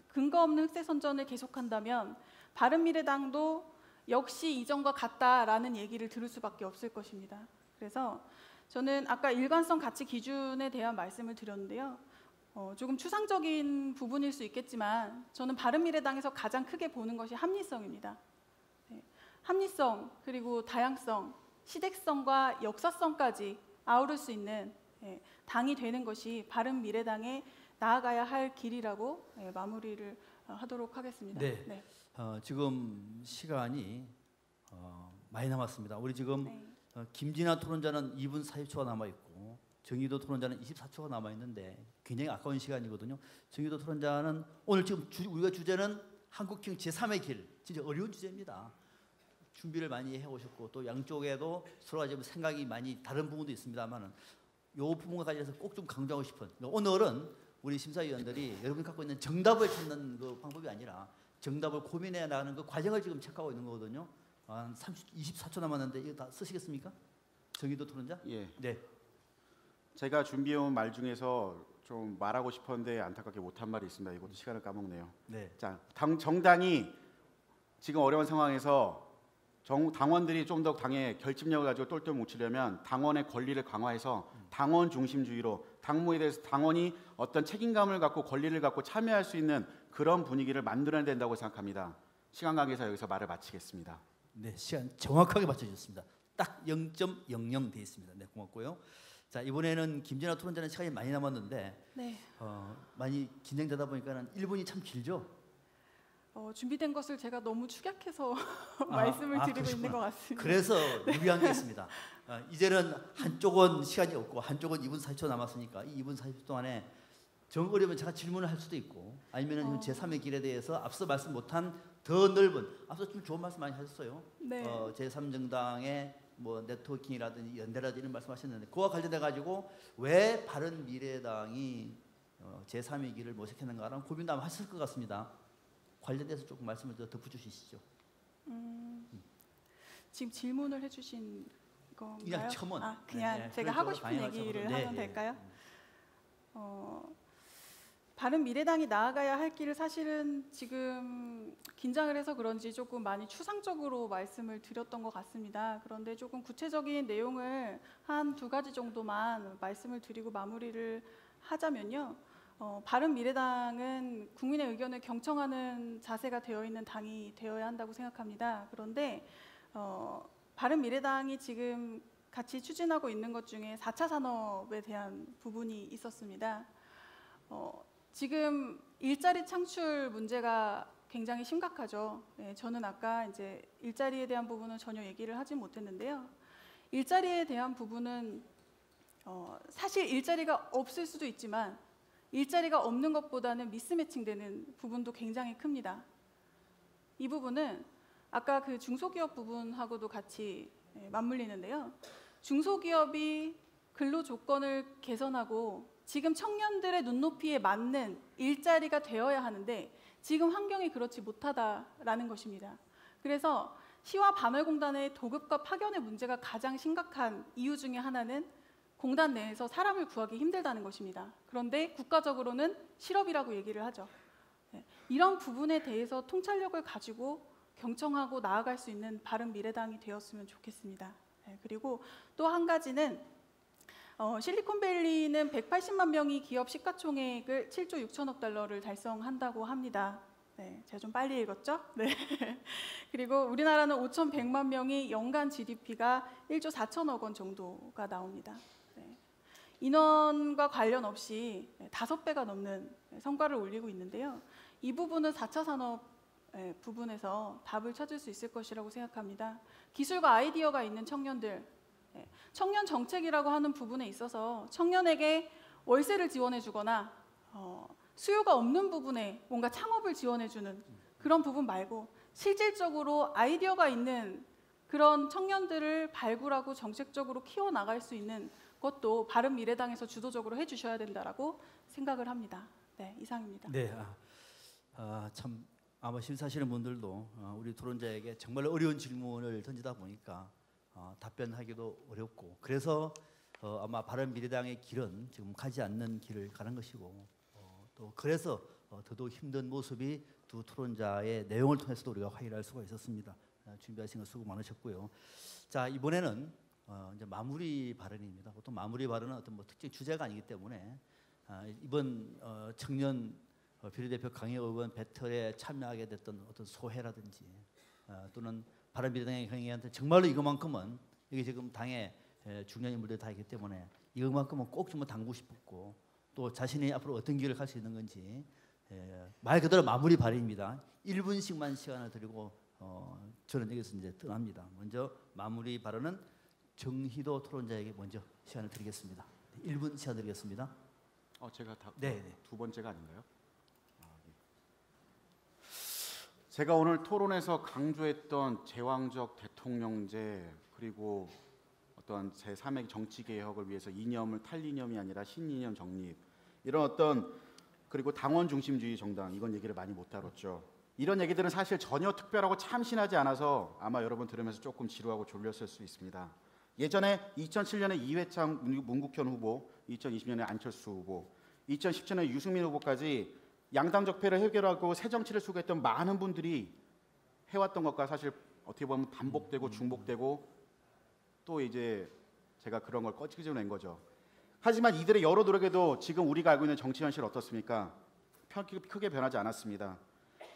근거 없는 흑색 선전을 계속한다면 바른미래당도 역시 이전과 같다라는 얘기를 들을 수밖에 없을 것입니다. 그래서 저는 아까 일관성 가치 기준에 대한 말씀을 드렸는데요. 조금 추상적인 부분일 수 있겠지만 저는 바른미래당에서 가장 크게 보는 것이 합리성입니다. 합리성, 그리고 다양성, 시대성과 역사성까지 아우를 수 있는 당이 되는 것이 바른미래당에 나아가야 할 길이라고 마무리를 하도록 하겠습니다. 네. 지금 시간이 많이 남았습니다. 우리 지금 김진아 토론자는 2분 40초가 남아 있고 정의도 토론자는 24초가 남아 있는데 굉장히 아까운 시간이거든요. 정의도 토론자는 오늘 지금 우리가 주제는 한국형 제3의 길, 진짜 어려운 주제입니다. 준비를 많이 해오셨고 또 양쪽에도 서로가 지금 생각이 많이 다른 부분도 있습니다만은 이 부분과 관련해서 꼭 좀 강조하고 싶은, 오늘은 우리 심사위원들이 여러분이 갖고 있는 정답을 찾는 그 방법이 아니라 정답을 고민해 나가는 그 과정을 지금 체크하고 있는 거거든요. 한 24초 남았는데 이거 다 쓰시겠습니까? 정의도 토론자? 예. 네. 제가 준비해온 말 중에서 좀 말하고 싶었는데 안타깝게 못한 말이 있습니다. 이것도 시간을 까먹네요. 네. 자, 정당이 지금 어려운 상황에서 당원들이 좀 더 당의 결집력을 가지고 똘똘 뭉치려면 당원의 권리를 강화해서 당원 중심주의로 당무에 대해서 당원이 어떤 책임감을 갖고 권리를 갖고 참여할 수 있는 그런 분위기를 만들어야 된다고 생각합니다. 시간 관계상 여기서 말을 마치겠습니다. 네, 시간 정확하게 맞춰주셨습니다. 딱 0.00 돼 있습니다. 네, 고맙고요. 자, 이번에는 김진아 토론자는 시간이 많이 남았는데 많이 긴장되다 보니까는 1분이 참 길죠. 준비된 것을 제가 너무 축약해서 말씀을 드리고 그러시구나. 있는 것 같습니다. 그래서 유리한 게 있습니다. 이제는 한쪽은 시간이 없고 한쪽은 2분 40초 남았으니까 이 2분 40초 동안에 정 어려면 제가 질문을 할 수도 있고 아니면 제3의 길에 대해서 앞서 말씀 못한 더 넓은, 앞서 좀 좋은 말씀 많이 하셨어요. 네. 제3정당의 뭐 네트워킹이라든지 연대라든지 이런 말씀하셨는데 그와 관련돼 가지고 왜 바른미래당이 제3의 길을 모색했는가라는 고민도 아마 하실 것 같습니다. 관련돼서 조금 말씀을 더 덧붙여주시죠. 지금 질문을 해주신 건가요? 그냥 첨언. 그냥 네, 제가 하고 싶은 얘기를 네, 하면 네. 될까요? 바른미래당이 나아가야 할 길을 사실은 지금 긴장을 해서 그런지 조금 많이 추상적으로 말씀을 드렸던 것 같습니다. 그런데 조금 구체적인 내용을 한 2가지 정도만 말씀을 드리고 마무리를 하자면요. 바른미래당은 국민의 의견을 경청하는 자세가 되어 있는 당이 되어야 한다고 생각합니다. 그런데 바른미래당이 지금 같이 추진하고 있는 것 중에 4차 산업에 대한 부분이 있었습니다. 지금 일자리 창출 문제가 굉장히 심각하죠. 네, 저는 아까 이제 일자리에 대한 부분은 전혀 얘기를 하지 못했는데요. 일자리에 대한 부분은 사실 일자리가 없을 수도 있지만 일자리가 없는 것보다는 미스매칭되는 부분도 굉장히 큽니다. 이 부분은 아까 그 중소기업 부분하고도 같이 맞물리는데요. 중소기업이 근로 조건을 개선하고 지금 청년들의 눈높이에 맞는 일자리가 되어야 하는데 지금 환경이 그렇지 못하다라는 것입니다. 그래서 시와 반월공단의 도급과 파견의 문제가 가장 심각한 이유 중에 하나는 공단 내에서 사람을 구하기 힘들다는 것입니다. 그런데 국가적으로는 실업이라고 얘기를 하죠. 이런 부분에 대해서 통찰력을 가지고 경청하고 나아갈 수 있는 바른미래당이 되었으면 좋겠습니다. 그리고 또 한 가지는 실리콘밸리는 180만 명이 기업 시가총액을 7조 6천억 달러를 달성한다고 합니다. 네, 제가 좀 빨리 읽었죠? 네. 그리고 우리나라는 5,100만 명이 연간 GDP가 1조 4천억 원 정도가 나옵니다. 네. 인원과 관련 없이 5배가 넘는 성과를 올리고 있는데요. 이 부분은 4차 산업 부분에서 답을 찾을 수 있을 것이라고 생각합니다. 기술과 아이디어가 있는 청년들, 청년 정책이라고 하는 부분에 있어서 청년에게 월세를 지원해 주거나 수요가 없는 부분에 뭔가 창업을 지원해 주는 그런 부분 말고 실질적으로 아이디어가 있는 그런 청년들을 발굴하고 정책적으로 키워나갈 수 있는 것도 바른미래당에서 주도적으로 해주셔야 된다라고 생각을 합니다. 네, 이상입니다. 네, 참 아마 심사하시는 분들도 우리 토론자에게 정말 어려운 질문을 던지다 보니까 답변하기도 어렵고 그래서 아마 바른미래당의 길은 지금 가지 않는 길을 가는 것이고 또 그래서 더더욱 힘든 모습이 두 토론자의 내용을 통해서도 우리가 확인할 수가 있었습니다. 준비하신 거 수고 많으셨고요. 자, 이번에는 이제 마무리 발언입니다. 보통 마무리 발언은 어떤 뭐 특정 주제가 아니기 때문에 이번 청년 비례대표 강의역 의원 배틀에 참여하게 됐던 어떤 소회라든지 또는 바른미래당의 경영한테 정말로 이것만큼은 이게 지금 당의 중요한 인물들이 다 있기 때문에 이것만큼은 꼭 좀 당고 싶었고 또 자신이 앞으로 어떤 길을 갈 수 있는 건지 말 그대로 마무리 발언입니다. 1분씩만 시간을 드리고 저는 여기서 이제 떠납니다. 먼저 마무리 발언은 정희도 토론자에게 먼저 시간을 드리겠습니다. 1분 시간 드리겠습니다. 제가 네. 두 번째가 아닌가요? 제가 오늘 토론에서 강조했던 제왕적 대통령제 그리고 어떤 제3의 정치개혁을 위해서 이념을 탈이념이 아니라 신이념 정립 이런 어떤 그리고 당원 중심주의 정당 이건 얘기를 많이 못 다뤘죠. 이런 얘기들은 사실 전혀 특별하고 참신하지 않아서 아마 여러분 들으면서 조금 지루하고 졸렸을 수 있습니다. 예전에 2007년에 이회창 문국현 후보, 2020년에 안철수 후보, 2017년에 유승민 후보까지 양당 적폐를 해결하고 새 정치를 추구했던 많은 분들이 해왔던 것과 사실 어떻게 보면 반복되고 중복되고 또 이제 제가 그런 걸 꺼지내는 거죠. 하지만 이들의 여러 노력에도 지금 우리가 알고 있는 정치 현실 어떻습니까? 크게 변하지 않았습니다.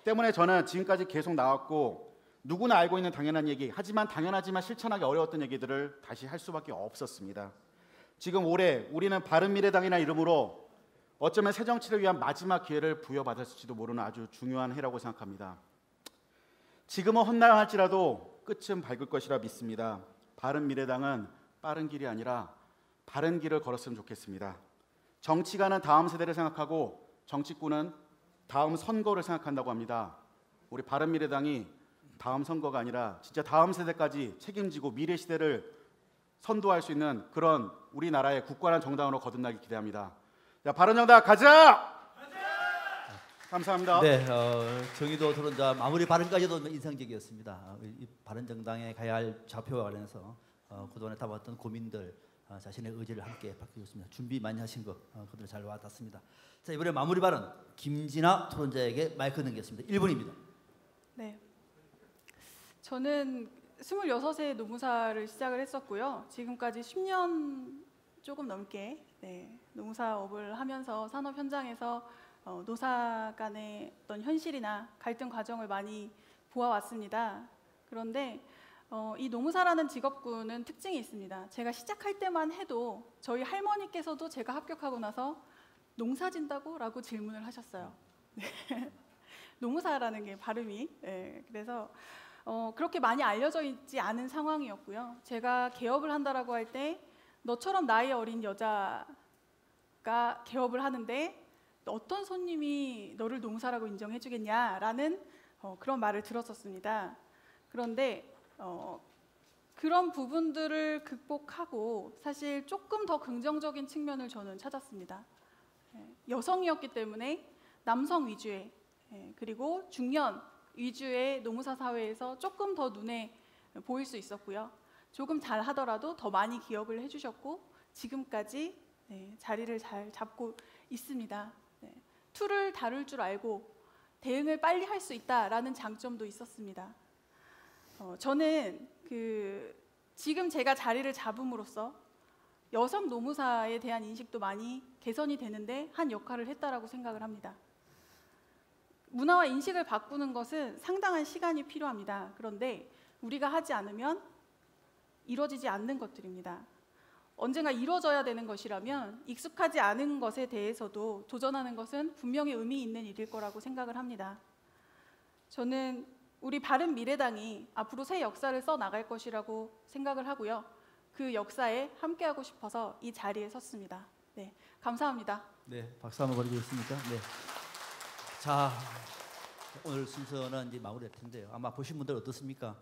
때문에 저는 지금까지 계속 나왔고 누구나 알고 있는 당연한 얘기 하지만 당연하지만 실천하기 어려웠던 얘기들을 다시 할 수밖에 없었습니다. 지금 올해 우리는 바른미래당이라는 이름으로 어쩌면 새 정치를 위한 마지막 기회를 부여받았을지도 모르는 아주 중요한 해라고 생각합니다. 지금은 헛날할지라도 끝은 밝을 것이라 믿습니다. 바른미래당은 빠른 길이 아니라 바른 길을 걸었으면 좋겠습니다. 정치가는 다음 세대를 생각하고 정치꾼은 다음 선거를 생각한다고 합니다. 우리 바른미래당이 다음 선거가 아니라 진짜 다음 세대까지 책임지고 미래 시대를 선도할 수 있는 그런 우리나라의 굳건한 정당으로 거듭나길 기대합니다. 자, 바른정당 가자! 감사합니다. 네, 정의도 토론자 마무리 발언까지도 인상적이었습니다. 이 바른정당에 가야 할 좌표와 관련해서 그동안에 담았던 고민들, 자신의 의지를 함께 밝혀줬습니다. 준비 많이 하신 거 그대로 잘 와닿습니다. 자, 이번에 마무리 발언 김진아 토론자에게 마이크 넘기겠습니다. 1분입니다. 네, 저는 26세 노무사를 시작을 했었고요. 지금까지 10년 조금 넘게 노무사업을 하면서 산업 현장에서 노사 간의 어떤 현실이나 갈등 과정을 많이 보아왔습니다. 그런데 이 노무사라는 직업군은 특징이 있습니다. 제가 시작할 때만 해도 저희 할머니께서도 제가 합격하고 나서 농사 진다고? 라고 질문을 하셨어요. 네. 노무사라는 게 발음이. 그래서 그렇게 많이 알려져 있지 않은 상황이었고요. 제가 개업을 한다라고 할 때 너처럼 나이 어린 여자가 개업을 하는데 어떤 손님이 너를 노무사라고 인정해 주겠냐라는 그런 말을 들었었습니다. 그런데 그런 부분들을 극복하고 사실 조금 더 긍정적인 측면을 저는 찾았습니다. 여성이었기 때문에 남성 위주의 그리고 중년 위주의 노무사 사회에서 조금 더 눈에 보일 수 있었고요. 조금 잘 하더라도 더 많이 기업을 해주셨고 지금까지 자리를 잘 잡고 있습니다. 툴을 다룰 줄 알고 대응을 빨리 할 수 있다라는 장점도 있었습니다. 저는 지금 제가 자리를 잡음으로써 여성 노무사에 대한 인식도 많이 개선이 되는데 한 역할을 했다라고 생각을 합니다. 문화와 인식을 바꾸는 것은 상당한 시간이 필요합니다. 그런데 우리가 하지 않으면 이루어지지 않는 것들입니다. 언젠가 이루어져야 되는 것이라면 익숙하지 않은 것에 대해서도 도전하는 것은 분명히 의미 있는 일일 거라고 생각을 합니다. 저는 우리 바른미래당이 앞으로 새 역사를 써나갈 것이라고 생각을 하고요. 그 역사에 함께하고 싶어서 이 자리에 섰습니다. 네, 감사합니다. 네, 박수 한번 보내주겠습니까? 네. 자, 오늘 순서는 이제 마무리할 텐데요. 아마 보신 분들 어떻습니까?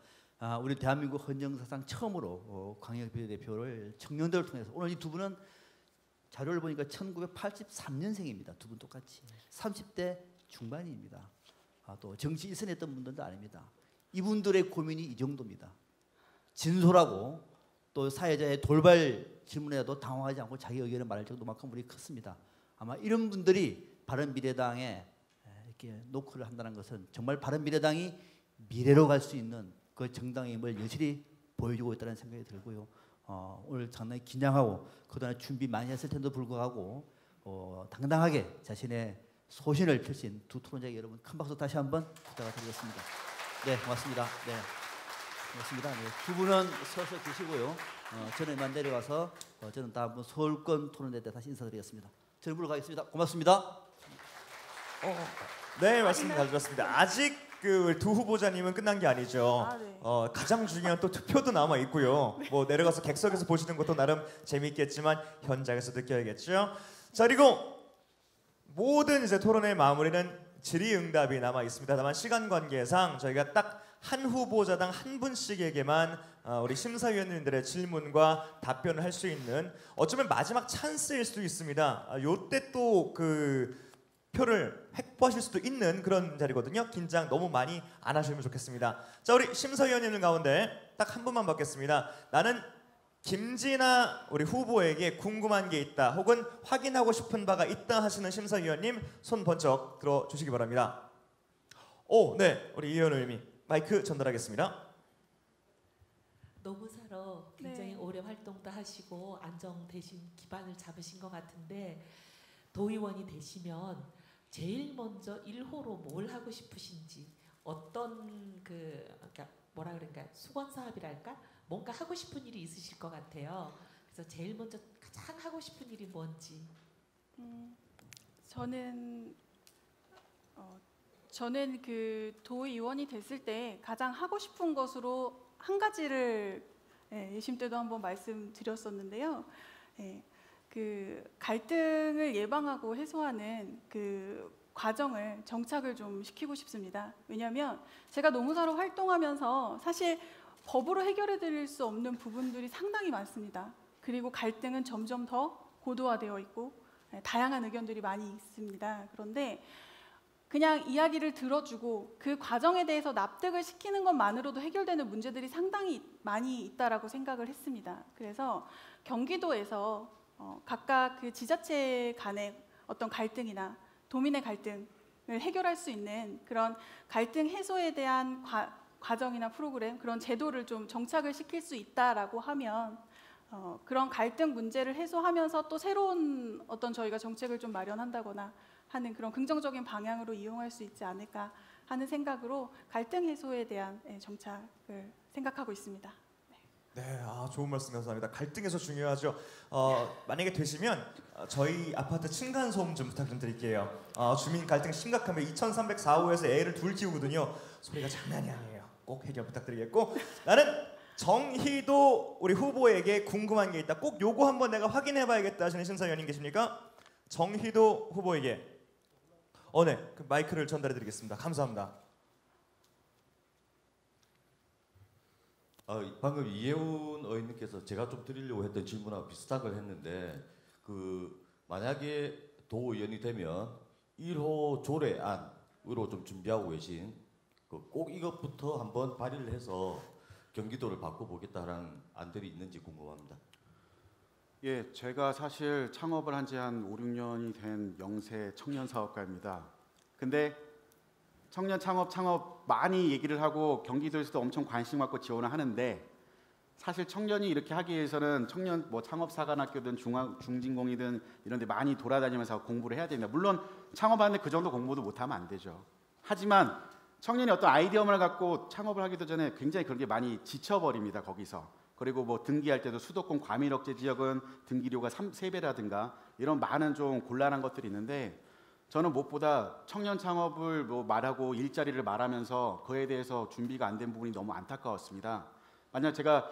우리 대한민국 헌정사상 처음으로 광역 비례대표를 청년들을 통해서 오늘 이 두 분은 자료를 보니까 1983년생입니다. 두 분 똑같이 30대 중반입니다. 또 정치 일선 했던 분들도 아닙니다. 이분들의 고민이 이 정도입니다. 진솔하고 또 사회자의 돌발 질문에도 당황하지 않고 자기 의견을 말할 정도만큼 우리 컸습니다. 아마 이런 분들이 바른미래당에 이렇게 노크를 한다는 것은 정말 바른미래당이 미래로 갈 수 있는 그 정당의 힘을 여실히 보여주고 있다는 생각이 들고요. 오늘 상당히 긴장하고 그동안 준비 많이 했을 텐데도 불구하고 당당하게 자신의 소신을 펼친 두 토론자 여러분 큰 박수 다시 한번 부탁드리겠습니다. 네, 고맙습니다. 네, 고맙습니다. 네, 두 분은 서서 계시고요. 저는 이만 내려가서 저는 다음번 서울권 토론회 때 다시 인사드리겠습니다. 저는 물러가겠습니다. 고맙습니다. 네, 말씀 잘 들었습니다. 아직 그 두 후보자님은 끝난 게 아니죠. 네. 가장 중요한 또 투표도 남아 있고요. 뭐 내려가서 객석에서 보시는 것도 나름 재미있겠지만 현장에서 느껴야겠죠. 자, 그리고 모든 이제 토론의 마무리는 질의응답이 남아 있습니다. 다만 시간 관계상 저희가 딱 한 후보자당 한 분씩에게만 우리 심사위원님들의 질문과 답변을 할 수 있는 어쩌면 마지막 찬스일 수도 있습니다. 요때 또 그 표를 획보하실 수도 있는 그런 자리거든요. 긴장 너무 많이 안 하시면 좋겠습니다. 자, 우리 심사위원님 가운데 딱 한 분만 받겠습니다. 나는 김진아 우리 후보에게 궁금한 게 있다 혹은 확인하고 싶은 바가 있다 하시는 심사위원님 손 번쩍 들어주시기 바랍니다. 네, 우리 이현 의원님이 마이크 전달하겠습니다. 노무사로 굉장히 오래 활동도 하시고 안정되신 기반을 잡으신 것 같은데 도의원이 되시면 제일 먼저 1호로 뭘 하고 싶으신지 어떤 그러니까 뭐라 그런가 수건 사업이랄까 뭔가 하고 싶은 일이 있으실 것 같아요. 그래서 제일 먼저 가장 하고 싶은 일이 뭔지. 저는 그 도의원이 됐을 때 가장 하고 싶은 것으로 한 가지를 예심 때도 한번 말씀드렸었는데요. 그 갈등을 예방하고 해소하는 그 과정을 정착을 좀 시키고 싶습니다. 왜냐하면 제가 노무사로 활동하면서 사실 법으로 해결해 드릴 수 없는 부분들이 상당히 많습니다. 그리고 갈등은 점점 더 고도화되어 있고 다양한 의견들이 많이 있습니다. 그런데 그냥 이야기를 들어주고 그 과정에 대해서 납득을 시키는 것만으로도 해결되는 문제들이 상당히 많이 있다라고 생각을 했습니다. 그래서 경기도에서 각각 그 지자체 간의 어떤 갈등이나 도민의 갈등을 해결할 수 있는 그런 갈등 해소에 대한 과정이나 프로그램, 그런 제도를 좀 정착을 시킬 수 있다라고 하면 그런 갈등 문제를 해소하면서 또 새로운 어떤 저희가 정책을 좀 마련한다거나 하는 그런 긍정적인 방향으로 이용할 수 있지 않을까 하는 생각으로 갈등 해소에 대한 정착을 생각하고 있습니다. 네, 좋은 말씀 감사합니다. 갈등 해소 중요하죠. 만약에 되시면 저희 아파트 층간 소음 좀 부탁 좀 드릴게요. 주민 갈등 심각하면 2304호에서 애를 둘 키우거든요. 소리가 장난이 아니에요. 꼭 해결 부탁드리겠고, 나는 정희도 우리 후보에게 궁금한 게 있다. 꼭 요거 한번 내가 확인해봐야겠다 하시는 심사위원님 계십니까? 정희도 후보에게 네, 그 마이크를 전달해드리겠습니다. 감사합니다. 방금 이혜훈 의원님께서 제가 좀 드리려고 했던 질문하고 비슷한 걸 했는데, 만약에 도의원이 되면 1호 조례안으로 좀 준비하고 계신 꼭 이것부터 한번 발의를 해서 경기도를 바꿔보겠다라는 안들이 있는지 궁금합니다. 예, 제가 사실 창업을 한 지 한 5, 6년이 된 영세 청년 사업가입니다. 근데 청년 창업 많이 얘기를 하고 경기도에서도 엄청 관심 갖고 지원을 하는데, 사실 청년이 이렇게 하기 위해서는 청년 창업사관학교든 중진공이든 이런 데 많이 돌아다니면서 공부를 해야 됩니다. 물론 창업하는데 그 정도 공부도 못하면 안 되죠. 하지만 청년이 어떤 아이디어를 갖고 창업을 하기도 전에 굉장히 그런 게 많이 지쳐버립니다. 거기서. 그리고 등기할 때도 수도권 과밀억제 지역은 등기료가 3배라든가 이런 많은 좀 곤란한 것들이 있는데, 저는 무엇보다 청년 창업을 말하고 일자리를 말하면서 그에 대해서 준비가 안 된 부분이 너무 안타까웠습니다. 만약 제가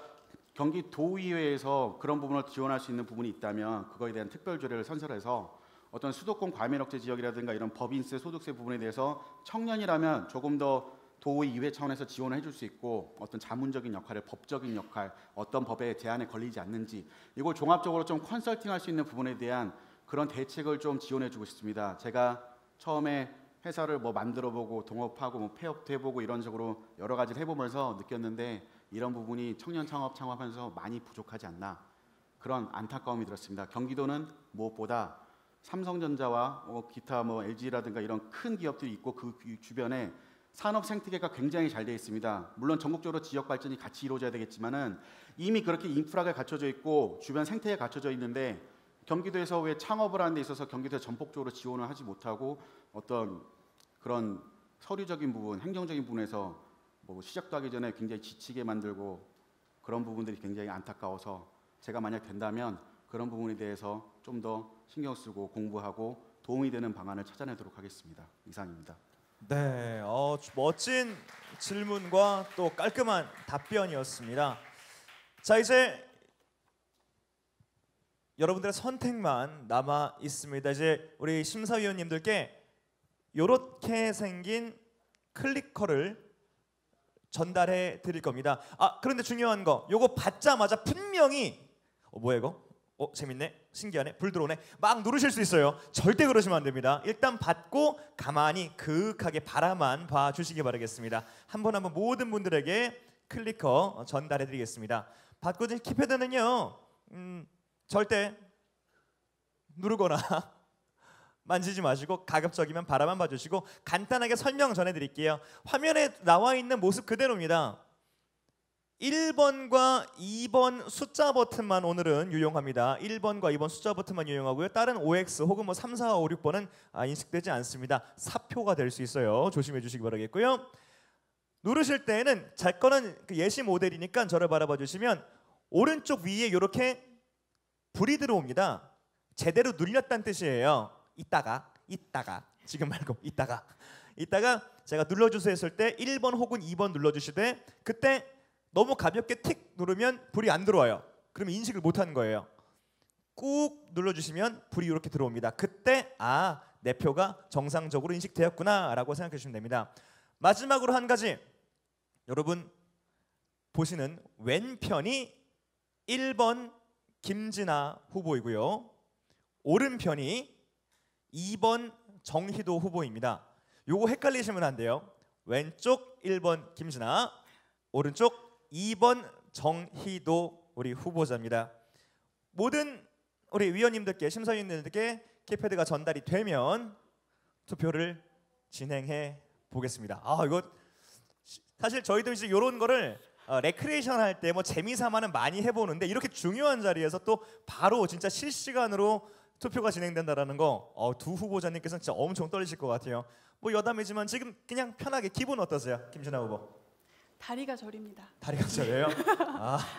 경기도의회에서 그런 부분을 지원할 수 있는 부분이 있다면 그거에 대한 특별조례를 선설해서 어떤 수도권 과밀억제 지역이라든가 이런 법인세, 소득세 부분에 대해서 청년이라면 조금 더 도의회 차원에서 지원을 해줄 수 있고, 어떤 자문적인 역할을, 법적인 역할, 어떤 법에 제한에 걸리지 않는지 이걸 종합적으로 좀 컨설팅할 수 있는 부분에 대한 그런 대책을 좀 지원해주고 싶습니다. 제가 처음에 회사를 만들어보고 동업하고 폐업도 해보고 이런 식으로 여러 가지를 해보면서 느꼈는데, 이런 부분이 청년 창업하면서 많이 부족하지 않나, 그런 안타까움이 들었습니다. 경기도는 무엇보다 삼성전자와 기타 LG라든가 이런 큰 기업들이 있고 그 주변에 산업 생태계가 굉장히 잘 되어 있습니다. 물론 전국적으로 지역 발전이 같이 이루어져야 되겠지만은 이미 그렇게 인프라가 갖춰져 있고 주변 생태계가 갖춰져 있는데, 경기도에서 왜 창업을 하는 데 있어서 경기도에서 전폭적으로 지원을 하지 못하고 어떤 그런 서류적인 부분, 행정적인 부분에서 시작도 하기 전에 굉장히 지치게 만들고, 그런 부분들이 굉장히 안타까워서 제가 만약 된다면 그런 부분에 대해서 좀 더 신경 쓰고 공부하고 도움이 되는 방안을 찾아내도록 하겠습니다. 이상입니다. 네, 멋진 질문과 또 깔끔한 답변이었습니다. 자, 이제 여러분들의 선택만 남아 있습니다. 이제 우리 심사위원님들께 이렇게 생긴 클리커를 전달해 드릴 겁니다. 그런데 중요한 거, 요거 받자마자 분명히 뭐야 이거? 재밌네, 신기하네, 불 들어오네, 막 누르실 수 있어요. 절대 그러시면 안 됩니다. 일단 받고 가만히 그윽하게 바라만 봐주시기 바라겠습니다. 한 분 한 분 모든 분들에게 클리커 전달해 드리겠습니다. 받고 있는 키패드는요, 절대 누르거나 만지지 마시고 가급적이면 바라만 봐주시고, 간단하게 설명 전해드릴게요. 화면에 나와 있는 모습 그대로입니다. 1번과 2번 숫자 버튼만 오늘은 유용합니다. 1번과 2번 숫자 버튼만 유용하고요. 다른 OX 혹은 3, 4, 5, 6번은 인식되지 않습니다. 사표가 될 수 있어요. 조심해 주시기 바라겠고요. 누르실 때에는 제 거는 예시 모델이니까 저를 바라봐 주시면 오른쪽 위에 이렇게 불이 들어옵니다. 제대로 눌렸다는 뜻이에요. 이따가 지금 말고 이따가 제가 눌러주세요 했을 때 1번 혹은 2번 눌러주시되, 그때 너무 가볍게 틱 누르면 불이 안 들어와요. 그러면 인식을 못하는 거예요. 꾹 눌러주시면 불이 이렇게 들어옵니다. 그때 내 표가 정상적으로 인식되었구나 라고 생각해 주시면 됩니다. 마지막으로 한 가지, 여러분 보시는 왼편이 1번 김진아 후보이고요, 오른편이 2번 정희도 후보입니다. 요거 헷갈리시면 안 돼요. 왼쪽 1번 김진아, 오른쪽 2번 정희도 우리 후보자입니다. 모든 우리 위원님들께, 심사위원님들께 키패드가 전달이 되면 투표를 진행해 보겠습니다. 이거 사실 저희도 이제 이런 거를 레크레이션 할 때 뭐 재미삼아는 많이 해보는데 이렇게 중요한 자리에서 또 바로 진짜 실시간으로 투표가 진행된다라는 거 두 후보자님께서는 진짜 엄청 떨리실 것 같아요. 뭐 여담이지만 지금 그냥 편하게 기분 어떠세요, 김진아 후보? 다리가 저립니다. 다리가 저려요?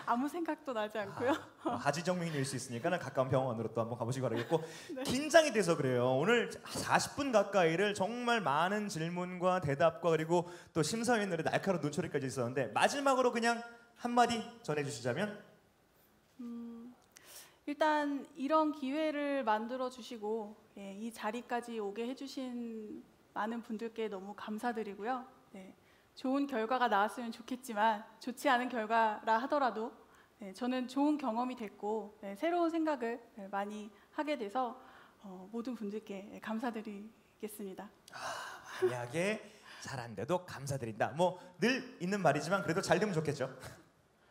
아무 생각도 나지 않고요. 하지정맥일 수 있으니까 가까운 병원으로 또 한번 가보시기 바라겠고 네. 긴장이 돼서 그래요. 오늘 40분 가까이를 정말 많은 질문과 대답과 그리고 또 심사위원들의 날카로운 눈초리까지 있었는데 마지막으로 그냥 한마디 전해주시자면? 일단 이런 기회를 만들어 주시고 이 자리까지 오게 해주신 많은 분들께 너무 감사드리고요. 네. 좋은 결과가 나왔으면 좋겠지만 좋지 않은 결과라 하더라도 저는 좋은 경험이 됐고 새로운 생각을 많이 하게 돼서 모든 분들께 감사드리겠습니다. 만약에 잘 안 돼도 감사드린다. 뭐 늘 있는 말이지만 그래도 잘 되면 좋겠죠.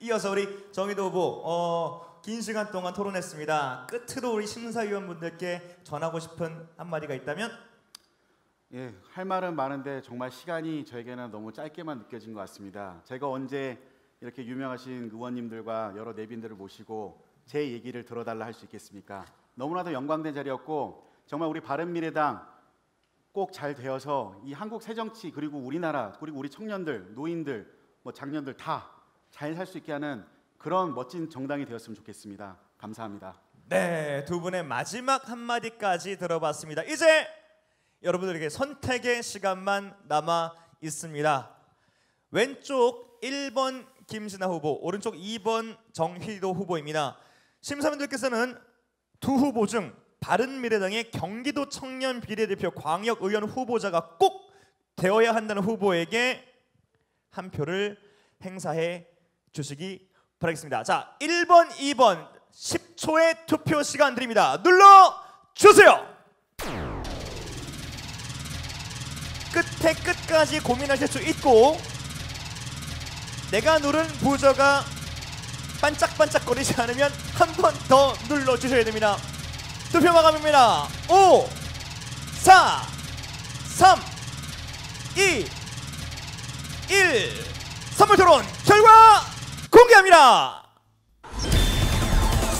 이어서 우리 정희도 후보 긴 시간 동안 토론했습니다. 끝으로 우리 심사위원분들께 전하고 싶은 한마디가 있다면? 예, 할 말은 많은데 정말 시간이 저에게는 너무 짧게만 느껴진 것 같습니다. 제가 언제 이렇게 유명하신 의원님들과 여러 내빈들을 모시고 제 얘기를 들어달라 할 수 있겠습니까? 너무나도 영광된 자리였고 정말 우리 바른미래당 꼭 잘 되어서 이 한국 새정치 그리고 우리나라 그리고 우리 청년들, 노인들, 뭐 장년들 다 잘 살 수 있게 하는 그런 멋진 정당이 되었으면 좋겠습니다. 감사합니다. 네, 두 분의 마지막 한마디까지 들어봤습니다. 이제 여러분들에게 선택의 시간만 남아 있습니다. 왼쪽 1번 김진아 후보, 오른쪽 2번 정희도 후보입니다. 심사위원들께서는 두 후보 중 바른미래당의 경기도 청년 비례대표 광역의원 후보자가 꼭 되어야 한다는 후보에게 한 표를 행사해 주시기 바라겠습니다. 자, 1번, 2번 10초의 투표 시간 드립니다. 눌러주세요. 끝에 끝까지 고민하실 수 있고 내가 누른 부저가 반짝반짝거리지 않으면 한 번 더 눌러주셔야 됩니다. 투표 마감입니다. 5, 4, 3, 2, 1 선물 토론 결과 공개합니다.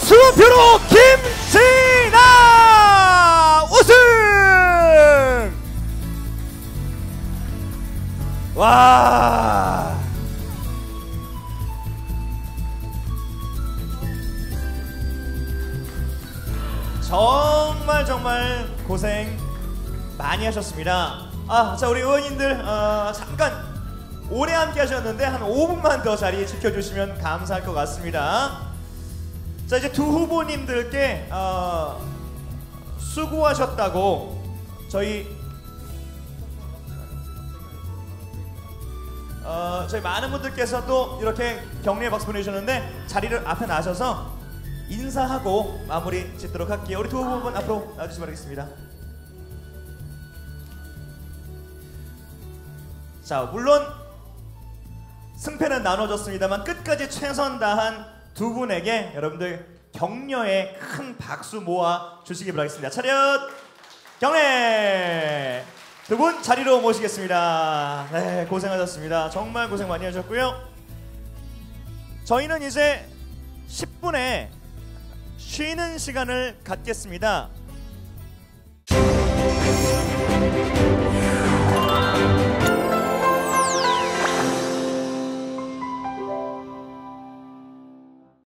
수표로 김진아 우승! 와! 정말 고생 많이 하셨습니다. 자 우리 의원님들 잠깐 오래 함께 하셨는데 한 5분만 더 자리 지켜주시면 감사할 것 같습니다. 자 이제 두 후보님들께 수고하셨다고 저희 많은 분들께서 또 이렇게 격려의 박수 보내주셨는데 자리를 앞에 나셔서 인사하고 마무리 짓도록 할게요. 우리 두 후보분 앞으로 나와주시기 바라겠습니다. 자 물론 승패는 나눠졌습니다만 끝까지 최선 다한 두 분에게 여러분들 격려의 큰 박수 모아 주시기 바라겠습니다. 차렷 경례! 두 분 자리로 모시겠습니다. 네, 고생하셨습니다. 정말 고생 많이 하셨고요. 저희는 이제 10분에 쉬는 시간을 갖겠습니다.